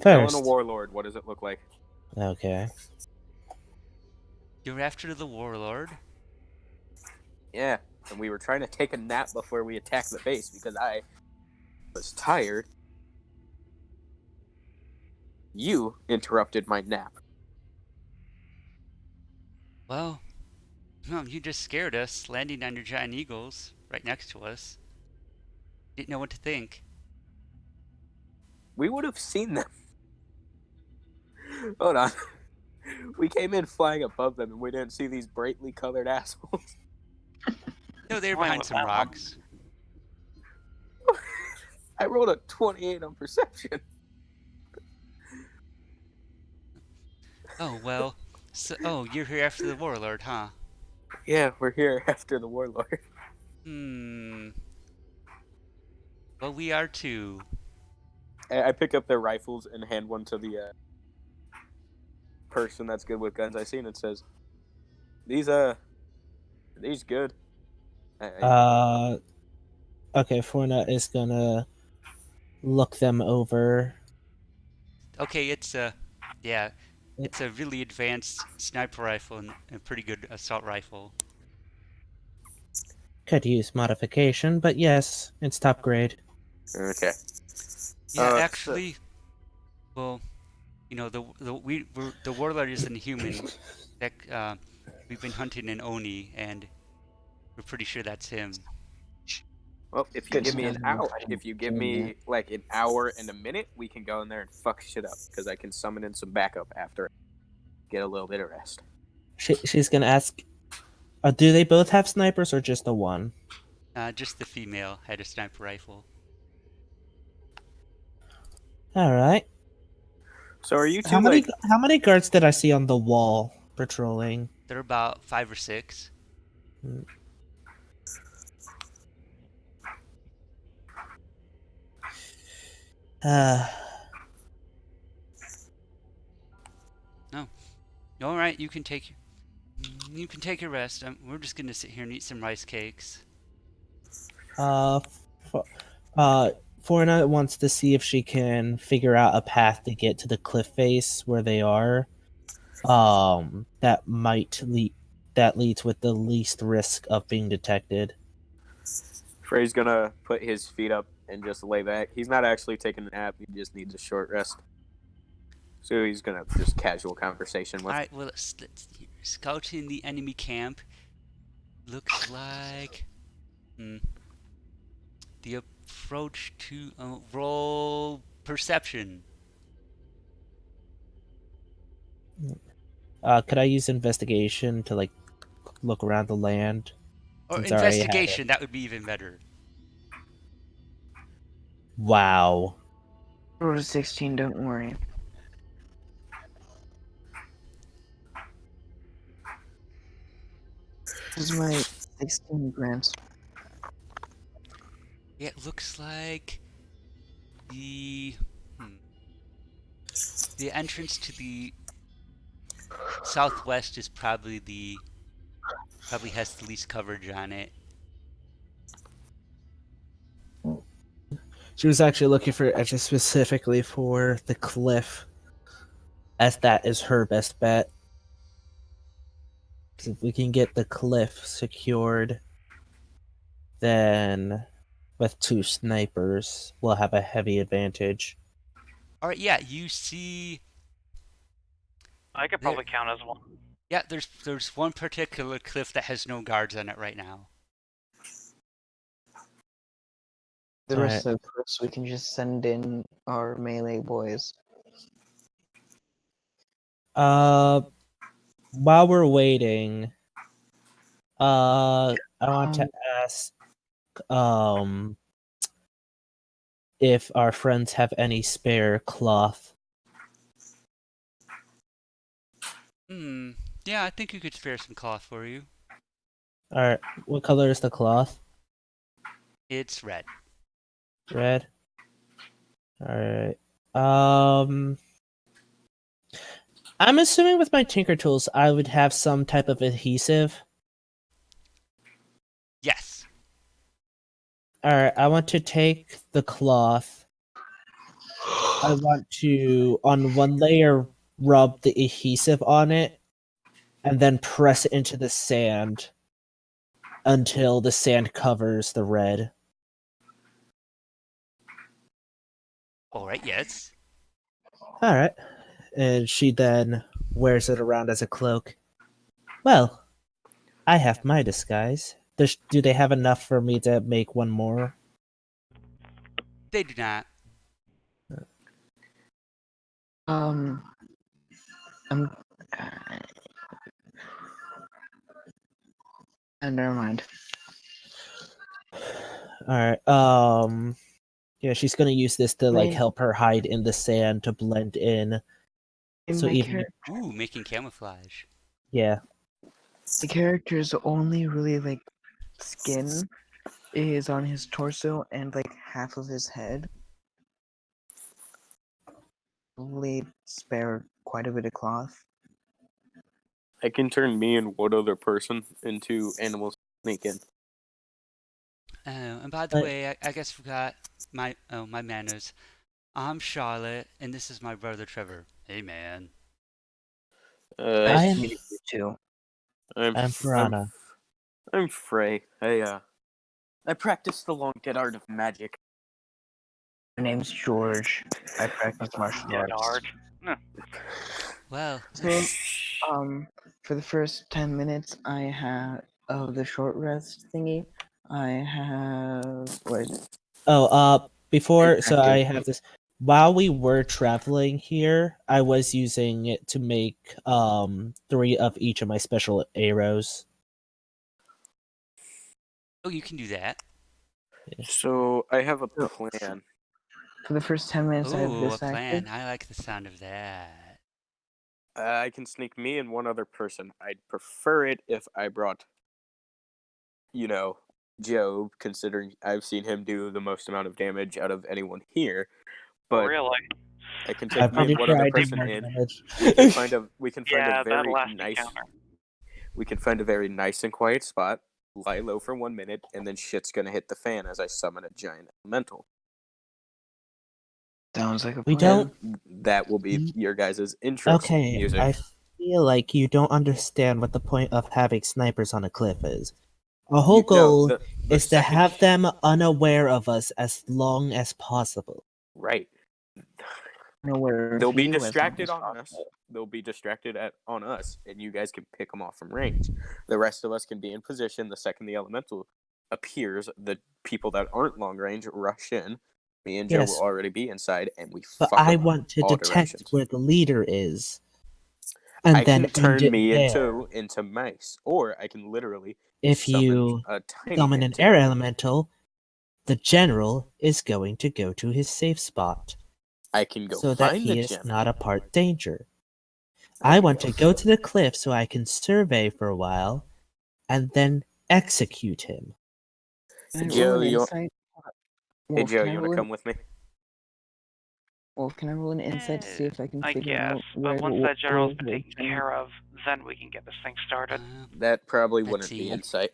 Killing First. a warlord, what does it look like? Okay. You're after the warlord? Yeah, and we were trying to take a nap before we attacked the base because I was tired. You interrupted my nap. Well, no, you just scared us, landing on your giant eagles right next to us. Didn't know what to think. We would have seen them. Hold on. We came in flying above them and we didn't see these brightly colored assholes. No, they were Why behind was some that one? rocks. I rolled a 28 on perception. Oh, well. So, you're here after the warlord, huh? Yeah, we're here after the warlord. Well, we are too. I pick up their rifles and hand one to the person that's good with guns I seen. It says these good. Okay, Forna is gonna look them over. Okay, it's it's a really advanced sniper rifle and a pretty good assault rifle. Could use modification, but yes, it's top grade. Okay. Yeah, So- actually, well, you know, the warlord is a human. That we've been hunting an Oni, and we're pretty sure that's him. Well, if you Good give to me know an that hour, we're if you give doing me like an hour and a minute, we can go in there and fuck shit up because I can summon in some backup after I get a little bit of rest. She's gonna ask, do they both have snipers or just the one? Just the female had a sniper rifle. All right. So are you two How many like? how many guards did I see on the wall patrolling? They're about 5 or 6. Uh, All right, you can take your rest. We're just gonna sit here and eat some rice cakes. uh, Forna wants to see if she can figure out a path to get to the cliff face where they are. That might leads with the least risk of being detected. Frey's gonna put his feet up and just lay back. He's not actually taking a nap. He just needs a short rest. So he's gonna just casual conversation with. All right, well let's scout in the enemy camp. Looks like the approach to roll perception. Could I use investigation to like look around the land? Or Since I already had it. investigation, that would be even better. Wow. Roll to 16, don't worry. This is my 16 grams. Yeah, it looks like the the entrance to the southwest is probably has the least coverage on it. She was actually looking for just specifically for the cliff, as that is her best bet. So if we can get the cliff secured, then with 2 snipers, we'll have a heavy advantage. All right, yeah, you see. I could probably count as one. Yeah, there's one particular cliff that has no guards on it right now. The rest of the cliffs, we can just send in our melee boys. While we're waiting, I want to ask, if our friends have any spare cloth. Yeah, I think you could spare some cloth for you. Alright, what color is the cloth? It's red. Red. Alright. I'm assuming with my Tinker Tools, I would have some type of adhesive. Yes. Alright, I want to take the cloth. I want to, on one layer, rub the adhesive on it, and then press it into the sand until the sand covers the red. Alright, yes. Alright. And she then wears it around as a cloak. Well, I have my disguise. Do they have enough for me to make one more? They do not. Never mind. Alright, yeah, she's gonna use this to like help her hide in the sand to blend in. In So my even Ooh, making camouflage. yeah. the character's only really like skin is on his torso and like half of his head. Only spare quite a bit of cloth. I can turn me and one other person into animals sneaking. And by the way, I guess forgot my manners. I'm Charlotte, and this is my brother Trevor. Hey, man. Nice I'm to meet you too. I'm Piranha. I'm Frey. I practice the long dead art of magic. My name's George. I practice martial Dead arts. hard. No. Well, So, for the first 10 minutes, I have of the short rest thingy. I have Before, so I Active. have this. While we were traveling here, I was using it to make 3 of each of my special arrows. oh, you can do that. So I have a plan. For the first 10 minutes, I have Oh, a this plan. active. I like the sound of that. I can sneak me and one other person. I'd prefer it if I brought, Job, considering I've seen him do the most amount of damage out of anyone here. Oh, But really? I can I'm take me pretty and one sure other I did person more in. damage. We can find a Yeah, that very last nice. encounter. We can find a very nice and quiet spot, lie low for 1 minute, and then shit's gonna hit the fan as I summon a giant elemental. Sounds like a We plan. don't. That will be your guys' intro Okay, music. I feel like you don't understand what the point of having snipers on a cliff is. Our whole goal the is to second- have them unaware of us as long as possible. Right. Nowhere They'll of be you as long distracted as on us. possible. They'll be distracted on us, and you guys can pick them off from range. The rest of us can be in position. The second the elemental appears, the people that aren't long range rush in. Me and Joe Yes. will already be inside, and we But fuck I 'em up want to all detect directions. where the leader is. And I then can turn end it me there. into mice, or I can literally If summon you a tiny summon hit an to air go. elemental, the general is going to go to his safe spot I can go so that find he the is gem. not a part danger. I I can want go to go to the cliff so I can survey for a while and then execute him. Can I Joe, roll an you- insight? Hey Wolf, Joe, can I you roll want to an- come with me? Wolf, can I roll an insight to see if I can I figure guess, out where but once the that general's wolf been is taken and- care of, then we can get this thing started. That probably Let's wouldn't see. be insight.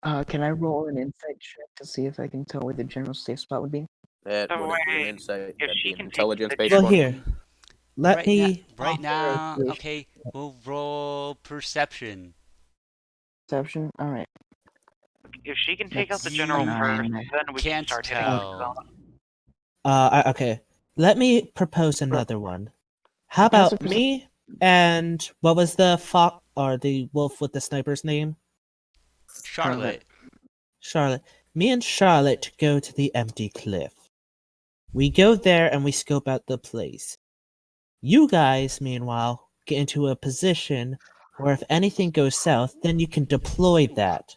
Can I roll an insight check to see if I can tell where the general's safe spot would be? That So wouldn't be an wait, insight. if That'd she be an can take intelligence the based Well, one. here, let right me. right now, Perception. okay, we'll roll perception. Perception? Alright. if she can take out the That's general first, nine. then we can Can't start hitting tell. them. Okay. Let me propose another one. How How's about the me and what was the fox or the wolf with the sniper's name? Charlotte. Charlotte. Me and Charlotte go to the empty cliff. We go there and we scope out the place. You guys, meanwhile, get into a position where if anything goes south, then you can deploy that.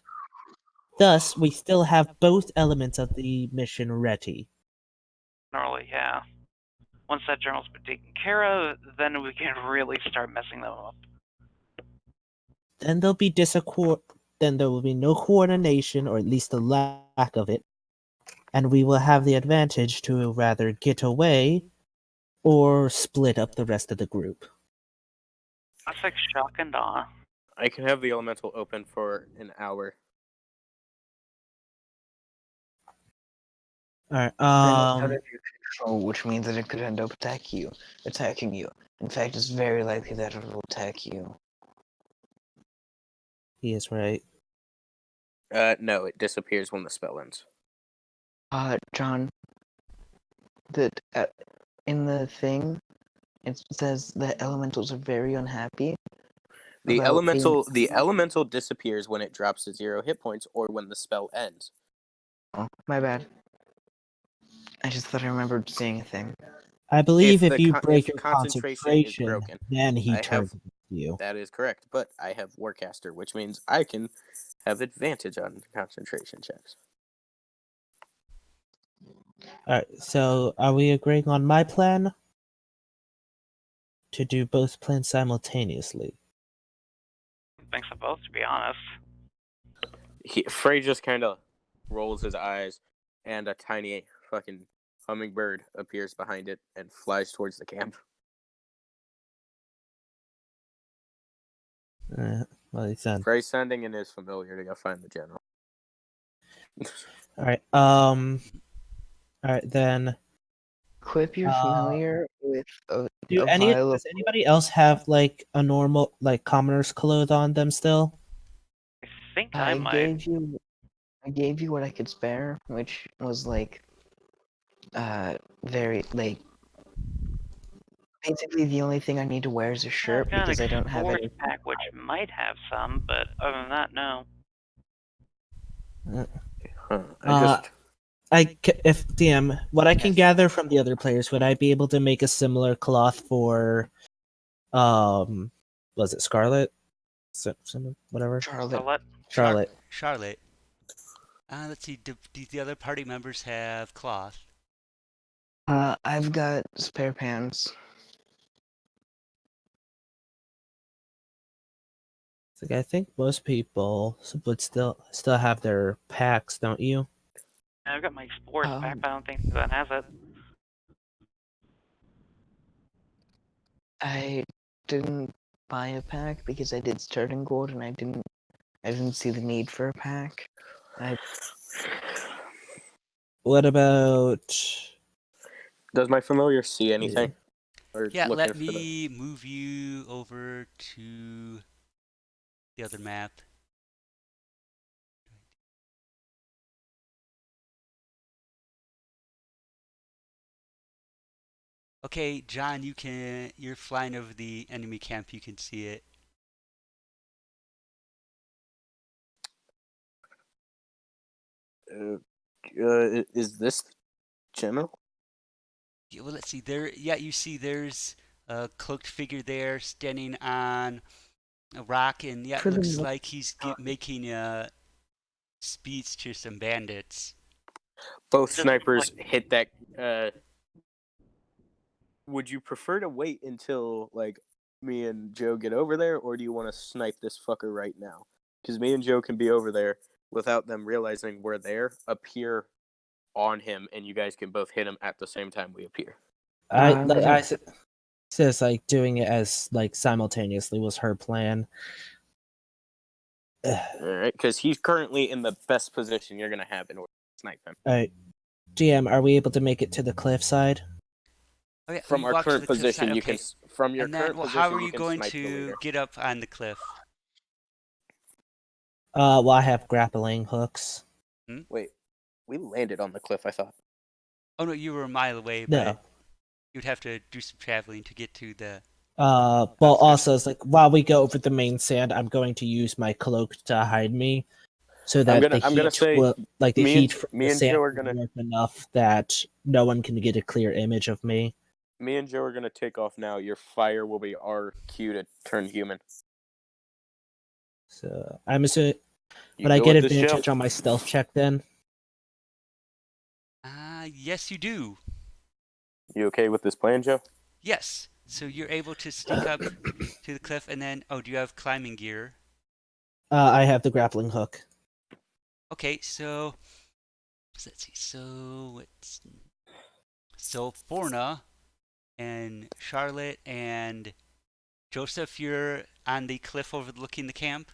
Thus, we still have both elements of the mission ready. Normally, yeah. Once that general's been taken care of, then we can really start messing them up. Then then there will be no coordination, or at least a lack of it, and we will have the advantage to rather get away or split up the rest of the group. That's like shock and awe. I can have the elemental open for an hour. Alright, Out of your control, which means that it could end up attacking you. In fact, it's very likely that it will attack you. he is right. No, it disappears when the spell ends. John, that in the thing, it says that elementals are very unhappy. The about being- elemental disappears when it drops to 0 hit points or when the spell ends. Oh, my bad. I just thought I remembered seeing a thing. I believe if you break if your concentration is concentration, broken, then he I have- turns against you. that is correct. But I have Warcaster, which means I can have advantage on concentration checks. Alright, so are we agreeing on my plan? To do both plans simultaneously. Thanks to both, to be honest. Frey just kind of rolls his eyes, and a tiny fucking hummingbird appears behind it and flies towards the camp. Well, he's done. Frey sending in his familiar to go find the general. All right. All right then. Equip your familiar with a vial of. Does anybody else have like a normal like commoner's clothes on them still? I think I I might. gave you what I could spare, which was like, very like. Basically, the only thing I need to wear is a shirt I've got because an I don't have explorer's any. pack, which might have some, but other than that, no. Huh. If DM, what I can Yes. gather from the other players, would I be able to make a similar cloth for, was it Scarlet? Whatever. Charlotte. So let Charlotte. Charlotte. Let's see. Do the other party members have cloth? I've got spare pants. It's like I think most people would still have their packs, don't you? I've got my explorer's pack, Um, but I don't think that has it. I didn't buy a pack because I did starting gold and I didn't see the need for a pack. What about? Does my familiar see anything? Or Yeah, looking let for the- me move you over to the other map. Okay, John, you're flying over the enemy camp, you can see it. Is this general? Yeah, well, let's see. You see there's a cloaked figure there standing on a rock, and yeah, it For the looks mo- like he's making a speech to some bandits. Both Does it snipers look hit that. Would you prefer to wait until like me and Joe get over there, or do you want to snipe this fucker right now? Because me and Joe can be over there without them realizing we're there, appear on him, and you guys can both hit him at the same time we appear. Says like doing it as like simultaneously was her plan. All right, because he's currently in the best position you're gonna have in order to snipe him. Alright. GM, are we able to make it to the cliffside? Oh, yeah, From you our walk to current the cliffside, position, you okay. can from your And then, current well, position how are you you can going snipe the to leader. get up on the cliff? Well, I have grappling hooks. Wait, we landed on the cliff. I thought. Oh no, you were a mile away, No. but you'd have to do some traveling to get to the. Well, also, it's like while we go over the main sand, I'm going to use my cloak to hide me, so that I'm gonna say will, like the me and- heat from me the and sand Joe are will gonna- work enough that no one can get a clear image of me. Me and Joe are gonna take off now. Your fire will be our cue to turn human. So I'm assuming, You but I go get with this, Joe? advantage on my stealth check then. Yes, you do. You okay with this plan, Joe? Yes. So you're able to sneak up to the cliff, and then do you have climbing gear? I have the grappling hook. Okay, so let's see. So Forna and Charlotte and Joseph, you're on the cliff overlooking the camp.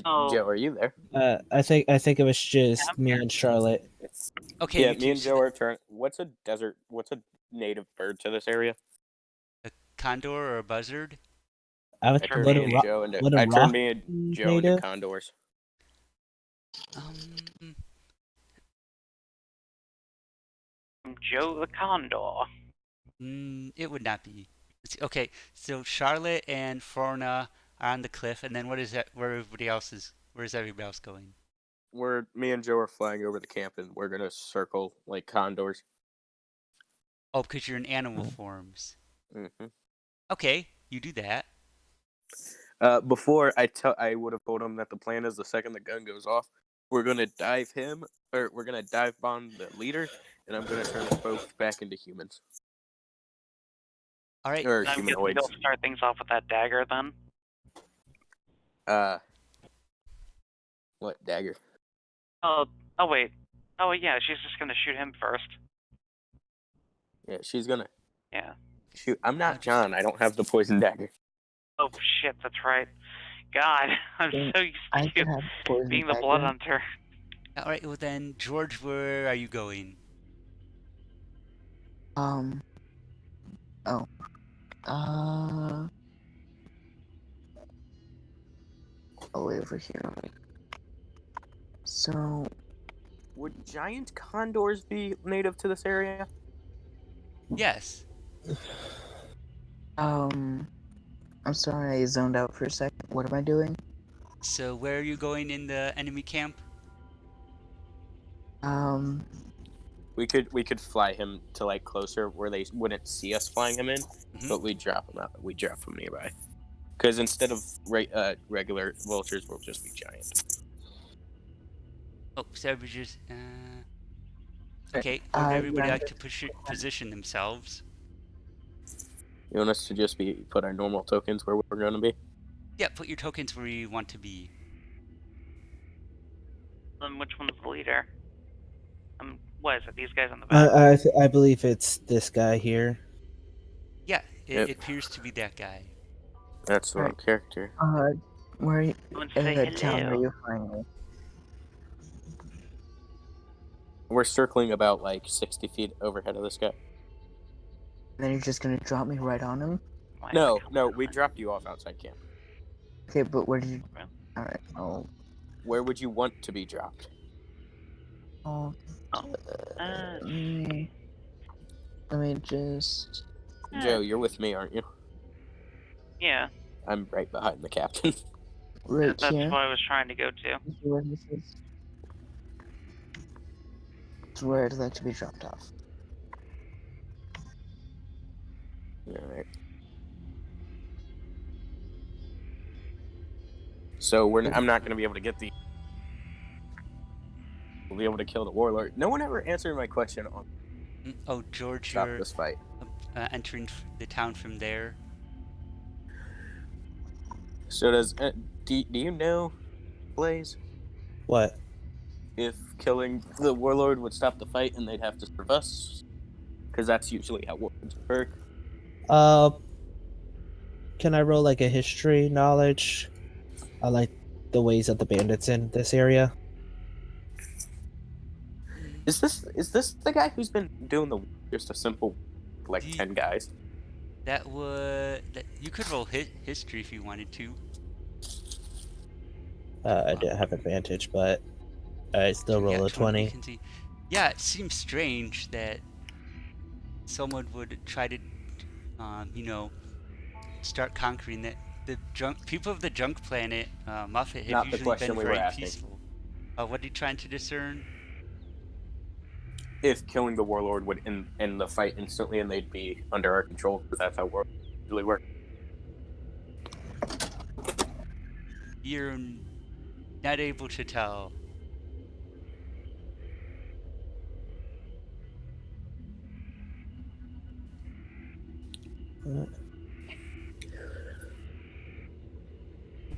Oh. Joe, are you there? I think it was just me and Charlotte. Okay, Yeah, you me two and see Joe are turn. What's a native bird to this area? a condor or a buzzard. I would I turned would me a and ro- Joe into. would a I turned rock me and be Joe into native? condors. Joe the Condor. It would not be. Okay, so Charlotte and Forna are on the cliff, and then what is that? Where is everybody else going? Me and Joe are flying over the camp, and we're gonna circle like condors. Oh, because you're in animal forms. Mm-hmm. Okay, you do that. Before I would have told him that the plan is the second the gun goes off, we're gonna dive bomb the leader, and I'm gonna turn us both back into humans. All right. Or I'm guessing humanoids. they'll start things off with that dagger then. What dagger? Oh wait. Oh yeah, she's just gonna shoot him first. Yeah, she's gonna. Yeah. Shoot, I'm not John. I don't have the poison dagger. Oh shit, that's right. God, I'm Then so used I to could have poison being the blood dagger. hunter. Alright, well then, George, where are you going? Oh. Way over here. So, Would giant condors be native to this area? Yes. I'm sorry, I zoned out for a second. What am I doing? So where are you going in the enemy camp? We could fly him to like closer where they wouldn't see us flying him in, but we drop him out. We drop him nearby. Because instead of regular vultures, we'll just be giant. Oh, savages. Okay, where would everybody yeah. like to position themselves? You want us to just put our normal tokens where we're going to be? Yeah, put your tokens where you want to be. Then which one's the leader? What is it? These guys on the back? I believe it's this guy here. Yeah, Yep. it appears to be that guy. That's the wrong character. Where are you? Someone say Town, hello. where you finding me? We're circling about like 60 feet overhead of this guy. Then you're just gonna drop me right on him? Why No, am I no, we coming? dropped you off outside camp. Okay, but where did you? Well. All right. Where would you want to be dropped? Oh. Let me just. Joe, you're with me, aren't you? Yeah, I'm right behind the captain. Right that's here. what I was trying to go to. This is where this is. It's where I'd like to be dropped off. Alright. So I'm not going to be able to get the... We'll be able to kill the warlord. No one ever answered my question on Oh, George, stop you're this fight. entering the town from there. So do you know, Blaze, What? if killing the warlord would stop the fight and they'd have to serve us? Because that's usually how warlords work. Can I roll like a history knowledge? I like the ways of the bandits in this area. Is this the guy who's been doing just a simple, like, 10 guys? You could roll history if you wanted to. I didn't have advantage, but I still Yeah, roll a 20. You can see. Yeah, it seems strange that someone would try to, start conquering the people of the junk planet. Muffet have Not the usually question been we were very asking. peaceful. What are you trying to discern? If killing the warlord would end the fight instantly and they'd be under our control, because that's how warlords usually work. You're not able to tell.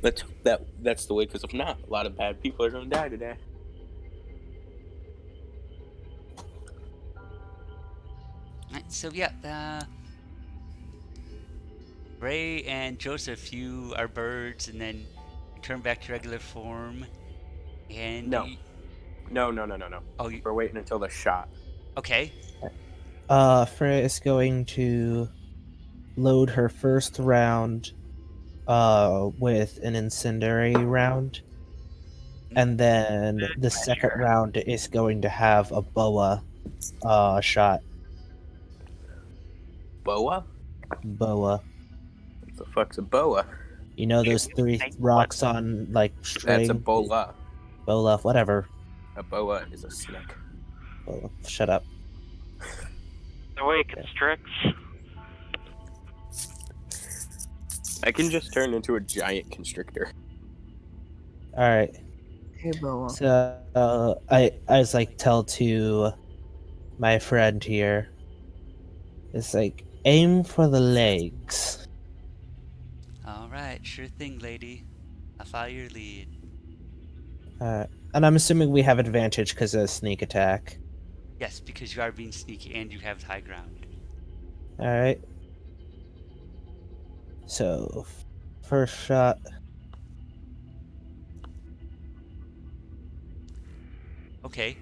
That's the way, because if not, a lot of bad people are going to die today. Right, so yeah, Ray and Joseph, you are birds, and then you turn back to regular form. And No. No. Oh, We're waiting until the shot. okay. Freya is going to load her first round with an incendiary round. And then the second round is going to have a boa shot. Boa? Boa. What the fuck's a boa? You know those three rocks on like string? That's a bola. Bola, whatever. A boa is a snake. Bola. Shut up. The way it constricts. I can just turn into a giant constrictor. Alright. Hey, Boa. So I was like tell to my friend here. It's like aim for the legs. Alright, sure thing, lady. I'll follow your lead. And I'm assuming we have advantage because of sneak attack. Yes, because you are being sneaky and you have high ground. Alright. So, first shot. Okay.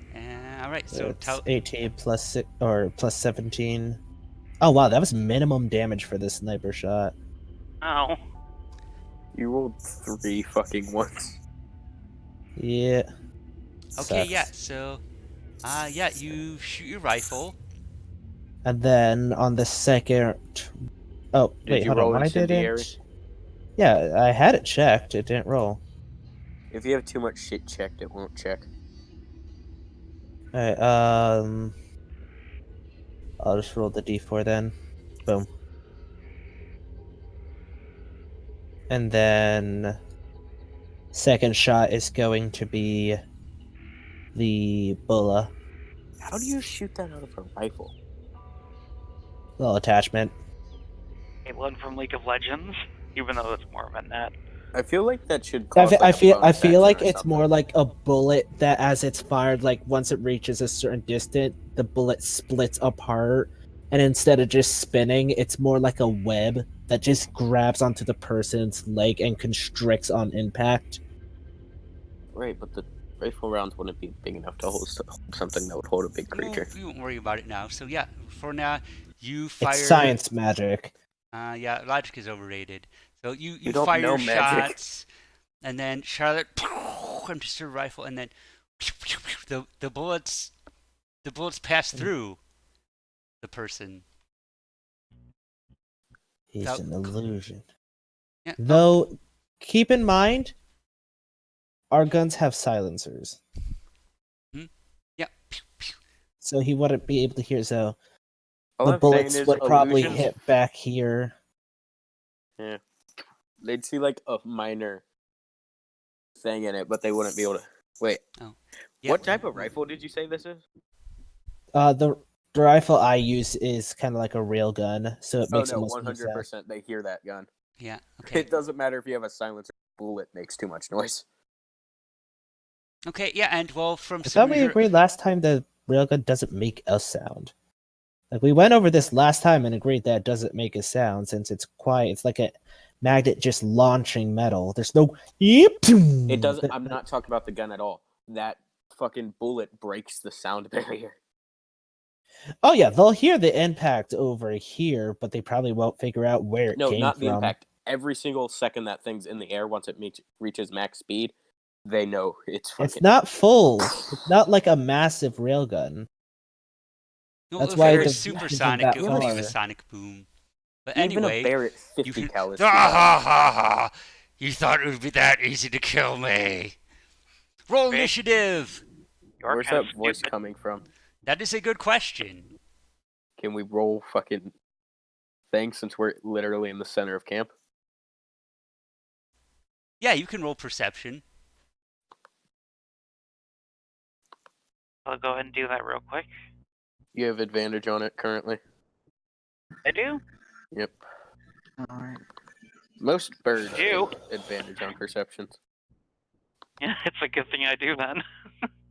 All right. So It's 18 plus 6 or plus 17. Oh wow, that was minimum damage for this sniper shot. Oh. You rolled 3 fucking ones. Yeah. Okay. Sucks. Yeah. So, yeah, you shoot your rifle. And then on the second. Oh Did wait, you hold on. roll Why incendiary? didn't? Yeah, I had it checked. It didn't roll. If you have too much shit checked, it won't check. Alright. I'll just roll the d4 then. Boom. And then second shot is going to be the Bulla. How do you shoot that out of a rifle? Little attachment. Caitlin from League of Legends, even though it's more of a net. I feel like that should I cost feel, like I a feel, I bonus feel action like or it's something. more like a bullet that, as it's fired, like once it reaches a certain distance, the bullet splits apart, and instead of just spinning, it's more like a web that just grabs onto the person's leg and constricts on impact. Right, but the rifle rounds wouldn't be big enough to hold something that would hold a big creature. You won't worry about it now. So yeah, for now, you fire. It's science magic. Yeah, logic is overrated. So you don't fire know your magic. shots, and then Charlotte empties her rifle, and then the bullets pass through the person. He's That- an illusion. Yeah. Though, keep in mind, our guns have silencers, Yeah. so he wouldn't be able to hear. So All the I'm bullets saying is would probably illusions- hit back here. Yeah. They'd see like a minor thing in it, but they wouldn't be able to. Wait. Yeah. What type of rifle did you say this is? The rifle I use is kind of like a rail gun, so it Oh makes no, almost no sound. 100% they hear that gun. Yeah. Okay. It doesn't matter if you have a silencer. Bullet makes too much noise. Okay. Yeah. And well, from I some thought we reason- agreed last time the railgun doesn't make a sound. Like we went over this last time and agreed that it doesn't make a sound since it's quiet. It's like a magnet just launching metal. There's no It doesn't. I'm not talking about the gun at all. That fucking bullet breaks the sound barrier. Oh yeah, they'll hear the impact over here, but they probably won't figure out where it No, came not from. the impact. Every single second that thing's in the air, once it reaches max speed, they know it's fucking. It's not full. It's not like a massive railgun. Well, That's if why it the was vision supersonic, that it would leave far. a sonic boom. But Even anyway, a Barrett you 50 can. cal is Ah, too loud. ha, ha, ha. You thought it would be that easy to kill me. Roll Hey. initiative. You're Where's kind that of voice stupid. coming from? That is a good question. Can we roll fucking thing since we're literally in the center of camp? Yeah, you can roll perception. I'll go ahead and do that real quick. You have advantage on it currently. I do. Yep. Alright. Most birds Ew. have advantage on perceptions. Yeah, it's a good thing I do then.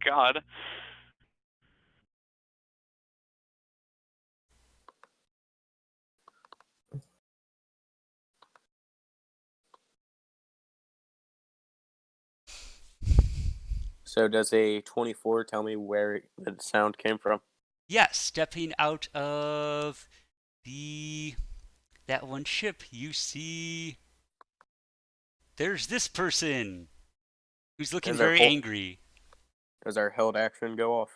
God. So does a 24 tell me where the sound came from? Yeah, stepping out of that one ship, you see there's this person who's looking Is there very full- angry. Does our held action go off?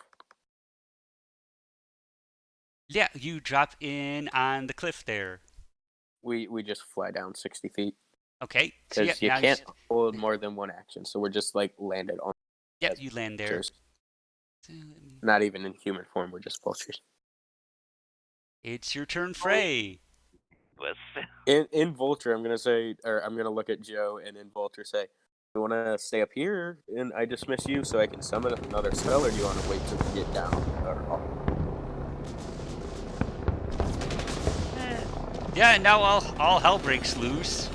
Yeah, you drop in on the cliff there. We just fly down 60 feet. Okay. So Because yeah, you now can't hold more than one action, so we're just like landed on Yep, you land there. vultures. So let me- Not even in human form, we're just vultures. It's your turn, Frey. In Vulture, I'm gonna look at Joe and in Vulture say, "You want to stay up here and I dismiss you so I can summon another spell, or do you want to wait till we get down?" Yeah, and now all hell breaks loose.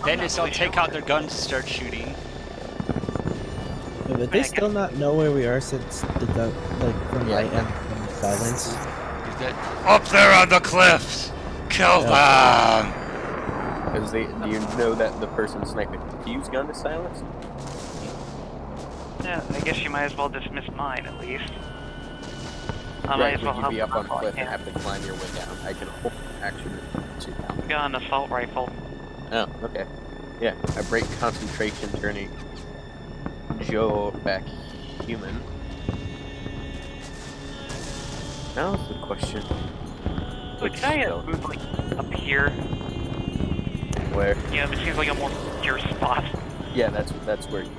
Dennis, I'll take out their guns and start shooting. But they still not know where we are since the gun, like from Yeah, light and from silence. Is that up there on the cliffs? Kill them! Because do you know that the person sniping the fuse gun is silenced? Yeah, I guess you might as well dismiss mine at least. I might Right, as well would you help be up on a them cliff all I and can. have to climb your way down? I can hold action to down. Got an assault rifle. Oh, okay. Yeah, I break concentration, turning Joe back human. Now's the question. Wait, can I move like up here? Where? Yeah, it seems like a more secure spot. Yeah, that's where you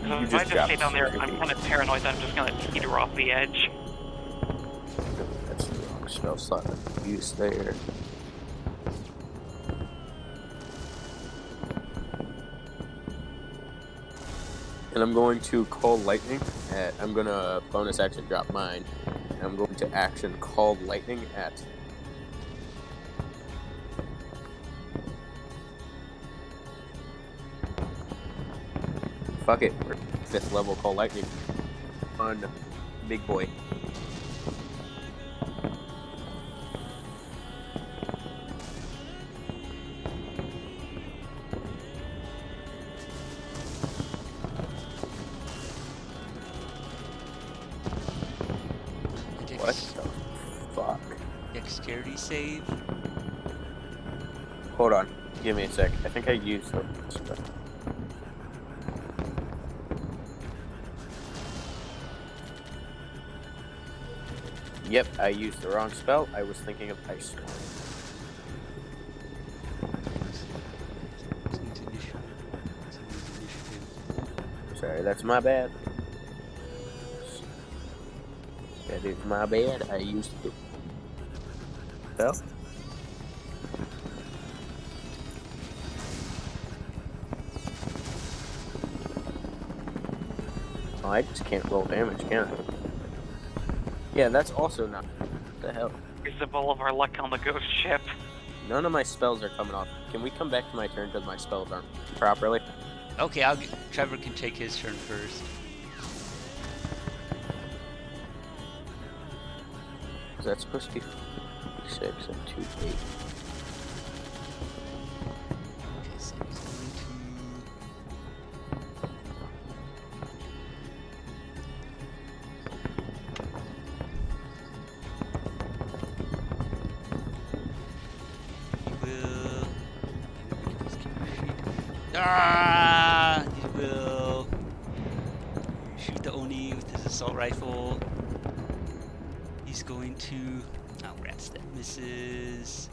So if I just drop stay down there, 60 I'm feet. kind of paranoid that I'm just gonna teeter off the edge. That's the wrong spell slot use there. And I'm going to call lightning at, I'm gonna bonus action drop mine. And I'm going to action call lightning at fuck it, we're 5th level call lightning on big boy. What the fuck? Dexterity save. Hold on, give me a sec. I think I used the spell. Yep, I used the wrong spell. I was thinking of Ice Storm. Sorry, that's my bad. That is my bad. I used the spell. Oh, I just can't roll damage, can I? Yeah, that's also not. What the hell? Here's the ball of our luck on the ghost ship. None of my spells are coming off. Can we come back to my turn because my spells aren't properly? Okay, Trevor can take his turn first. Is that supposed to be 6 and 2, 8? Okay, so he's going to... He will shoot the Oni with his assault rifle. He's going to... Oh, rats, that misses.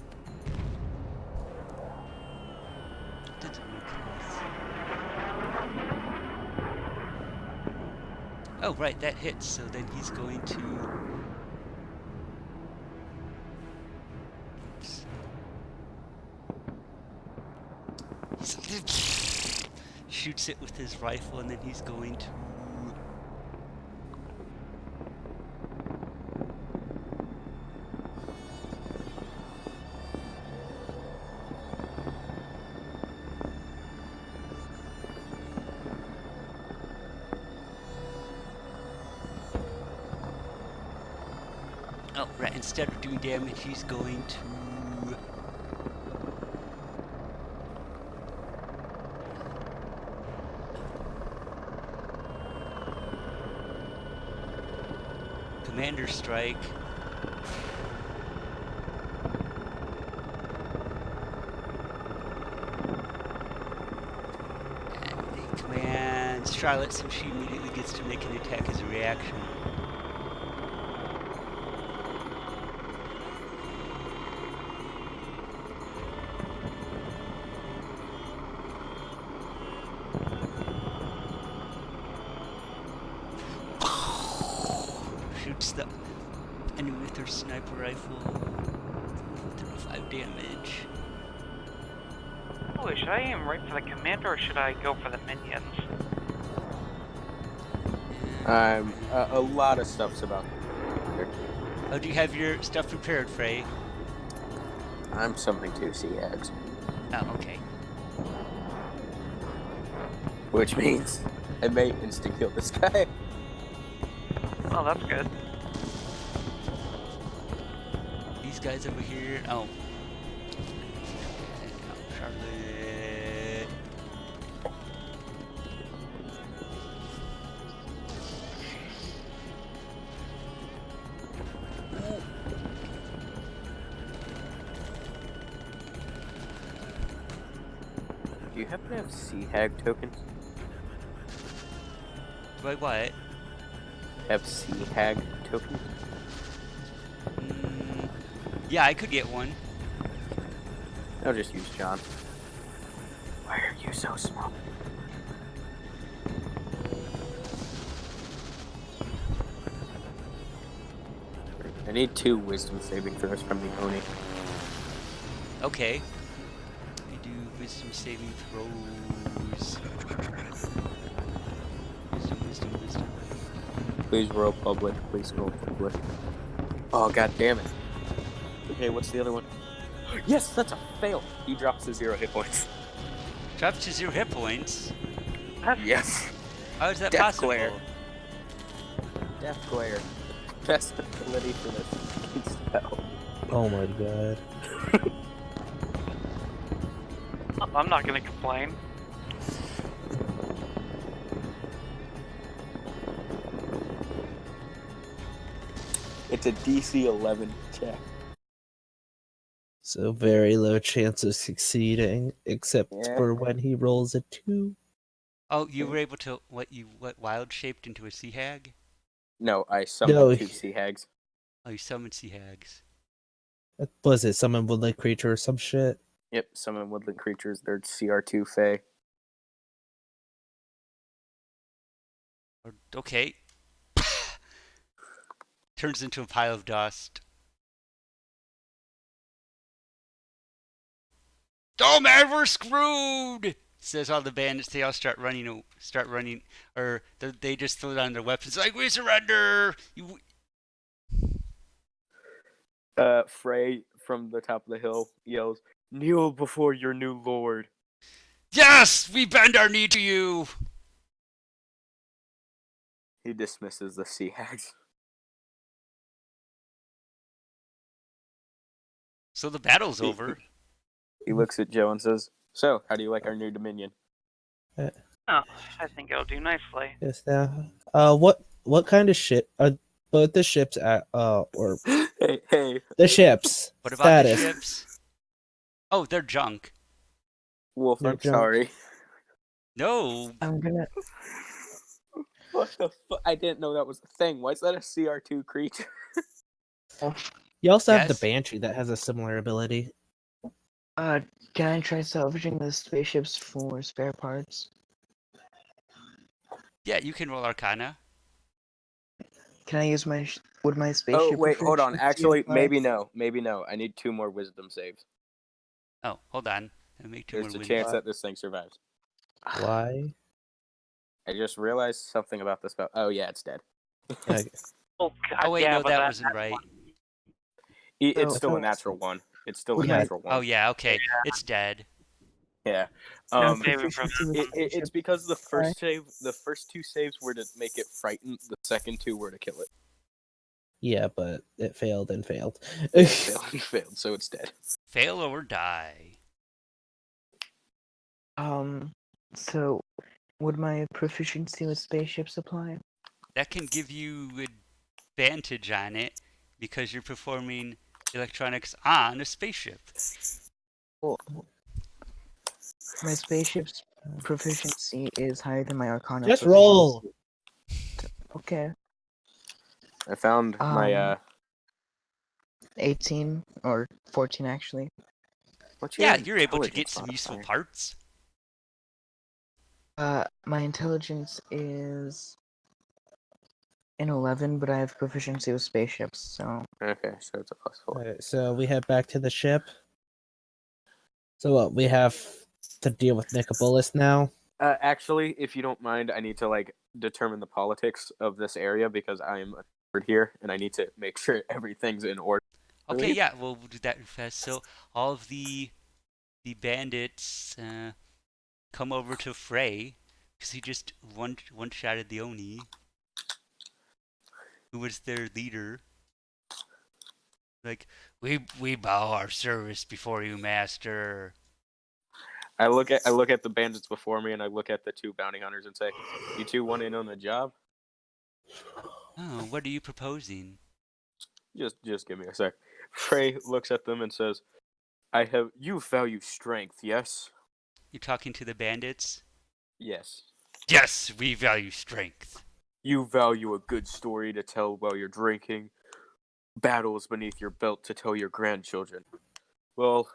Oh, right, that hits, so then he's going to... shoots it with his rifle, and then he's going to... Oh, right, instead of doing damage, he's going to... Commander Strike. And he commands Charlotte, so she immediately gets to make an attack as a reaction. Shoots the enemy with her sniper rifle. 35 damage. Oh, should I aim right for the commander or should I go for the minions? A lot of stuff's about. Oh, do you have your stuff prepared, Frey? I'm something to see eggs, Oh, okay. which means I may insta kill this guy. Oh, that's good. These guys over here. Oh, Charlotte. Do you happen to have Sea Hag tokens? Wait, what? Have Sea Hag tokens? Yeah, I could get one. I'll just use John. Why are you so small? I need 2 wisdom saving throws from the Oni. Okay. We do wisdom saving throws. Wisdom. Please roll public. Please roll public. Oh, god damn it. Okay, what's the other one? Yes, that's a fail. He drops to 0 hit points. Drops to 0 hit points. Yes. How is that Death possible? glare. Death Glare. Best ability for this fucking spell. Oh my god. I'm not gonna complain. It's a DC 11 check. So very low chance of succeeding, except Yeah. for when he rolls a 2. Oh, you were able to what wild shaped into a sea hag? No, I summoned No, 2 Sea Hags. Oh, you summoned sea hags. Was it summon woodland creature or some shit? Yep, summon woodland creatures. They're CR2 Fae. Okay. Turns into a pile of dust. Oh man, we're screwed! Says all the bandits. They all start running, or they just throw down their weapons like, we surrender! Frey from the top of the hill yells, "Kneel before your new lord." Yes! We bend our knee to you! He dismisses the Sea Hags. So the battle's over. He looks at Joe and says, "So, how do you like our new dominion?" Oh, I think it'll do nicely. Yes, now. What kind of ship are both the ships at? Or Hey, the ships. What about status. the ships? Oh, they're junk. Wolf, They're I'm junk. sorry. No, I'm gonna. What the fuck? I didn't know that was a thing. Why is that a CR2 creature? You also have the Yes. Banshee that has a similar ability. Can I try salvaging the spaceships for spare parts? yeah, you can roll Arcana. Can I use would my Oh, spaceship? wait, hold on. proficiency Actually, apply? maybe no. I need 2 more wisdom saves. Oh, hold on. Let me make 2 There's more a wisdom. chance that this thing survives. Why? I just realized something about the spell. Oh, yeah, it's dead. Okay. Oh god, Oh wait, yeah, no, but that wasn't right. It's Oh, still a oh. natural 1. It's still a Would my- natural 1. Oh yeah, okay, it's dead. Yeah. No Um, saving from proficiency with it's spaceship because the apply? first 2 saves were to make it frightened. The second 2 were to kill it. Yeah, but it failed and failed. Failed, so it's dead. Fail or die. So, would my proficiency with spaceships apply? That can give you advantage on it because you're performing electronics on a spaceship. Well, my spaceship's proficiency is higher than my Arcana. Just proficiency. roll. Okay. I found my 18 or 14 actually. what's your Yeah, you're able to get intelligence some useful modifier? parts. My intelligence is an 11, but I have proficiency with spaceships, so Okay, so it's a +4. Alright, so we head back to the ship. So what? We have to deal with Nicobolus now. Actually, if you don't mind, I need to determine the politics of this area because I'm a third here, and I need to make sure everything's in order. Okay, Really? yeah, we'll do that fast. So all of the bandits come over to Frey because he just one-shotted the Oni, who was their leader. Like, we bow our service before you, master. I look at the bandits before me, and I look at the two bounty hunters and say, "You two want in on the job? Oh, what are you proposing? Just give me a sec." Frey looks at them and says, "You value strength, yes?" You're talking to the bandits? "Yes." Yes, we value strength. "You value a good story to tell while you're drinking, battles beneath your belt to tell your grandchildren. Well,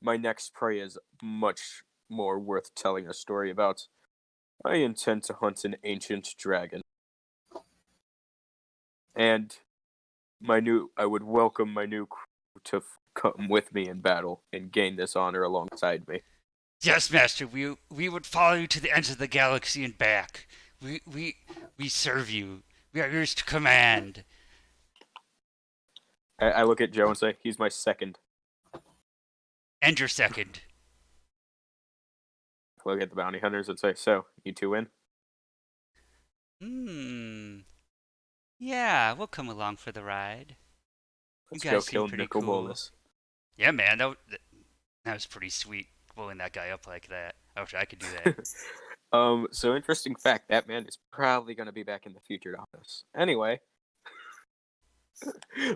my next prey is much more worth telling a story about. I intend to hunt an ancient dragon. And I would welcome my new crew to come with me in battle and gain this honor alongside me." Yes, Master, we would follow you to the ends of the galaxy and back. We serve you. We are yours to command. I look at Joe and say, "He's my second." And your second. I look at the bounty hunters and say, "So, you two in?" Yeah, we'll come along for the ride. Let's You go guys seem kill pretty Nicol cool. Bolas. Yeah, man, that was pretty sweet, blowing that guy up like that. I wish I could do that. So interesting fact, that man is probably going to be back in the future to hunt us. Anyway,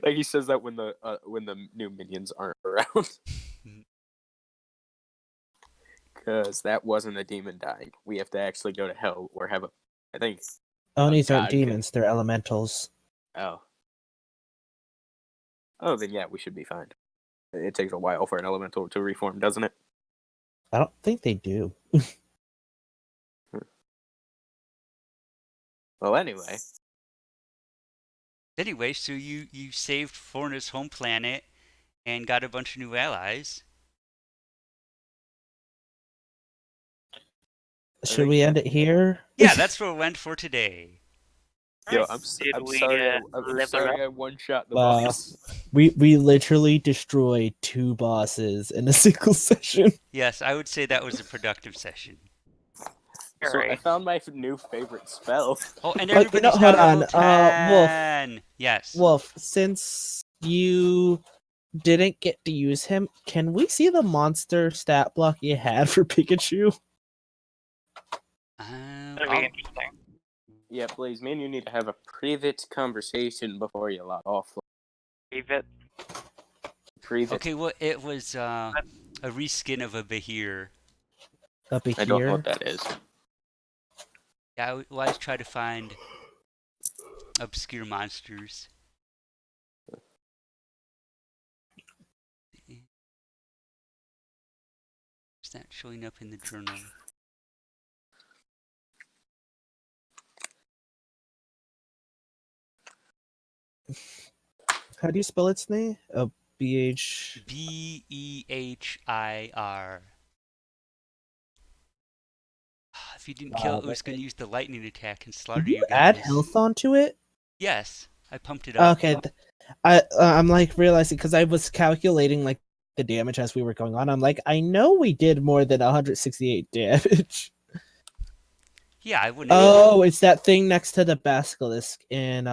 like he says that when the new minions aren't around. Because that wasn't a demon dying. We have to actually go to hell or have I think. Onis aren't God, demons; they're elementals. Oh, then yeah, we should be fine. It takes a while for an elemental to reform, doesn't it? I don't think they do. Well, anyway. Anyway, so you saved Forna's home planet and got a bunch of new allies. Should we end it here? Yeah, that's what we went for today. Yo, I'm Did we, sorry. uh, I'm level sorry up? I one-shot the Wow. boss. We literally destroyed 2 bosses in a single session. Yes, I would say that was a productive session. So I Alright. found my new favorite spell. Oh, and Oh, you know, everybody's hold now on, level Wolf. 10. Yes. Wolf, since you didn't get to use him, can we see the monster stat block you had for Pikachu? That'd be I'll- interesting. Yeah, Blaze, me and you need to have a private conversation before you log off. Leave it. Private. Okay, well, it was a reskin of a Bahir. Up I don't know here. what that is. Yeah, I always try to find obscure monsters. Is that showing up in the journal? How do you spell its name? BH. Behir. If you didn't kill it, it was going to use the lightning attack and slaughter Did you you add guys. health onto it? Yes, I pumped it up. Okay, I'm like realizing because I was calculating like the damage as we were going on. I'm like, I know we did more than 168 damage. Yeah, I wouldn't. Oh, it's that thing next to the basilisk in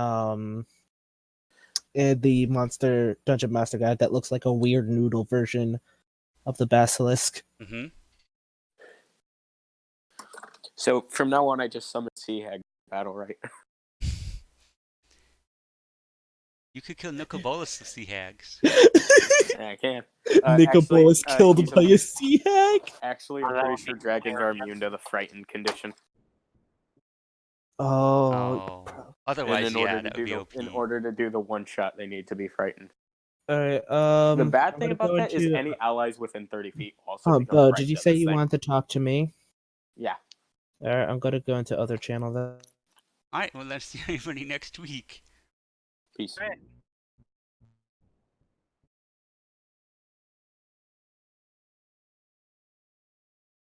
the monster dungeon master guide that looks like a weird noodle version of the basilisk. Mm-hmm. So from now on, I just summon Sea Hag battle, right? You could kill Nicol Bolas the Sea Hags. Yeah, I can. Nicol is killed he's by a sea hag. Actually, I'm pretty sure dragons are immune to the frightened condition. Oh. Otherwise, And yeah, that would be OP. in order to do the one shot, they need to be frightened. Alright, The bad I'm thing gonna about go that is into- any allies within 30 feet also Oh, become Bo, frightened did you of say this you thing. wanted to talk to me? Yeah. Alright, I'm gonna go into other channel then. Alright, well, let's see everybody next week. Peace. Alright.